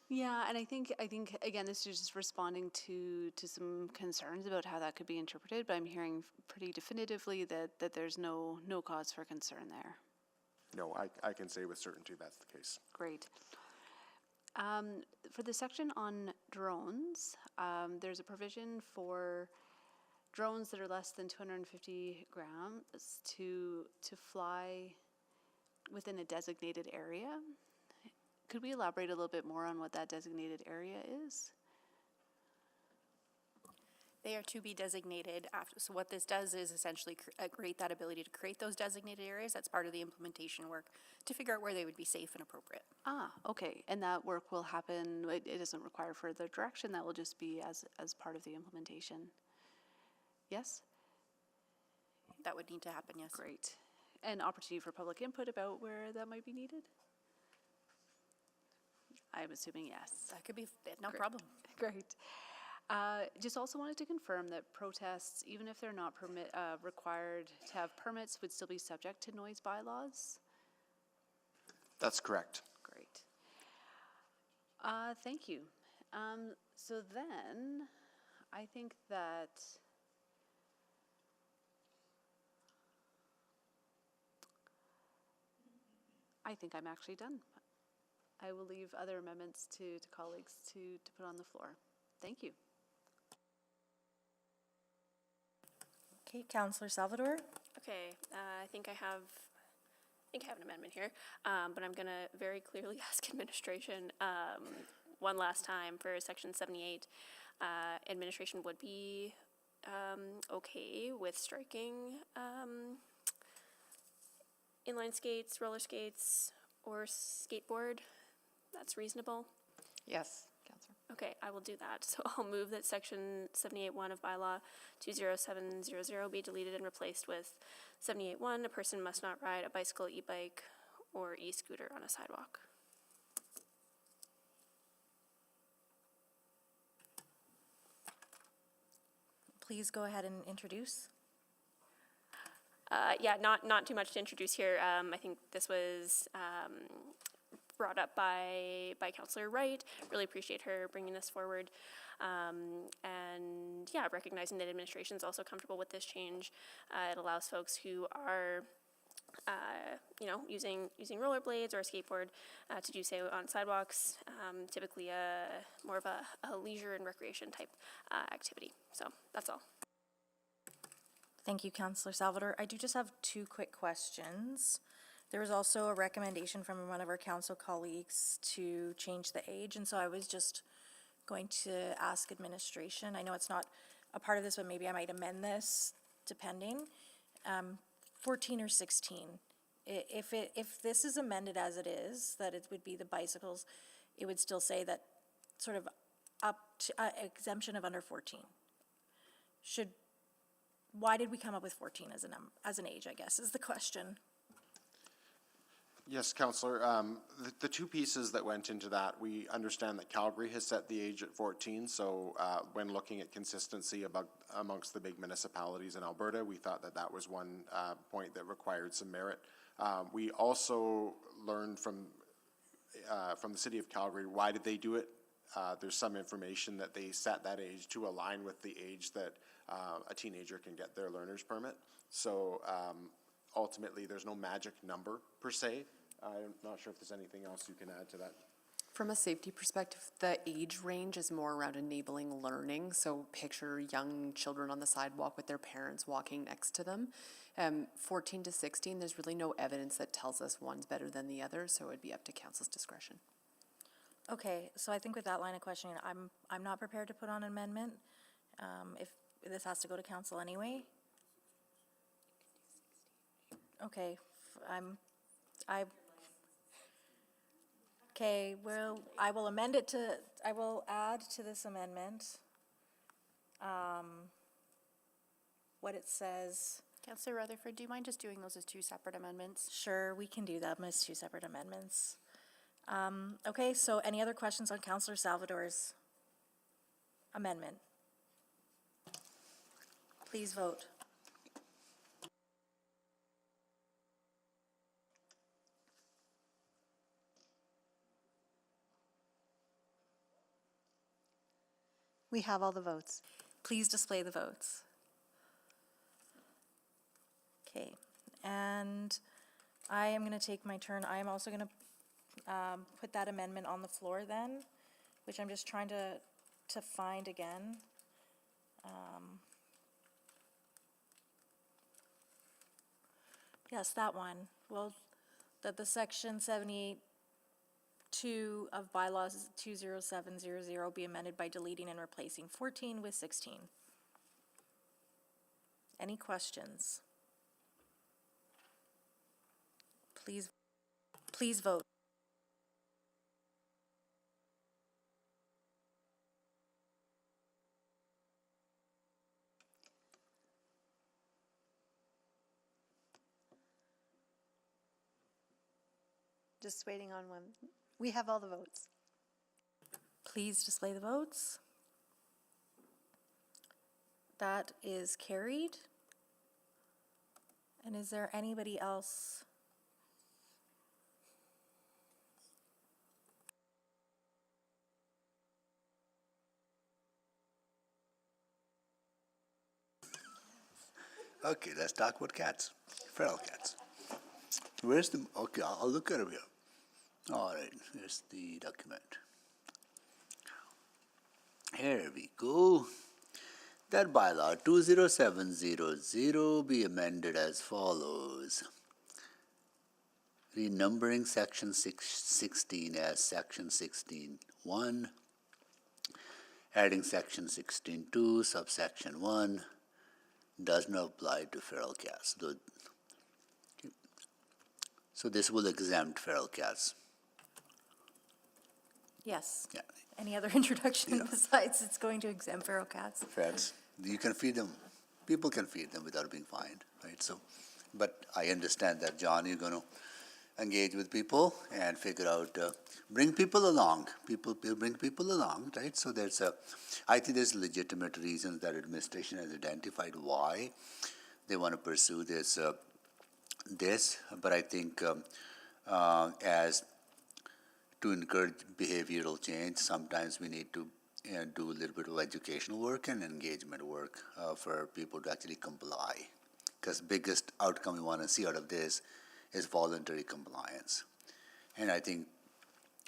Yeah, and I think again, this is just responding to some concerns about how that could be interpreted, but I'm hearing pretty definitively that there's no cause for concern there. No, I can say with certainty that's the case. Great. For the section on drones, there's a provision for drones that are less than 250 grams to fly within a designated area. Could we elaborate a little bit more on what that designated area is? They are to be designated after. So what this does is essentially create that ability to create those designated areas. That's part of the implementation work to figure out where they would be safe and appropriate. Ah, okay. And that work will happen, it doesn't require further direction. That will just be as part of the implementation. Yes? That would need to happen, yes. Great. And opportunity for public input about where that might be needed? I'm assuming yes. That could be, no Great. problem. Great. Just also wanted to confirm that protests, even if they're not required to have permits, would still be subject to noise bylaws? That's correct. Great. Thank you. So then, I think that I'm actually done. I will leave other amendments to colleagues to put on the floor. Thank you. Okay, Councillor Salvador. Okay, I think I have an amendment here, but I'm gonna very clearly ask administration one last time for section 78. Administration would be okay with striking inline skates, roller skates, or skateboard. That's reasonable. Yes, Councillor. Okay, I will do that. So I'll move that section 78.1 of bylaw 20700 be deleted and replaced with 78.1, a person must not ride a bicycle, e-bike, or e-scooter on a sidewalk. Please go ahead and introduce. Yeah, not too much to introduce here. I think this was brought up by Councillor Wright. Really appreciate her bringing this forward. And yeah, recognizing that administration is also comfortable with this change. It allows folks who are using rollerblades or a skateboard to do so on sidewalks, typically more of a leisure and recreation type activity. So that's all. Thank you, Councillor Salvador. I do just have two quick questions. There was also a recommendation from one of our council colleagues to change the age, and so I was just going to ask administration. I know it's not a part of this, but maybe I might amend this depending. 14 or 16. If this is amended as it is, that it would be the bicycles, it would still say that sort of up to, exemption of under 14. Why did we come up with 14 as an age, I guess, is the question. Yes, Councillor. The two pieces that went into that, we understand that Calgary has set the age at 14. So when looking at consistency amongst the big municipalities in Alberta, we thought that that was one point that required some merit. We also learned from the city of Calgary, why did they do it? There's some information that they set that age to align with the age that a teenager can get their learner's permit. So ultimately, there's no magic number per se. I'm not sure if there's anything else you can add to that. From a safety perspective, the age range is more around enabling learning. So picture young children on the sidewalk with their parents walking next to them. 14 to 16, there's really no evidence that tells us one's better than the other, so it'd be up to council's discretion. Okay, so I think with that line of questioning, I'm not prepared to put on an amendment. If this has to go to council anyway. Okay, I will amend it to, I will add to this amendment what it says. Councillor Rutherford, do you mind just doing those as two separate amendments? Sure, we can do that as two separate amendments. Okay, so any other questions on Councillor Salvador's amendment? Please vote. We have all the votes. Please display the votes. Okay, and I am going to take my turn. I am also going to put that amendment on the floor then, which I'm just trying to find again. Yes, that one. Well, that the section 78(2) of bylaws 20700 be amended by deleting and replacing 14 with 16. Any questions? Please vote. Just waiting on one. We have all the votes. Please display the votes. That is carried. And is there anybody else? Okay, let's talk about cats, feral cats. Where's the, okay, I'll look at it here. All right, here's the document. Here we go. That bylaw 20700 be amended as follows. Renumbering section 16 as section 16(1), adding section 16(2), subsection 1, does not apply to feral cats. So this will exempt feral cats. Yes. Yeah. Any other introduction besides it's going to exempt feral cats? Ferrets, you can feed them. People can feed them without being fined, right? So, but I understand that, John, you're going to engage with people and figure out, bring people along. Bring people along, right? So I think there's legitimate reasons that administration has identified why they want to pursue this. But I think as to encourage behavioral change, sometimes we need to do a little bit of educational work and engagement work for people to actually comply. Because biggest outcome we want to see out of this is voluntary compliance. And I think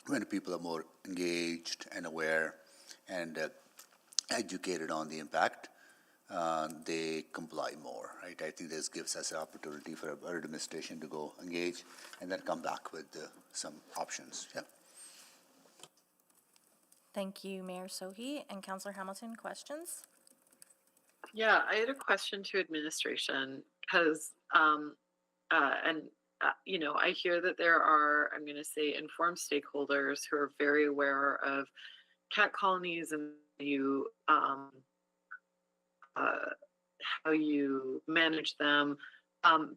when people are more engaged and aware and educated on the impact, they comply more, right? I think this gives us an opportunity for our administration to go engage and then come back with some options. Yeah. Thank you, Mayor Sohi. And Councillor Hamilton, questions? Yeah, I had a question to administration because, and you know, I hear that there are, I'm going to say, informed stakeholders who are very aware of cat colonies and how you manage them.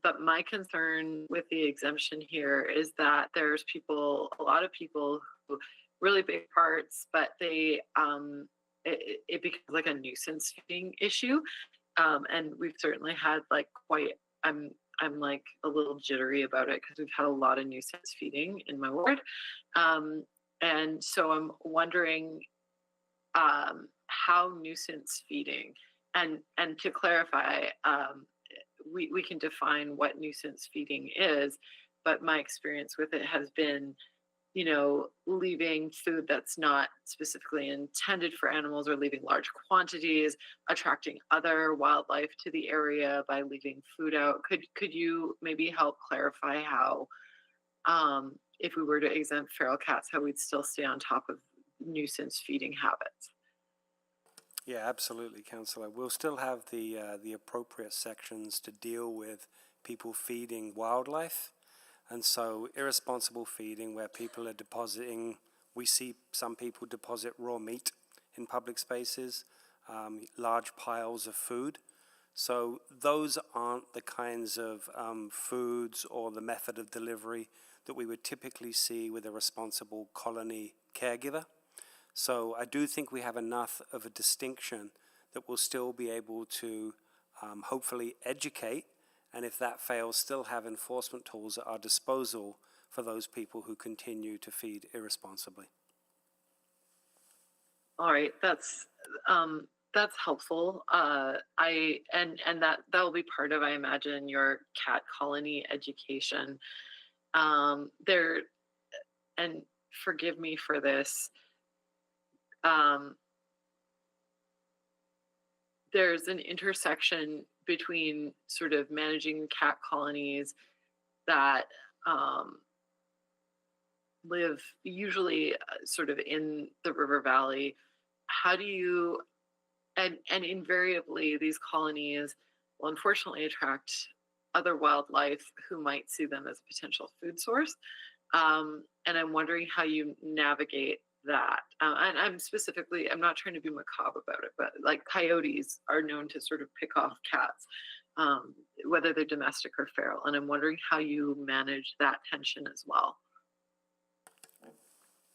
But my concern with the exemption here is that there's people, a lot of people who really big parts, but they it becomes like a nuisance feeding issue. And we've certainly had like quite, I'm like a little jittery about it because we've had a lot of nuisance feeding in my ward. And so I'm wondering how nuisance feeding, and to clarify, we can define what nuisance feeding is, but my experience with it has been, you know, leaving food that's not specifically intended for animals or leaving large quantities, attracting other wildlife to the area by leaving food out. Could you maybe help clarify how, if we were to exempt feral cats, how we'd still stay on top of nuisance feeding habits? Yeah, absolutely, Councillor. We'll still have the appropriate sections to deal with people feeding wildlife. And so irresponsible feeding, where people are depositing, we see some people deposit raw meat in public spaces, large piles of food. So those aren't the kinds of foods or the method of delivery that we would typically see with a responsible colony caregiver. So I do think we have enough of a distinction that we'll still be able to hopefully educate, and if that fails, still have enforcement tools at our disposal for those people who continue to feed irresponsibly. All right, that's helpful. That will be part of, I imagine, your cat colony education. There, and forgive me for this. There's an intersection between sort of managing cat colonies that live usually sort of in the river valley. How do you, and invariably these colonies will unfortunately attract other wildlife who might see them as a potential food source. And I'm wondering how you navigate that. And I'm not trying to be macabre about it, but like coyotes are known to sort of pick off cats, whether they're domestic or feral. And I'm wondering how you manage that tension as well.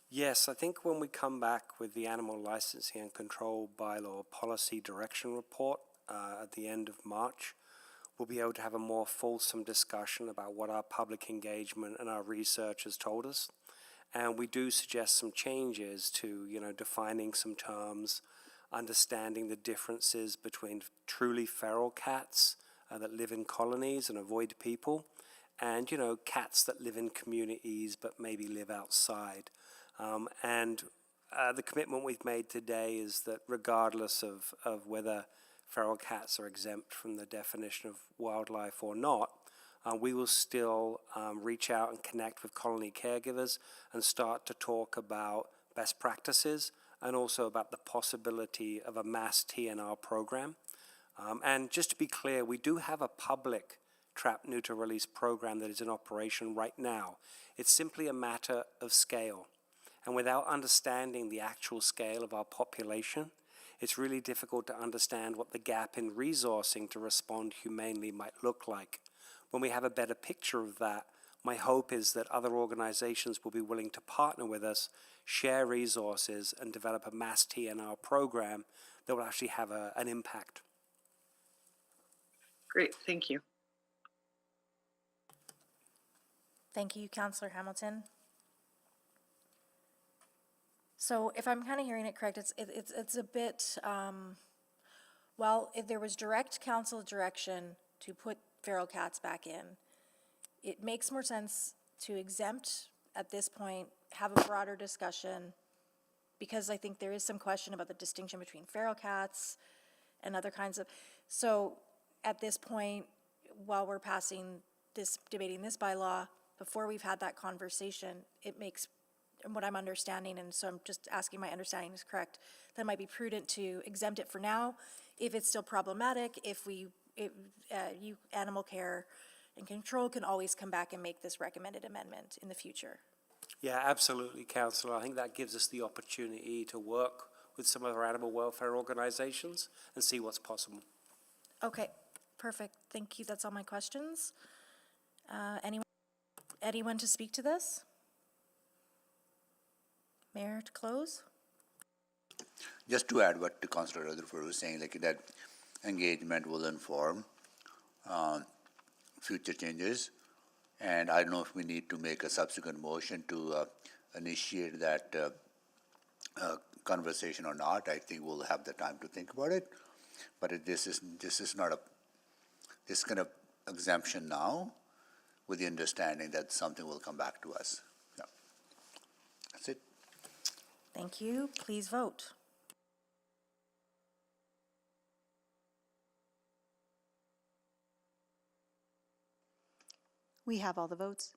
Yes, I think when we come back with the Animal Licensing and Control Bylaw Policy Direction Report at the end of March, we'll be able to have a more fulsome discussion about what our public engagement and our research has told us. And we do suggest some changes to, you know, defining some terms, understanding the differences between truly feral cats that live in colonies and avoid people, and, you know, cats that live in communities but maybe live outside. The commitment we've made today is that regardless of whether feral cats are exempt from the definition of wildlife or not, we will still reach out and connect with colony caregivers and start to talk about best practices and also about the possibility of a mass TNR program. And just to be clear, we do have a public trap, neuter, release program that is in operation right now. It's simply a matter of scale. And without understanding the actual scale of our population, it's really difficult to understand what the gap in resourcing to respond humanely might look like. When we have a better picture of that, my hope is that other organizations will be willing to partner with us, share resources, and develop a mass TNR program that will actually have an impact. Great, thank you. Thank you, Councillor Hamilton. So if I'm kind of hearing it correct, it's a bit, well, if there was direct council direction to put feral cats back in, it makes more sense to exempt at this point, have a broader discussion, because I think there is some question about the distinction between feral cats and other kinds of, so at this point, while we're debating this bylaw, before we've had that conversation, it makes, and what I'm understanding, and so I'm just asking my understanding is correct, that it might be prudent to exempt it for now. If it's still problematic, if you animal care and control can always come back and make this recommended amendment in the future. Yeah, absolutely, Councillor. I think that gives us the opportunity to work with some of our animal welfare organisations and see what's possible. Okay, perfect. Thank you. That's all my questions. Anyone to speak to this? Mayor, to close? Just to add what the Councillor Rutherford was saying, like that engagement will inform future changes. And I don't know if we need to make a subsequent motion to initiate that conversation or not. I think we'll have the time to think about it. But this is not this kind of exemption now, with the understanding that something will come back to us. Yeah. That's it. Thank you. Please vote. We have all the votes.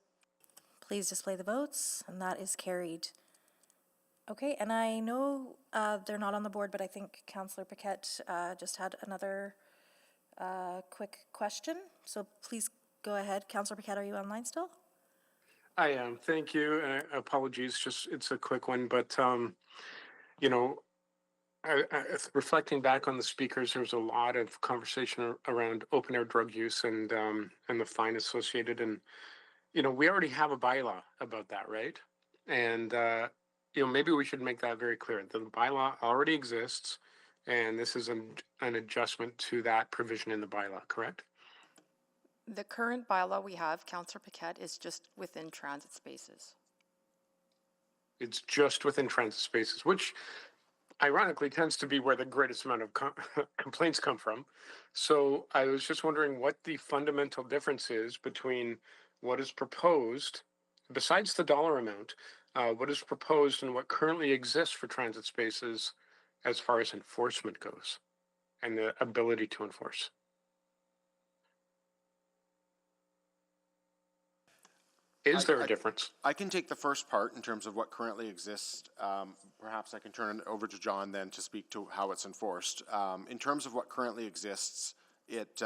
Please display the votes, and that is carried. Okay, and I know they're not on the board, but I think Councillor Paquette just had another quick question. So please go ahead. Councillor Paquette, are you online still? I am. Thank you. And apologies, just it's a quick one, but you know, reflecting back on the speakers, there was a lot of conversation around open air drug use and the fine associated. And you know, we already have a bylaw about that, right? And you know, maybe we should make that very clear. The bylaw already exists, and this is an adjustment to that provision in the bylaw, correct? The current bylaw we have, Councillor Paquette, is just within transit spaces. It's just within transit spaces, which ironically tends to be where the greatest amount of complaints come from. So I was just wondering what the fundamental difference is between what is proposed, besides the dollar amount, what is proposed and what currently exists for transit spaces as far as enforcement goes and the ability to enforce. Is there a difference? I can take the first part in terms of what currently exists. Perhaps I can turn it over to John then to speak to how it's enforced. In terms of what currently exists, it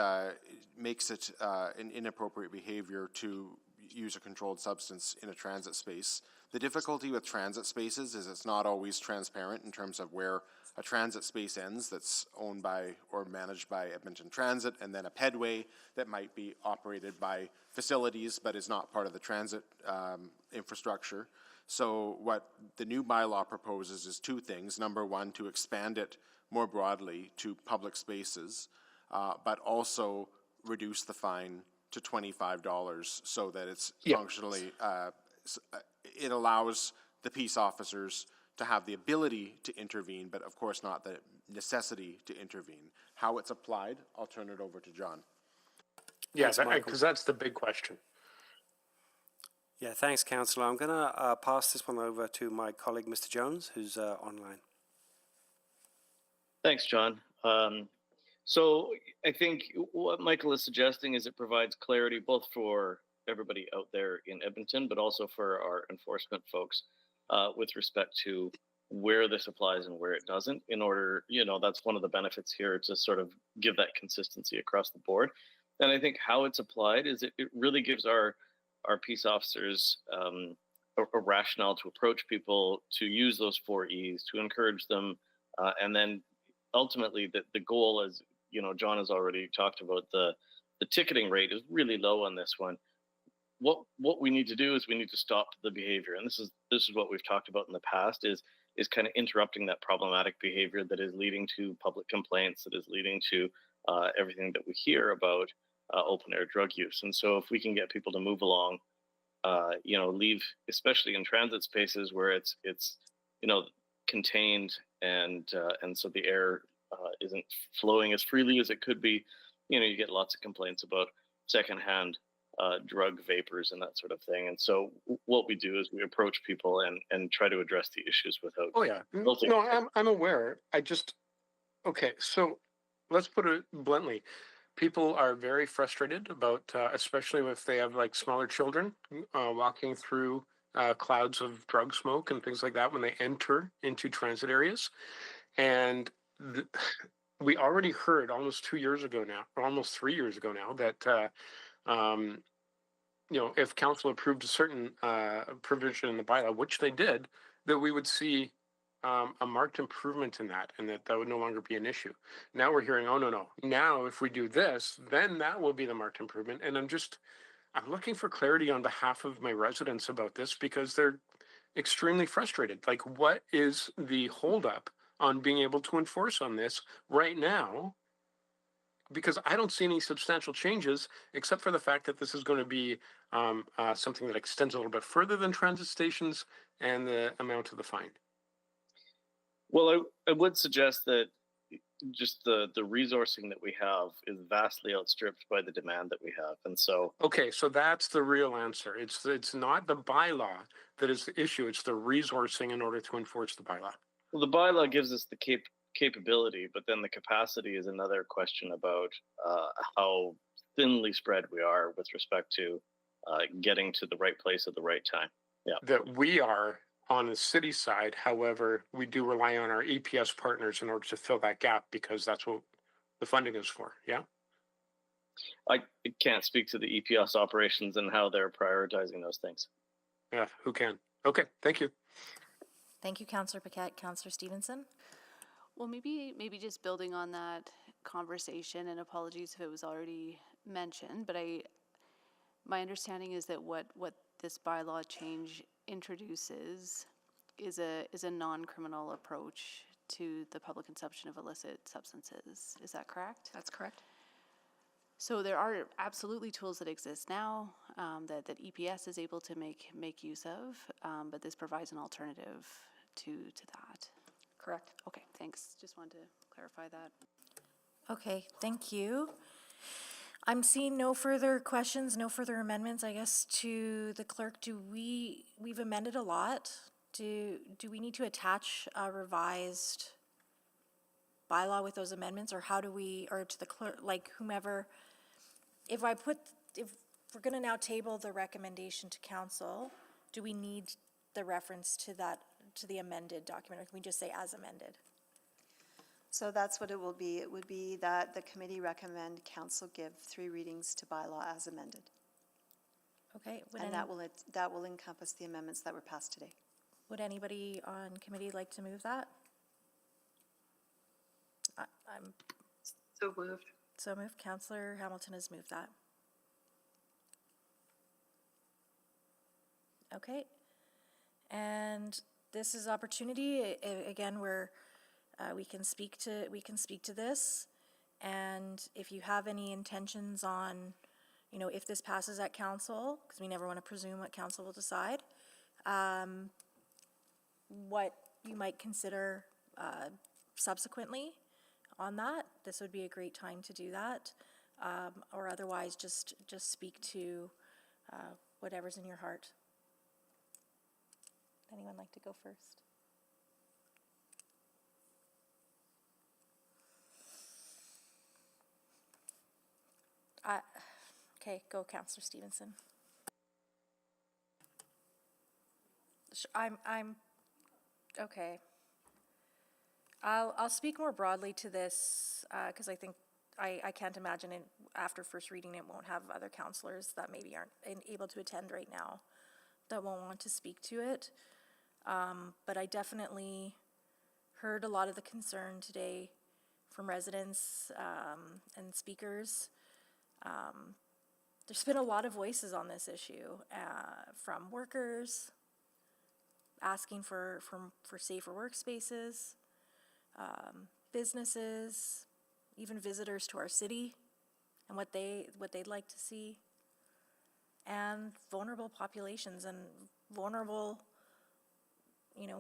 makes it an inappropriate behavior to use a controlled substance in a transit space. The difficulty with transit spaces is it's not always transparent in terms of where a transit space ends that's owned by or managed by Edmonton Transit, and then a pedway that might be operated by facilities but is not part of the transit infrastructure. So what the new bylaw proposes is two things. Number one, to expand it more broadly to public spaces, but also reduce the fine to $25 so that it's functionally, it allows the peace officers to have the ability to intervene, but of course not the necessity to intervene. How it's applied, I'll turn it over to John. Yeah, because that's the big question. Yeah, thanks, Councillor. I'm going to pass this one over to my colleague, Mr. Jones, who's online. Thanks, John. So I think what Michael is suggesting is it provides clarity both for everybody out there in Edmonton, but also for our enforcement folks with respect to where this applies and where it doesn't, in order, you know, that's one of the benefits here, to sort of give that consistency across the board. And I think how it's applied is it really gives our peace officers a rationale to approach people, to use those 4 E's, to encourage them, and then ultimately the goal, as you know, John has already talked about, the ticketing rate is really low on this one. What we need to do is we need to stop the behavior, and this is what we've talked about in the past, is kind of interrupting that problematic behavior that is leading to public complaints, that is leading to everything that we hear about open air drug use. And so if we can get people to move along, you know, leave, especially in transit spaces where it's you know, contained, and so the air isn't flowing as freely as it could be, you know, you get lots of complaints about secondhand drug vapors and that sort of thing. And so what we do is we approach people and try to address the issues without. Oh yeah, no, I'm aware. Okay, so let's put it bluntly. People are very frustrated about, especially if they have like smaller children walking through clouds of drug smoke and things like that when they enter into transit areas. And we already heard almost 2 years ago now, or almost 3 years ago now, that if council approved a certain provision in the bylaw, which they did, that we would see a marked improvement in that, and that would no longer be an issue. Now we're hearing, oh, no. Now, if we do this, then that will be the marked improvement. And I'm looking for clarity on behalf of my residents about this because they're extremely frustrated. Like, what is the holdup on being able to enforce on this right now? Because I don't see any substantial changes, except for the fact that this is going to be something that extends a little bit further than transit stations and the amount of the fine. Well, I would suggest that just the resourcing that we have is vastly outstripped by the demand that we have. And so, okay, so that's the real answer. It's not the bylaw that is the issue. It's the resourcing in order to enforce the bylaw. well, the bylaw gives us the capability, but then the capacity is another question about how thinly spread we are with respect to getting to the right place at the right time. Yeah. That we are on the city side. However, we do rely on our EPS partners in order to fill that gap because that's what the funding is for. Yeah. I can't speak to the EPS operations and how they're prioritizing those things. Yeah, who can? Okay, thank you. Thank you, Councillor Paquette. Councillor Stevenson? Well, maybe just building on that conversation, and apologies if it was already mentioned, but my understanding is that what this bylaw change introduces is a non-criminal approach to the public consumption of illicit substances. Is that correct? That's correct. So there are absolutely tools that exist now that EPS is able to make use of, but this provides an alternative to that. Correct. Okay, thanks. Just wanted to clarify that. Okay, thank you. I'm seeing no further questions, no further amendments, I guess, to the clerk. We've amended a lot. Do we need to attach a revised bylaw with those amendments, or how do we, or to the clerk, like whomever, if we're gonna now table the recommendation to council, do we need the reference to that, to the amended document, or can we just say as amended? So that's what it will be. It would be that the committee recommend council give 3 readings to bylaw as amended. Okay. And that will encompass the amendments that were passed today. Would anybody on committee like to move that? I'm So moved. so moved. Councillor Hamilton has moved that. Okay. And this is opportunity, again, where we can speak to this, and if you have any intentions on, if this passes at council, because we never want to presume what council will decide, what you might consider subsequently on that, this would be a great time to do that, or otherwise just speak to whatever's in your heart. Anyone like to go first? Okay, go, Councillor Stevenson. I'm okay. I'll speak more broadly to this because I think I can't imagine it after first reading it won't have other councillors that maybe aren't able to attend right now that won't want to speak to it. But I definitely heard a lot of the concern today from residents and speakers. There's been a lot of voices on this issue from workers asking for safer workspaces, businesses, even visitors to our city and what they'd like to see, and vulnerable populations and vulnerable,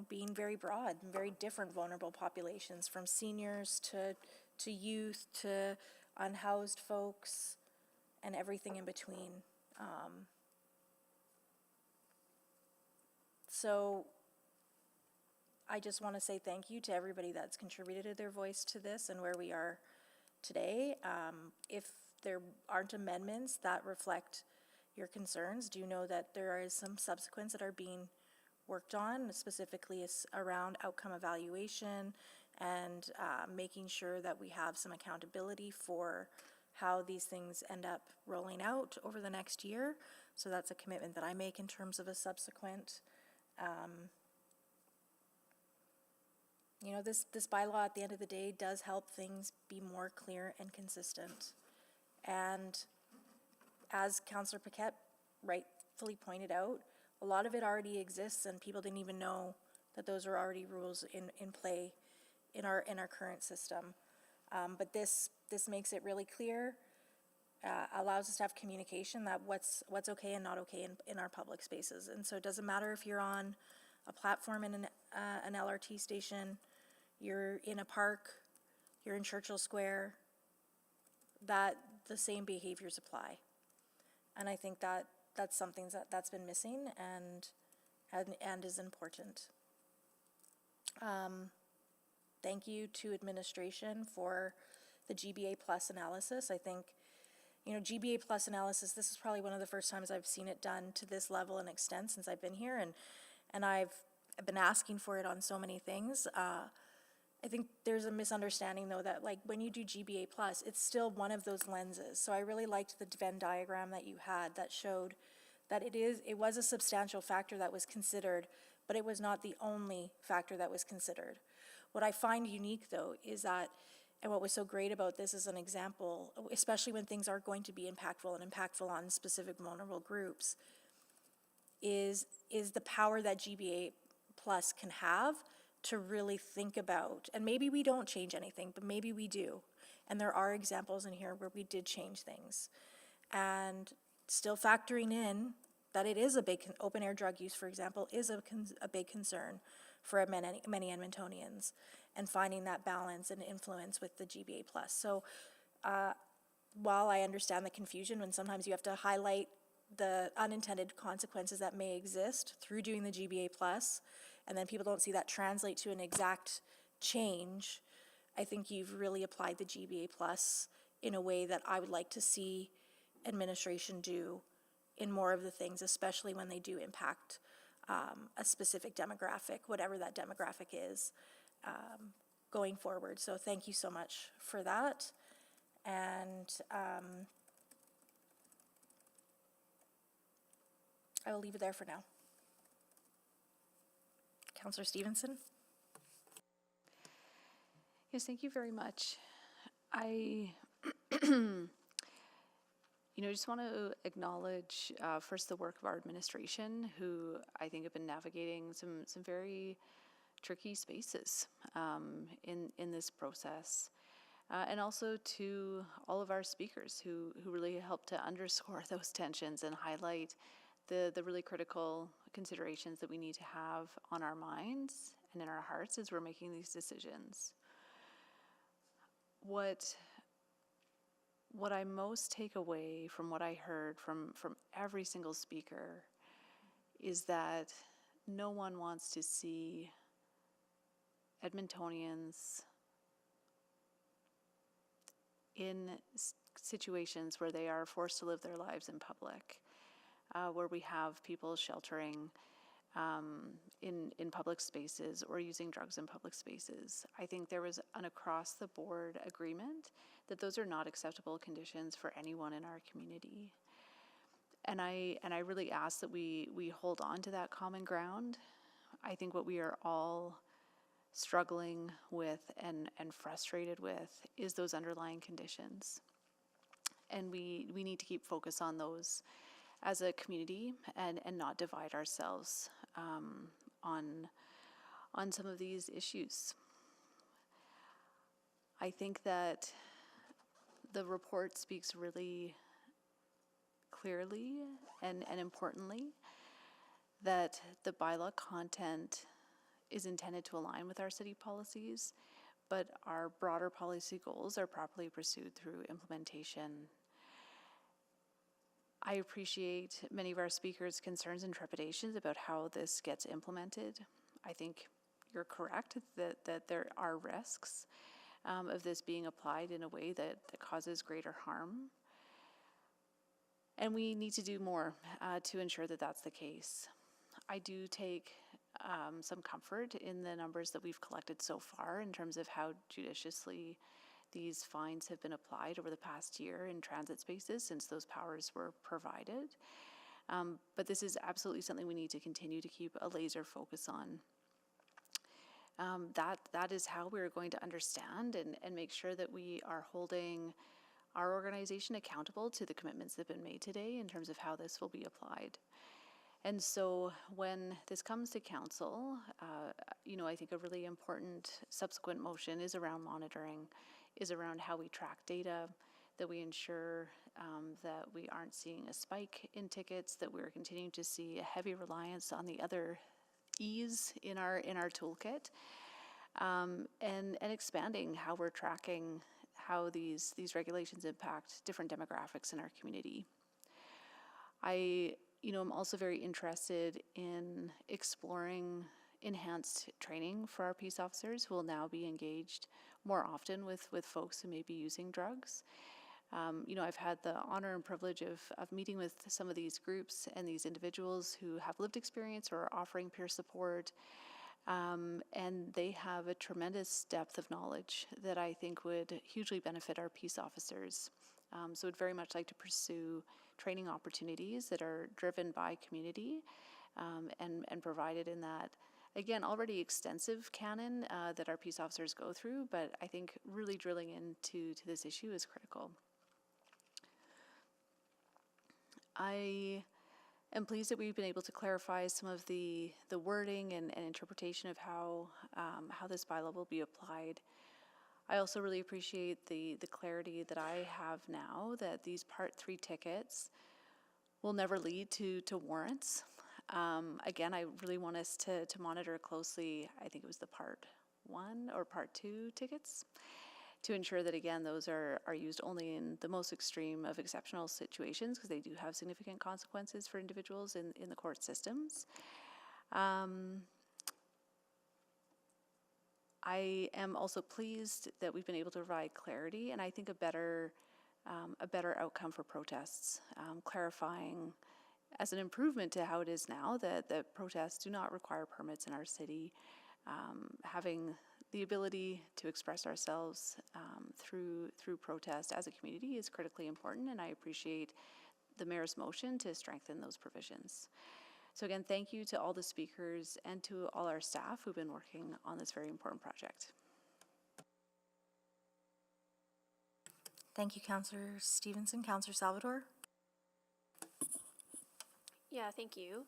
being very broad and very different vulnerable populations, from seniors to youth to unhoused folks and everything in between. So I just want to say thank you to everybody that's contributed their voice to this and where we are today. If there aren't amendments that reflect your concerns, do know that there is some subsequents that are being worked on, specifically around outcome evaluation and making sure that we have some accountability for how these things end up rolling out over the next year. So that's a commitment that I make in terms of a subsequent, you know, this bylaw at the end of the day does help things be more clear and consistent. And as Councillor Paquette rightfully pointed out, a lot of it already exists and people didn't even know that those are already rules in play in our current system. But this makes it really clear, allows us to have communication that what's okay and not okay in our public spaces. And so it doesn't matter if you're on a platform in an LRT station, you're in a park, you're in Churchill Square, that the same behaviors apply. And I think that that's something that's been missing and is important. Thank you to administration for the GBA plus analysis. I think, you know, GBA plus analysis, this is probably one of the first times I've seen it done to this level and extent since I've been here, and I've been asking for it on so many things. I think there's a misunderstanding though that like when you do GBA plus, it's still one of those lenses. So I really liked the Venn diagram that you had that showed that it was a substantial factor that was considered, but it was not the only factor that was considered. What I find unique though is that, and what was so great about this as an example, especially when things are going to be impactful and impactful on specific vulnerable groups, is the power that GBA plus can have to really think about, and maybe we don't change anything, but maybe we do. And there are examples in here where we did change things. And still factoring in that it is a big, open air drug use, for example, is a big concern for many Edmontonians, and finding that balance and influence with the GBA plus. So while I understand the confusion when sometimes you have to highlight the unintended consequences that may exist through doing the GBA plus, and then people don't see that translate to an exact change, I think you've really applied the GBA plus in a way that I would like to see administration do in more of the things, especially when they do impact a specific demographic, whatever that demographic is, going forward. So thank you so much for that. And I will leave it there for now. Councillor Stevenson? Yes, thank you very much. I just want to acknowledge first the work of our administration, who I think have been navigating some very tricky spaces in this process, and also to all of our speakers who really helped to underscore those tensions and highlight the really critical considerations that we need to have on our minds and in our hearts as we're making these decisions. What I most take away from what I heard from every single speaker is that no one wants to see Edmontonians in situations where they are forced to live their lives in public, where we have people sheltering in public spaces or using drugs in public spaces. I think there was an across-the-board agreement that those are not acceptable conditions for anyone in our community. And I really ask that we hold on to that common ground. I think what we are all struggling with and frustrated with is those underlying conditions. And we need to keep focus on those as a community and not divide ourselves on some of these issues. I think that the report speaks really clearly and importantly that the bylaw content is intended to align with our city policies, but our broader policy goals are properly pursued through implementation. I appreciate many of our speakers' concerns and trepidations about how this gets implemented. I think you're correct that there are risks of this being applied in a way that causes greater harm. And we need to do more to ensure that that's the case. I do take some comfort in the numbers that we've collected so far in terms of how judiciously these fines have been applied over the past year in transit spaces since those powers were provided. But this is absolutely something we need to continue to keep a laser focus on. That is how we're going to understand and make sure that we are holding our organization accountable to the commitments that have been made today in terms of how this will be applied. And so when this comes to council, I think a really important subsequent motion is around monitoring, is around how we track data, that we ensure that we aren't seeing a spike in tickets, that we're continuing to see a heavy reliance on the other E's in our toolkit, and expanding how we're tracking how these regulations impact different demographics in our community. I'm also very interested in exploring enhanced training for our peace officers who will now be engaged more often with folks who may be using drugs. I've had the honor and privilege of meeting with some of these groups and these individuals who have lived experience or are offering peer support, and they have a tremendous depth of knowledge that I think would hugely benefit our peace officers. So I'd very much like to pursue training opportunities that are driven by community and provided in that, again, already extensive canon that our peace officers go through, but I think really drilling into this issue is critical. I am pleased that we've been able to clarify some of the wording and interpretation of how this bylaw will be applied. I also really appreciate the clarity that I have now that these Part 3 tickets will never lead to warrants. Again, I really want us to monitor closely, I think it was the Part 1 or Part 2 tickets, to ensure that, again, those are used only in the most extreme of exceptional situations, because they do have significant consequences for individuals in the court systems. I am also pleased that we've been able to provide clarity, and I think a better outcome for protests, clarifying as an improvement to how it is now that protests do not require permits in our city. Having the ability to express ourselves through protest as a community is critically important, and I appreciate the mayor's motion to strengthen those provisions. So again, thank you to all the speakers and to all our staff who've been working on this very important project. Thank you, Councillor Stevenson. Councillor Salvador? Yeah, thank you.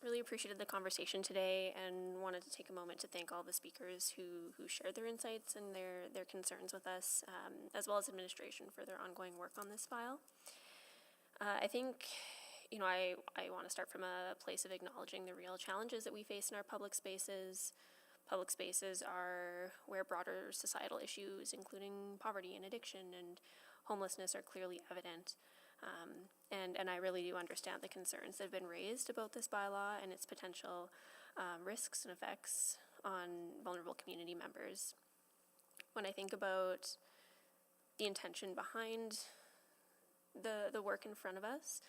Really appreciated the conversation today and wanted to take a moment to thank all the speakers who shared their insights and their concerns with us, as well as administration for their ongoing work on this file. I think, I want to start from a place of acknowledging the real challenges that we face in our public spaces. Public spaces are where broader societal issues, including poverty and addiction and homelessness, are clearly evident. And I really do understand the concerns that have been raised about this bylaw and its potential risks and effects on vulnerable community members. When I think about the intention behind the work in front of us,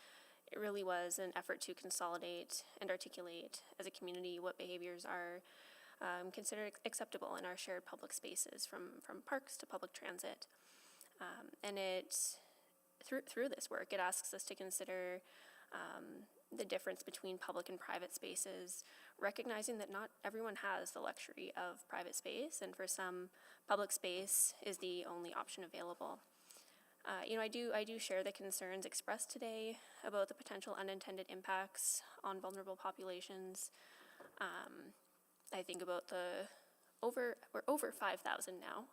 it really was an effort to consolidate and articulate as a community what behaviors are considered acceptable in our shared public spaces, from parks to public transit. And through this work, it asks us to consider the difference between public and private spaces, recognizing that not everyone has the luxury of private space, and for some, public space is the only option available. I do share the concerns expressed today about the potential unintended impacts on vulnerable populations. I think about we're over 5,000 now,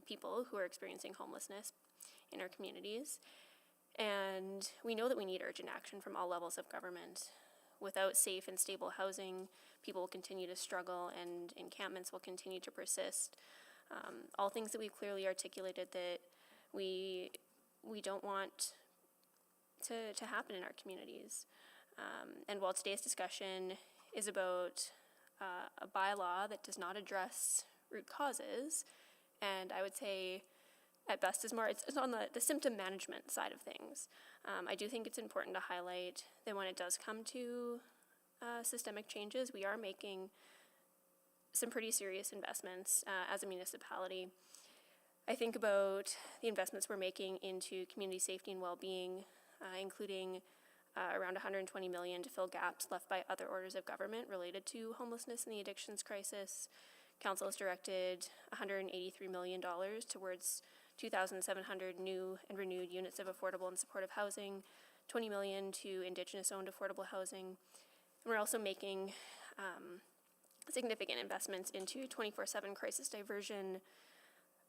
people who are experiencing homelessness in our communities. And we know that we need urgent action from all levels of government. Without safe and stable housing, people will continue to struggle and encampments will continue to persist. All things that we've clearly articulated that we don't want to happen in our communities. And while today's discussion is about a bylaw that does not address root causes, and I would say at best it's on the symptom management side of things. I do think it's important to highlight that when it does come to systemic changes, we are making some pretty serious investments as a municipality. I think about the investments we're making into community safety and well-being, including around $120 million to fill gaps left by other orders of government related to homelessness and the addictions crisis. Council has directed $183 million towards 2,700 new and renewed units of affordable and supportive housing, $20 million to Indigenous-owned affordable housing. And we're also making significant investments into 24/7 crisis diversion,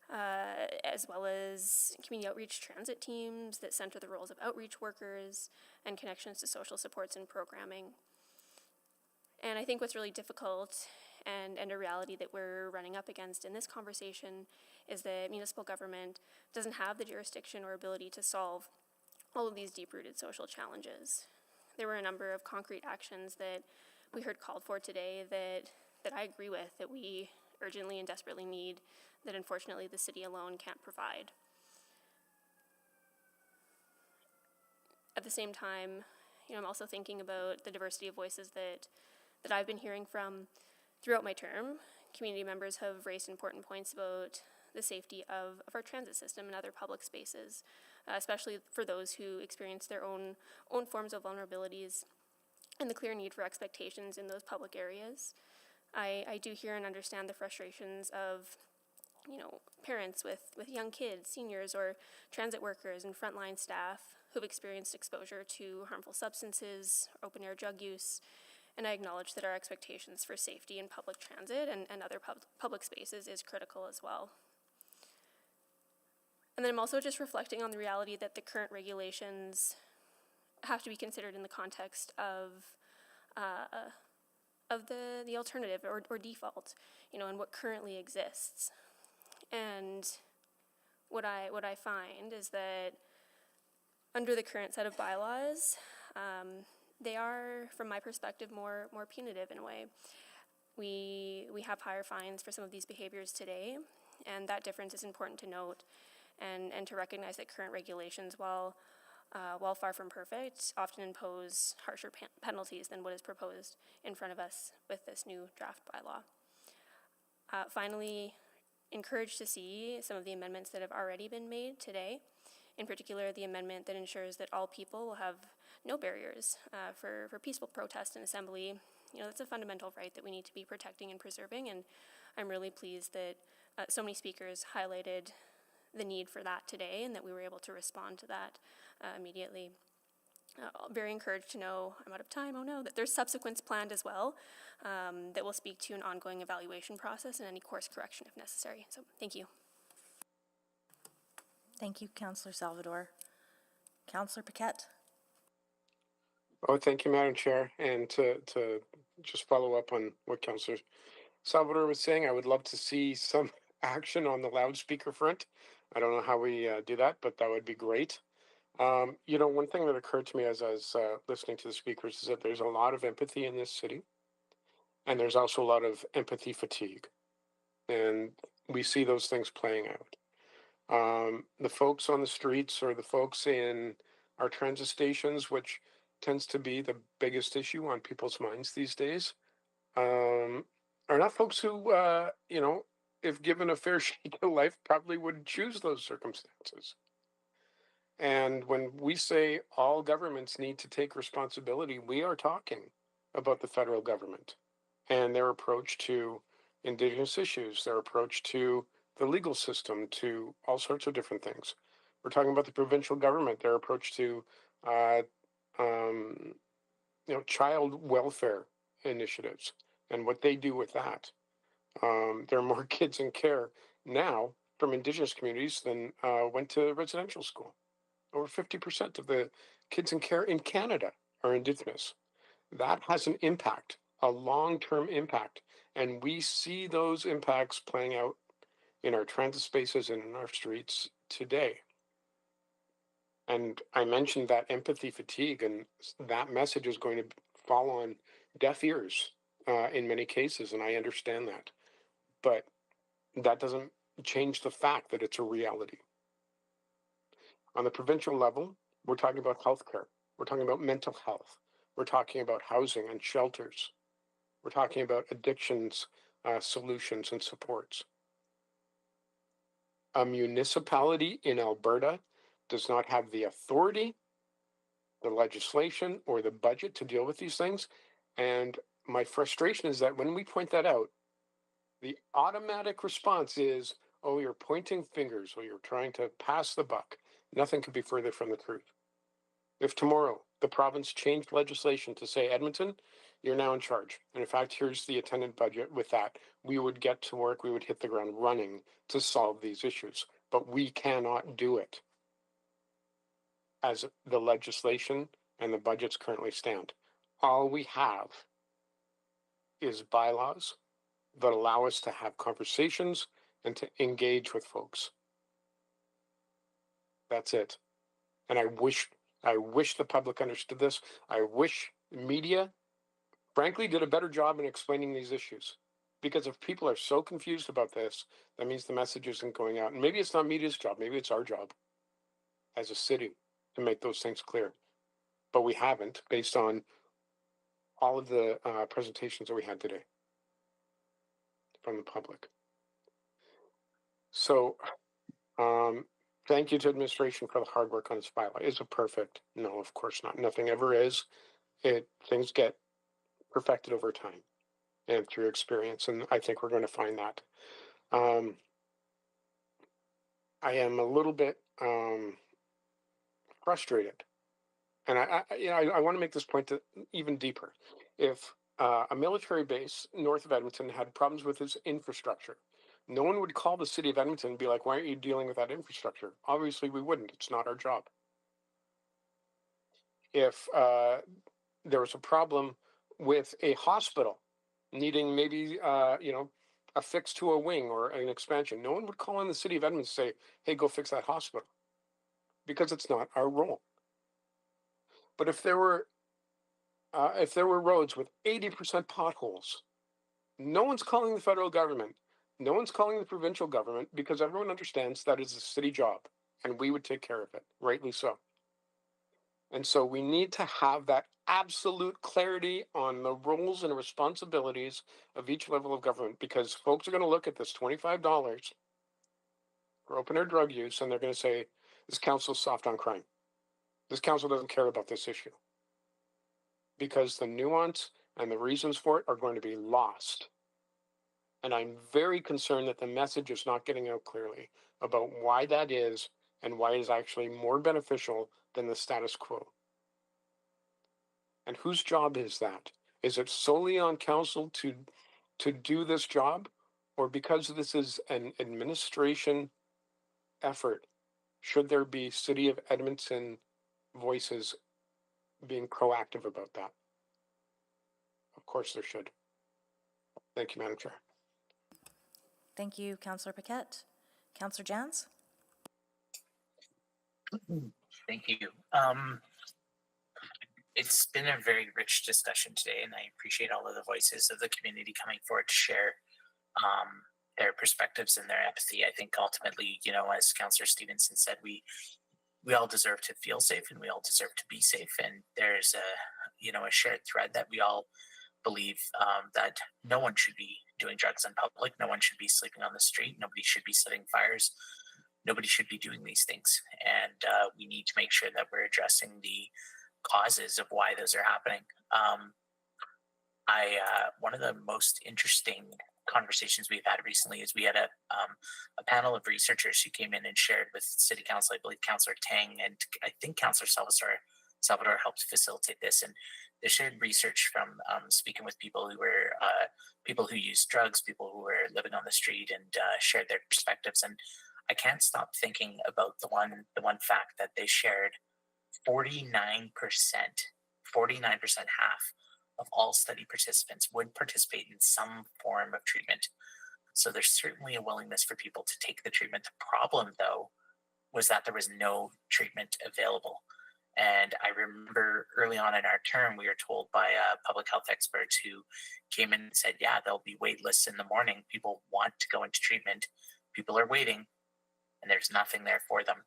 as well as community outreach transit teams that center the roles of outreach workers and connections to social supports and programming. And I think what's really difficult and a reality that we're running up against in this conversation is that municipal government doesn't have the jurisdiction or ability to solve all of these deep-rooted social challenges. There were a number of concrete actions that we heard called for today that I agree with, that we urgently and desperately need, that unfortunately the city alone can't provide. At the same time, I'm also thinking about the diversity of voices that I've been hearing from throughout my term. Community members have raised important points about the safety of our transit system and other public spaces, especially for those who experience their own forms of vulnerabilities and the clear need for expectations in those public areas. I do hear and understand the frustrations of parents with young kids, seniors, or transit workers and frontline staff who've experienced exposure to harmful substances, open-air drug use, and I acknowledge that our expectations for safety in public transit and other public spaces is critical as well. And then I'm also just reflecting on the reality that the current regulations have to be considered in the context of the alternative or default, and what currently exists. And what I find is that under the current set of bylaws, they are, from my perspective, more punitive in a way. We have higher fines for some of these behaviors today, and that difference is important to note, and to recognize that current regulations, while far from perfect, often impose harsher penalties than what is proposed in front of us with this new draft bylaw. Finally, encouraged to see some of the amendments that have already been made today, in particular the amendment that ensures that all people will have no barriers for peaceful protest and assembly. That's a fundamental right that we need to be protecting and preserving, and I'm really pleased that so many speakers highlighted the need for that today and that we were able to respond to that immediately. Very encouraged to know, I'm out of time, oh no, that there's subsequents planned as well that will speak to an ongoing evaluation process and any course correction if necessary. So thank you. Thank you, Councillor Salvador. Councillor Paquette. Oh, thank you, Madam Chair. And to just follow up on what Councillor Salvador was saying, I would love to see some action on the loudspeaker front. I don't know how we do that, but that would be great. One thing that occurred to me as I was listening to the speakers is that there's a lot of empathy in this city, and there's also a lot of empathy fatigue. And we see those things playing out. The folks on the streets or the folks in our transit stations, which tends to be the biggest issue on people's minds these days, are not folks who, if given a fair shake of life, probably would choose those circumstances. And when we say all governments need to take responsibility, we are talking about the federal government and their approach to Indigenous issues, their approach to the legal system, to all sorts of different things. We're talking about the provincial government, their approach to, child welfare initiatives and what they do with that. There are more kids in care now from Indigenous communities than went to residential school. Over 50% of the kids in care in Canada are Indigenous. That has an impact, a long-term impact, and we see those impacts playing out in our transit spaces and in our streets today. And I mentioned that empathy fatigue, and that message is going to fall on deaf ears in many cases, and I understand that. But that doesn't change the fact that it's a reality. On the provincial level, we're talking about healthcare. We're talking about mental health. We're talking about housing and shelters. We're talking about addictions solutions and supports. A municipality in Alberta does not have the authority, the legislation, or the budget to deal with these things. And my frustration is that when we point that out, the automatic response is, oh, you're pointing fingers, or you're trying to pass the buck. Nothing could be further from the truth. If tomorrow the province changed legislation to say, Edmonton, you're now in charge, and in fact, here's the attendant budget with that, we would get to work, we would hit the ground running to solve these issues. But we cannot do it as the legislation and the budgets currently stand. All we have is bylaws that allow us to have conversations and to engage with folks. That's it. And I wish the public understood this. I wish media, frankly, did a better job in explaining these issues. Because if people are so confused about this, that means the message isn't going out. And maybe it's not media's job. Maybe it's our job as a city to make those things clear. But we haven't, based on all of the presentations that we had today from the public. So, thank you to administration for the hard work on this bylaw. Is it perfect? No, of course not. Nothing ever is. Things get perfected over time and through experience, and I think we're going to find that. I am a little bit frustrated, and I want to make this point even deeper. If a military base north of Edmonton had problems with its infrastructure, no one would call the city of Edmonton and be like, why aren't you dealing with that infrastructure? Obviously, we wouldn't. It's not our job. If there was a problem with a hospital needing maybe, a fix to a wing or an expansion, no one would call in the city of Edmonton and say, hey, go fix that hospital, because it's not our role. But if there were roads with 80% potholes, no one's calling the federal government. No one's calling the provincial government, because everyone understands that is a city job and we would take care of it, rightly so. And so we need to have that absolute clarity on the roles and responsibilities of each level of government, because folks are going to look at this $25 for open air drug use and they're going to say, this council's soft on crime. This council doesn't care about this issue, because the nuance and the reasons for it are going to be lost. And I'm very concerned that the message is not getting out clearly about why that is and why it is actually more beneficial than the status quo. And whose job is that? Is it solely on council to do this job? Or because this is an administration effort, should there be City of Edmonton voices being proactive about that? Of course there should. Thank you, Madam Chair. Thank you, Councillor Paquette. Councillor Jans? Thank you. It's been a very rich discussion today, and I appreciate all of the voices of the community coming forward to share their perspectives and their empathy. I think ultimately, as Councillor Stevenson said, we all deserve to feel safe and we all deserve to be safe. And there's a shared thread that we all believe that no one should be doing drugs in public. No one should be sleeping on the street. Nobody should be setting fires. Nobody should be doing these things. And we need to make sure that we're addressing the causes of why those are happening. One of the most interesting conversations we've had recently is we had a panel of researchers who came in and shared with City Council. I believe Councillor Tang and I think Councillor Salvador helped facilitate this, and they shared research from speaking with people who were people who used drugs, people who were living on the street, and shared their perspectives. And I can't stop thinking about the one fact that they shared. 49%, half of all study participants would participate in some form of treatment. So there's certainly a willingness for people to take the treatment. The problem, though, was that there was no treatment available. And I remember early on in our term, we were told by public health experts who came in and said, yeah, there'll be wait lists in the morning. People want to go into treatment. People are waiting, and there's nothing there for them.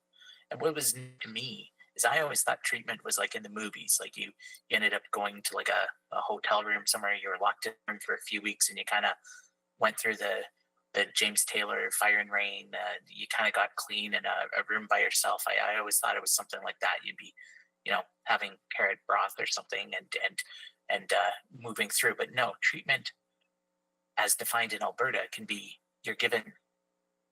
And what was new to me is I always thought treatment was like in the movies. Like you ended up going to like a hotel room somewhere, you were locked in for a few weeks and you kind of went through the James Taylor Fire and Rain, you kind of got clean in a room by yourself. I always thought it was something like that. You'd be, having carrot broth or something and moving through. But no, treatment as defined in Alberta can be you're given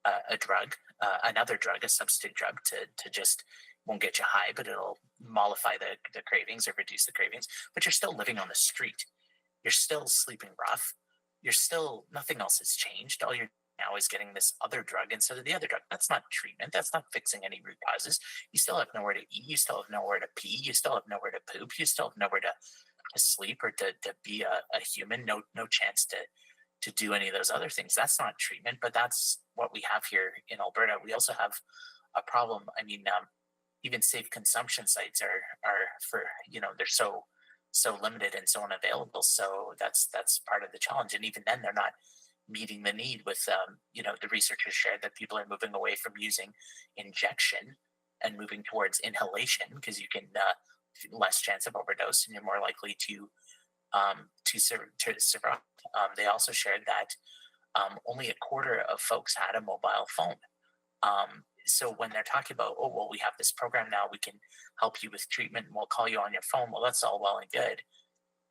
a drug, another drug, a substitute drug to just won't get you high, but it'll mollify the cravings or reduce the cravings. But you're still living on the street. You're still sleeping rough. You're still, nothing else has changed. All you're now is getting this other drug instead of the other drug. That's not treatment. That's not fixing any root causes. You still have nowhere to eat. You still have nowhere to pee. You still have nowhere to poop. You still have nowhere to sleep or to be a human. No chance to do any of those other things. That's not treatment, but that's what we have here in Alberta. We also have a problem. I mean, even safe consumption sites are for, they're so limited and so unavailable. So that's part of the challenge. And even then they're not meeting the need with, the researchers shared that people are moving away from using injection and moving towards inhalation because you can, less chance of overdose and you're more likely to survive. They also shared that only a quarter of folks had a mobile phone. So when they're talking about, oh, well, we have this program now, we can help you with treatment and we'll call you on your phone. Well, that's all well and good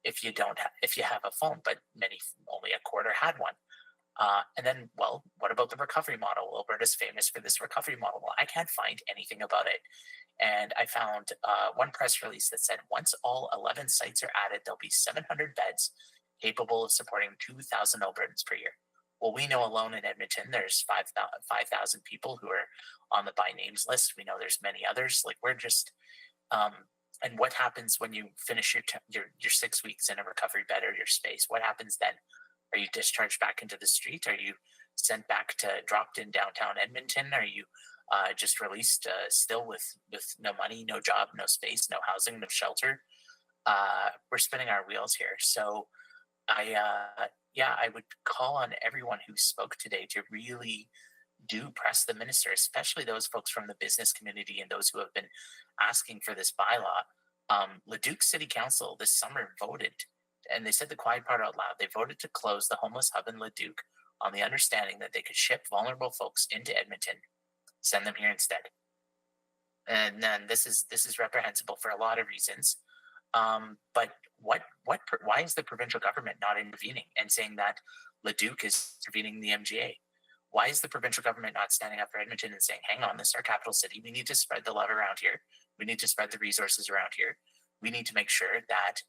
if you have a phone, but only a quarter had one. And then, well, what about the recovery model? Well, Alberta's famous for this recovery model. Well, I can't find anything about it. And I found one press release that said once all 11 sites are added, there'll be 700 beds capable of supporting 2,000 Albertans per year. Well, we know alone in Edmonton, there's 5,000 people who are on the by names list. We know there's many others. Like we're just, and what happens when you finish your 6 weeks in a recovery bed or your space? What happens then? Are you discharged back into the street? Are you sent back to dropped in downtown Edmonton? Are you just released still with no money, no job, no space, no housing, no shelter? We're spinning our wheels here. So I would call on everyone who spoke today to really do press the minister, especially those folks from the business community and those who have been asking for this bylaw. Leduc City Council this summer voted, and they said the quiet part out loud. They voted to close the homeless hub in Leduc on the understanding that they could ship vulnerable folks into Edmonton, send them here instead. And then this is reprehensible for a lot of reasons. But why is the provincial government not intervening and saying that Leduc is intervening the MGA? Why is the provincial government not standing up for Edmonton and saying, hang on, this is our capital city. We need to spread the love around here. We need to spread the resources around here. We need to make sure that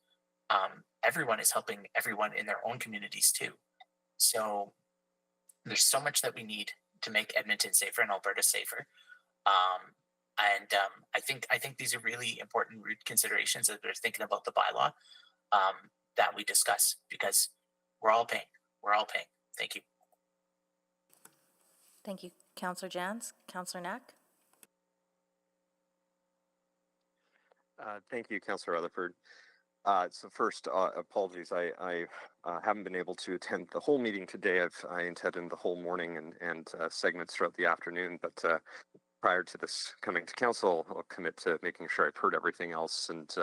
everyone is helping everyone in their own communities too. So there's so much that we need to make Edmonton safer and Alberta safer. I think these are really important considerations as we're thinking about the bylaw that we discuss, because we're all paying. Thank you. Thank you, Councillor Jans. Councillor Knack? Thank you, Councillor Rutherford. So first, apologies. I haven't been able to attend the whole meeting today. I intended the whole morning and segments throughout the afternoon, but prior to this coming to council, I'll commit to making sure I've heard everything else and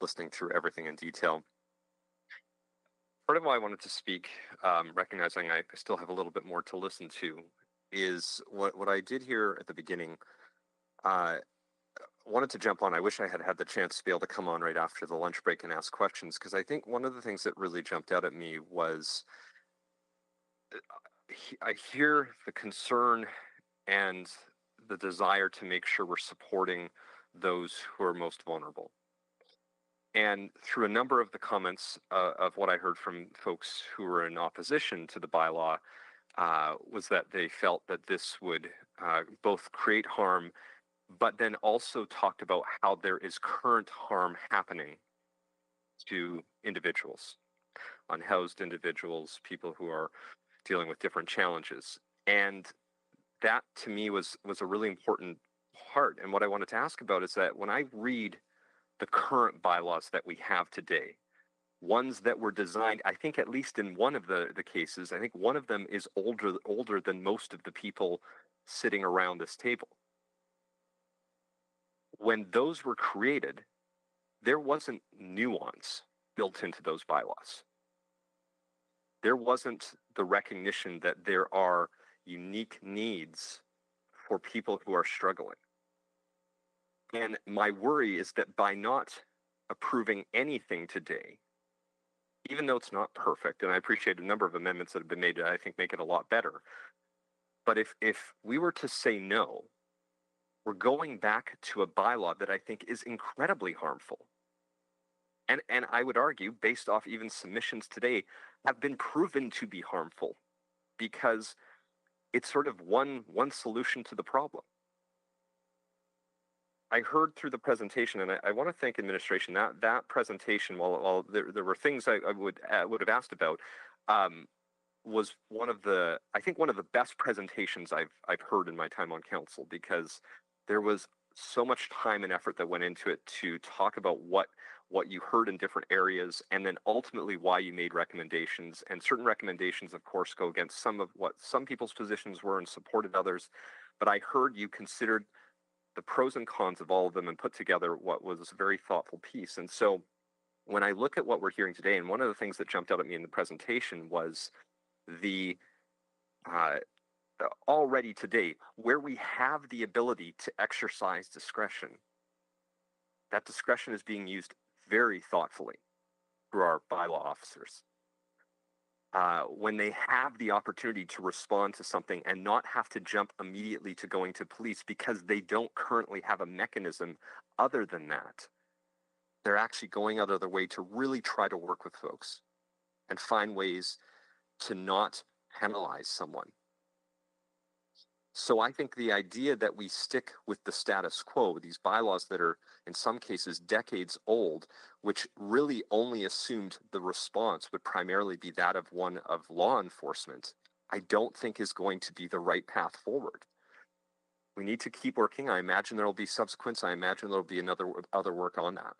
listening through everything in detail. Part of why I wanted to speak, recognizing I still have a little bit more to listen to, is what I did here at the beginning. Wanted to jump on. I wish I had had the chance to be able to come on right after the lunch break and ask questions, because I think one of the things that really jumped out at me was I hear the concern and the desire to make sure we're supporting those who are most vulnerable. And through a number of the comments of what I heard from folks who were in opposition to the bylaw, was that they felt that this would both create harm, but then also talked about how there is current harm happening to individuals, unhoused individuals, people who are dealing with different challenges. And that to me was a really important part. And what I wanted to ask about is that when I read the current bylaws that we have today, ones that were designed, I think at least in one of the cases, I think one of them is older than most of the people sitting around this table. When those were created, there wasn't nuance built into those bylaws. there wasn't the recognition that there are unique needs for people who are struggling. And my worry is that by not approving anything today, even though it's not perfect, and I appreciate a number of amendments that have been made that I think make it a lot better, but if we were to say no, we're going back to a bylaw that I think is incredibly harmful. And I would argue, based off even submissions today, have been proven to be harmful because it's sort of one solution to the problem. I heard through the presentation, and I want to thank administration, that presentation, while there were things I would have asked about, was one of the best presentations I've heard in my time on council, because there was so much time and effort that went into it to talk about what you heard in different areas, and then ultimately why you made recommendations. And certain recommendations, of course, go against some of what some people's positions were and supported others. But I heard you considered the pros and cons of all of them and put together what was a very thoughtful piece. And so when I look at what we're hearing today, and one of the things that jumped out at me in the presentation was the already today, where we have the ability to exercise discretion, that discretion is being used very thoughtfully through our bylaw officers. When they have the opportunity to respond to something and not have to jump immediately to going to police because they don't currently have a mechanism other than that, they're actually going out of their way to really try to work with folks and find ways to not penalize someone. So I think the idea that we stick with the status quo, these bylaws that are in some cases decades old, which really only assumed the response would primarily be that of one of law enforcement, I don't think is going to be the right path forward. We need to keep working. I imagine there will be subsequence. I imagine there will be other work on that.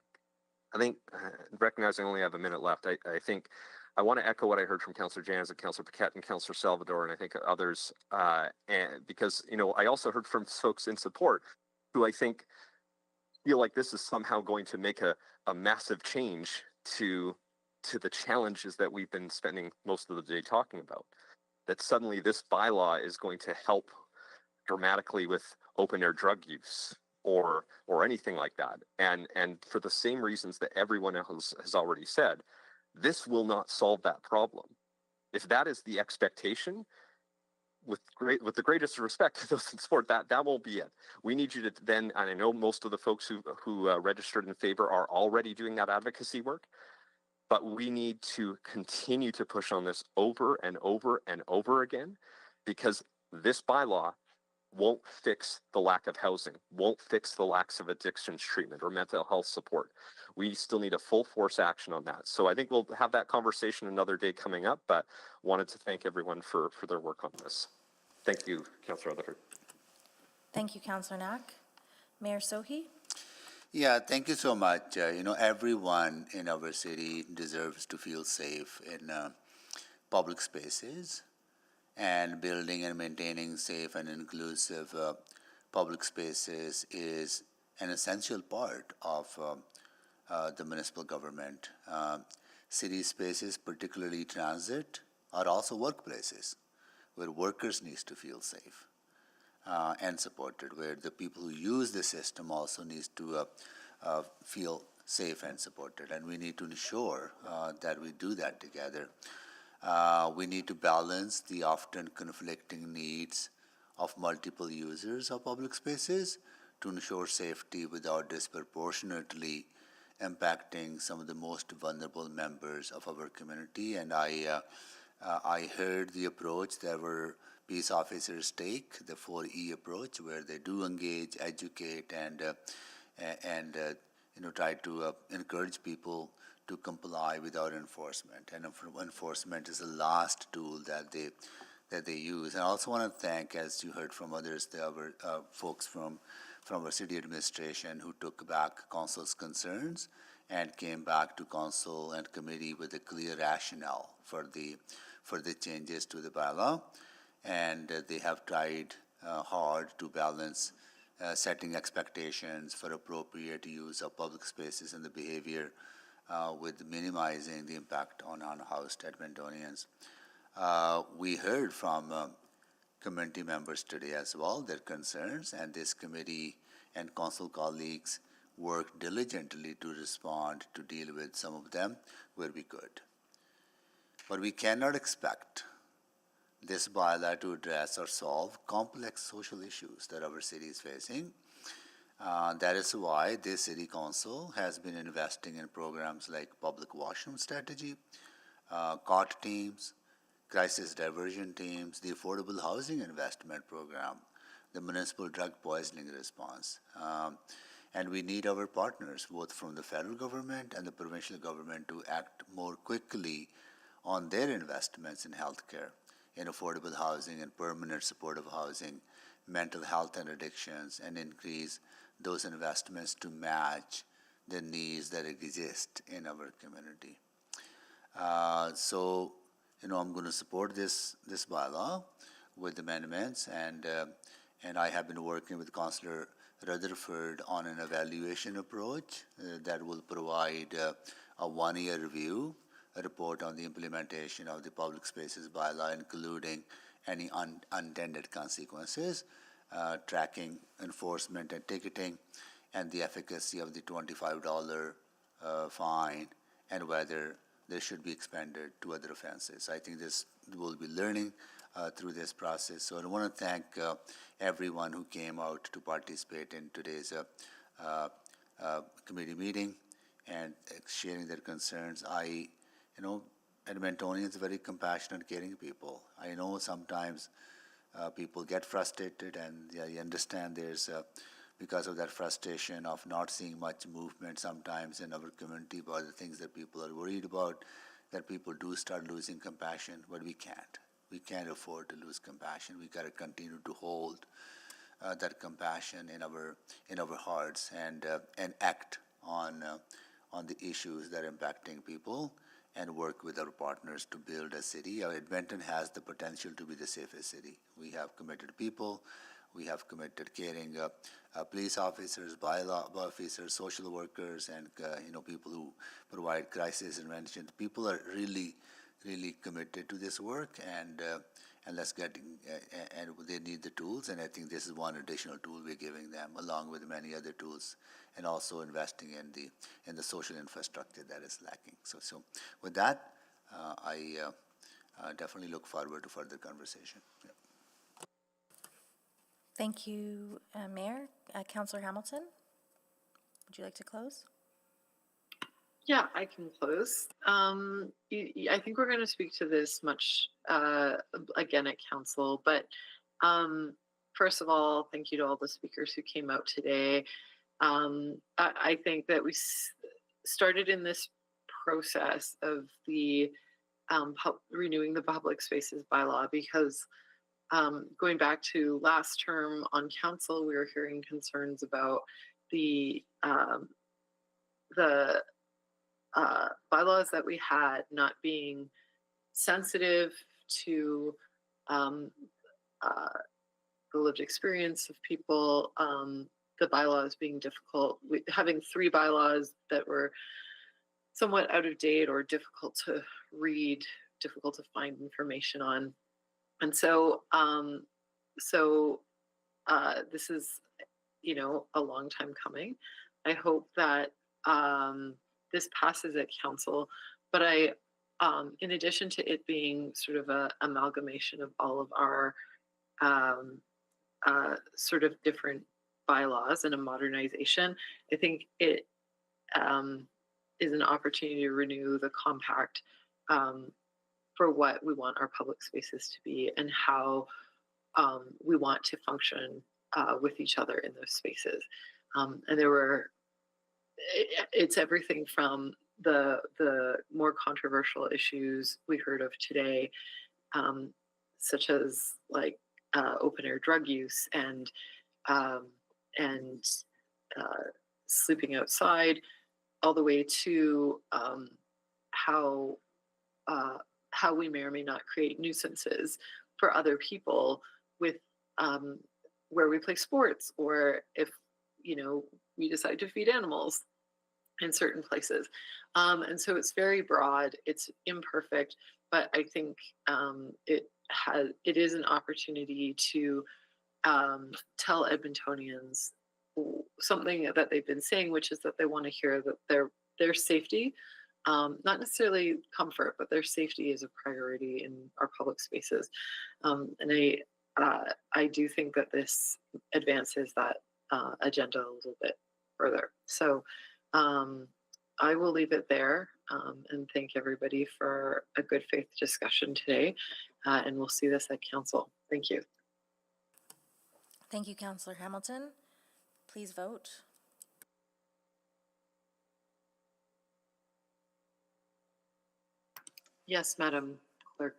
I think, recognizing I only have a minute left, I think I want to echo what I heard from Councillor Janz and Councillor Paquette and Councillor Salvador, and I think others, and because, I also heard from folks in support who I think feel like this is somehow going to make a massive change to the challenges that we've been spending most of the day talking about. That suddenly this bylaw is going to help dramatically with open air drug use or anything like that. And for the same reasons that everyone else has already said, this will not solve that problem. If that is the expectation, with the greatest respect to those in support, that won't be it. We need you to then, and I know most of the folks who registered in favor are already doing that advocacy work, but we need to continue to push on this over and over and over again, because this bylaw won't fix the lack of housing, won't fix the lack of addictions treatment or mental health support. We still need a full force action on that. So I think we'll have that conversation another day coming up, but wanted to thank everyone for their work on this. Thank you, Councillor Rutherford. Thank you, Councillor Knack. Mayor Sohi? Yeah, thank you so much. Everyone in our city deserves to feel safe in public spaces, and building and maintaining safe and inclusive public spaces is an essential part of the municipal government. City spaces, particularly transit, are also workplaces where workers need to feel safe and supported, where the people who use the system also need to feel safe and supported. And we need to ensure that we do that together. We need to balance the often conflicting needs of multiple users of public spaces to ensure safety without disproportionately impacting some of the most vulnerable members of our community. And I heard the approach that our peace officers take, the 4E approach, where they do engage, educate, and try to encourage people to comply without enforcement. And enforcement is the last tool that they use. And I also want to thank, as you heard from others, our folks from our city administration who took back council's concerns and came back to council and committee with a clear rationale for the changes to the bylaw. And they have tried hard to balance setting expectations for appropriate use of public spaces and the behavior with minimizing the impact on unhoused Edmontonians. We heard from community members today as well, their concerns, and this committee and council colleagues worked diligently to respond, to deal with some of them where we could. But we cannot expect this bylaw to address or solve complex social issues that our city is facing. That is why this city council has been investing in programs like public washroom strategy, COT teams, crisis diversion teams, the affordable housing investment program, the municipal drug poisoning response. And we need our partners, both from the federal government and the provincial government, to act more quickly on their investments in healthcare, in affordable housing and permanent supportive housing, mental health and addictions, and increase those investments to match the needs that exist in our community. So, I'm going to support this bylaw with amendments, and I have been working with Councillor Rutherford on an evaluation approach that will provide a one-year review, a report on the implementation of the public spaces bylaw, including any unintended consequences, tracking enforcement and ticketing, and the efficacy of the $25 fine, and whether they should be expanded to other offenses. I think this will be learning through this process. So I want to thank everyone who came out to participate in today's committee meeting and sharing their concerns. Edmontonians are very compassionate, caring people. I know sometimes people get frustrated, and I understand there's because of that frustration of not seeing much movement sometimes in our community about the things that people are worried about, that people do start losing compassion, but we can't. We can't afford to lose compassion. We got to continue to hold that compassion in our hearts and act on the issues that are impacting people, and work with our partners to build a city. Edmonton has the potential to be the safest city. We have committed people. We have committed caring police officers, bylaw officers, social workers, and people who provide crisis intervention. People are really, really committed to this work, and let's get and they need the tools. And I think this is one additional tool we're giving them, along with many other tools, and also investing in the social infrastructure that is lacking. So with that, I definitely look forward to further conversation. Yeah. Thank you, Mayor. Councillor Hamilton, would you like to close? Yeah, I can close. I think we're going to speak to this much again at council, but first of all, thank you to all the speakers who came out today. I think that we started in this process of the renewing the public spaces bylaw because going back to last term on council, we were hearing concerns about the bylaws that we had not being sensitive to the lived experience of people, the bylaws being difficult, having 3 bylaws that were somewhat out of date or difficult to read, difficult to find information on. And so, this is, a long time coming. I hope that this passes at council, but in addition to it being sort of an amalgamation of all of our sort of different bylaws and a modernization, I think it is an opportunity to renew the compact for what we want our public spaces to be and how we want to function with each other in those spaces. And it's everything from the more controversial issues we heard of today, such as like open air drug use and sleeping outside, all the way to how we may or may not create nuisances for other people with where we play sports, or if we decide to feed animals. in certain places. And so it's very broad, it's imperfect, but I think it is an opportunity to tell Edmontonians something that they've been saying, which is that they want to hear that their safety, not necessarily comfort, but their safety is a priority in our public spaces. And I do think that this advances that agenda a little bit further. So I will leave it there and thank everybody for a good faith discussion today. And we'll see this at council. Thank you. Thank you, Councillor Hamilton. Please vote. Yes, Madam Clerk.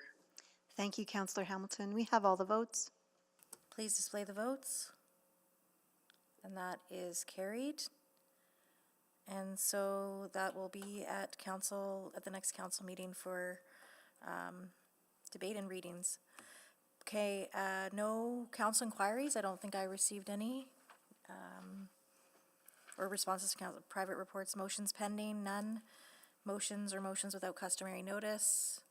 Thank you, Councillor Hamilton. We have all the votes. Please display the votes. And that is carried. And so that will be at the next council meeting for debate and readings. Okay, no council inquiries. I don't think I received any. Or responses to council, private reports, motions pending, none. Motions or motions without customary notice,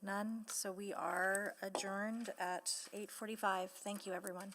none. So we are adjourned at 8:45. Thank you, everyone.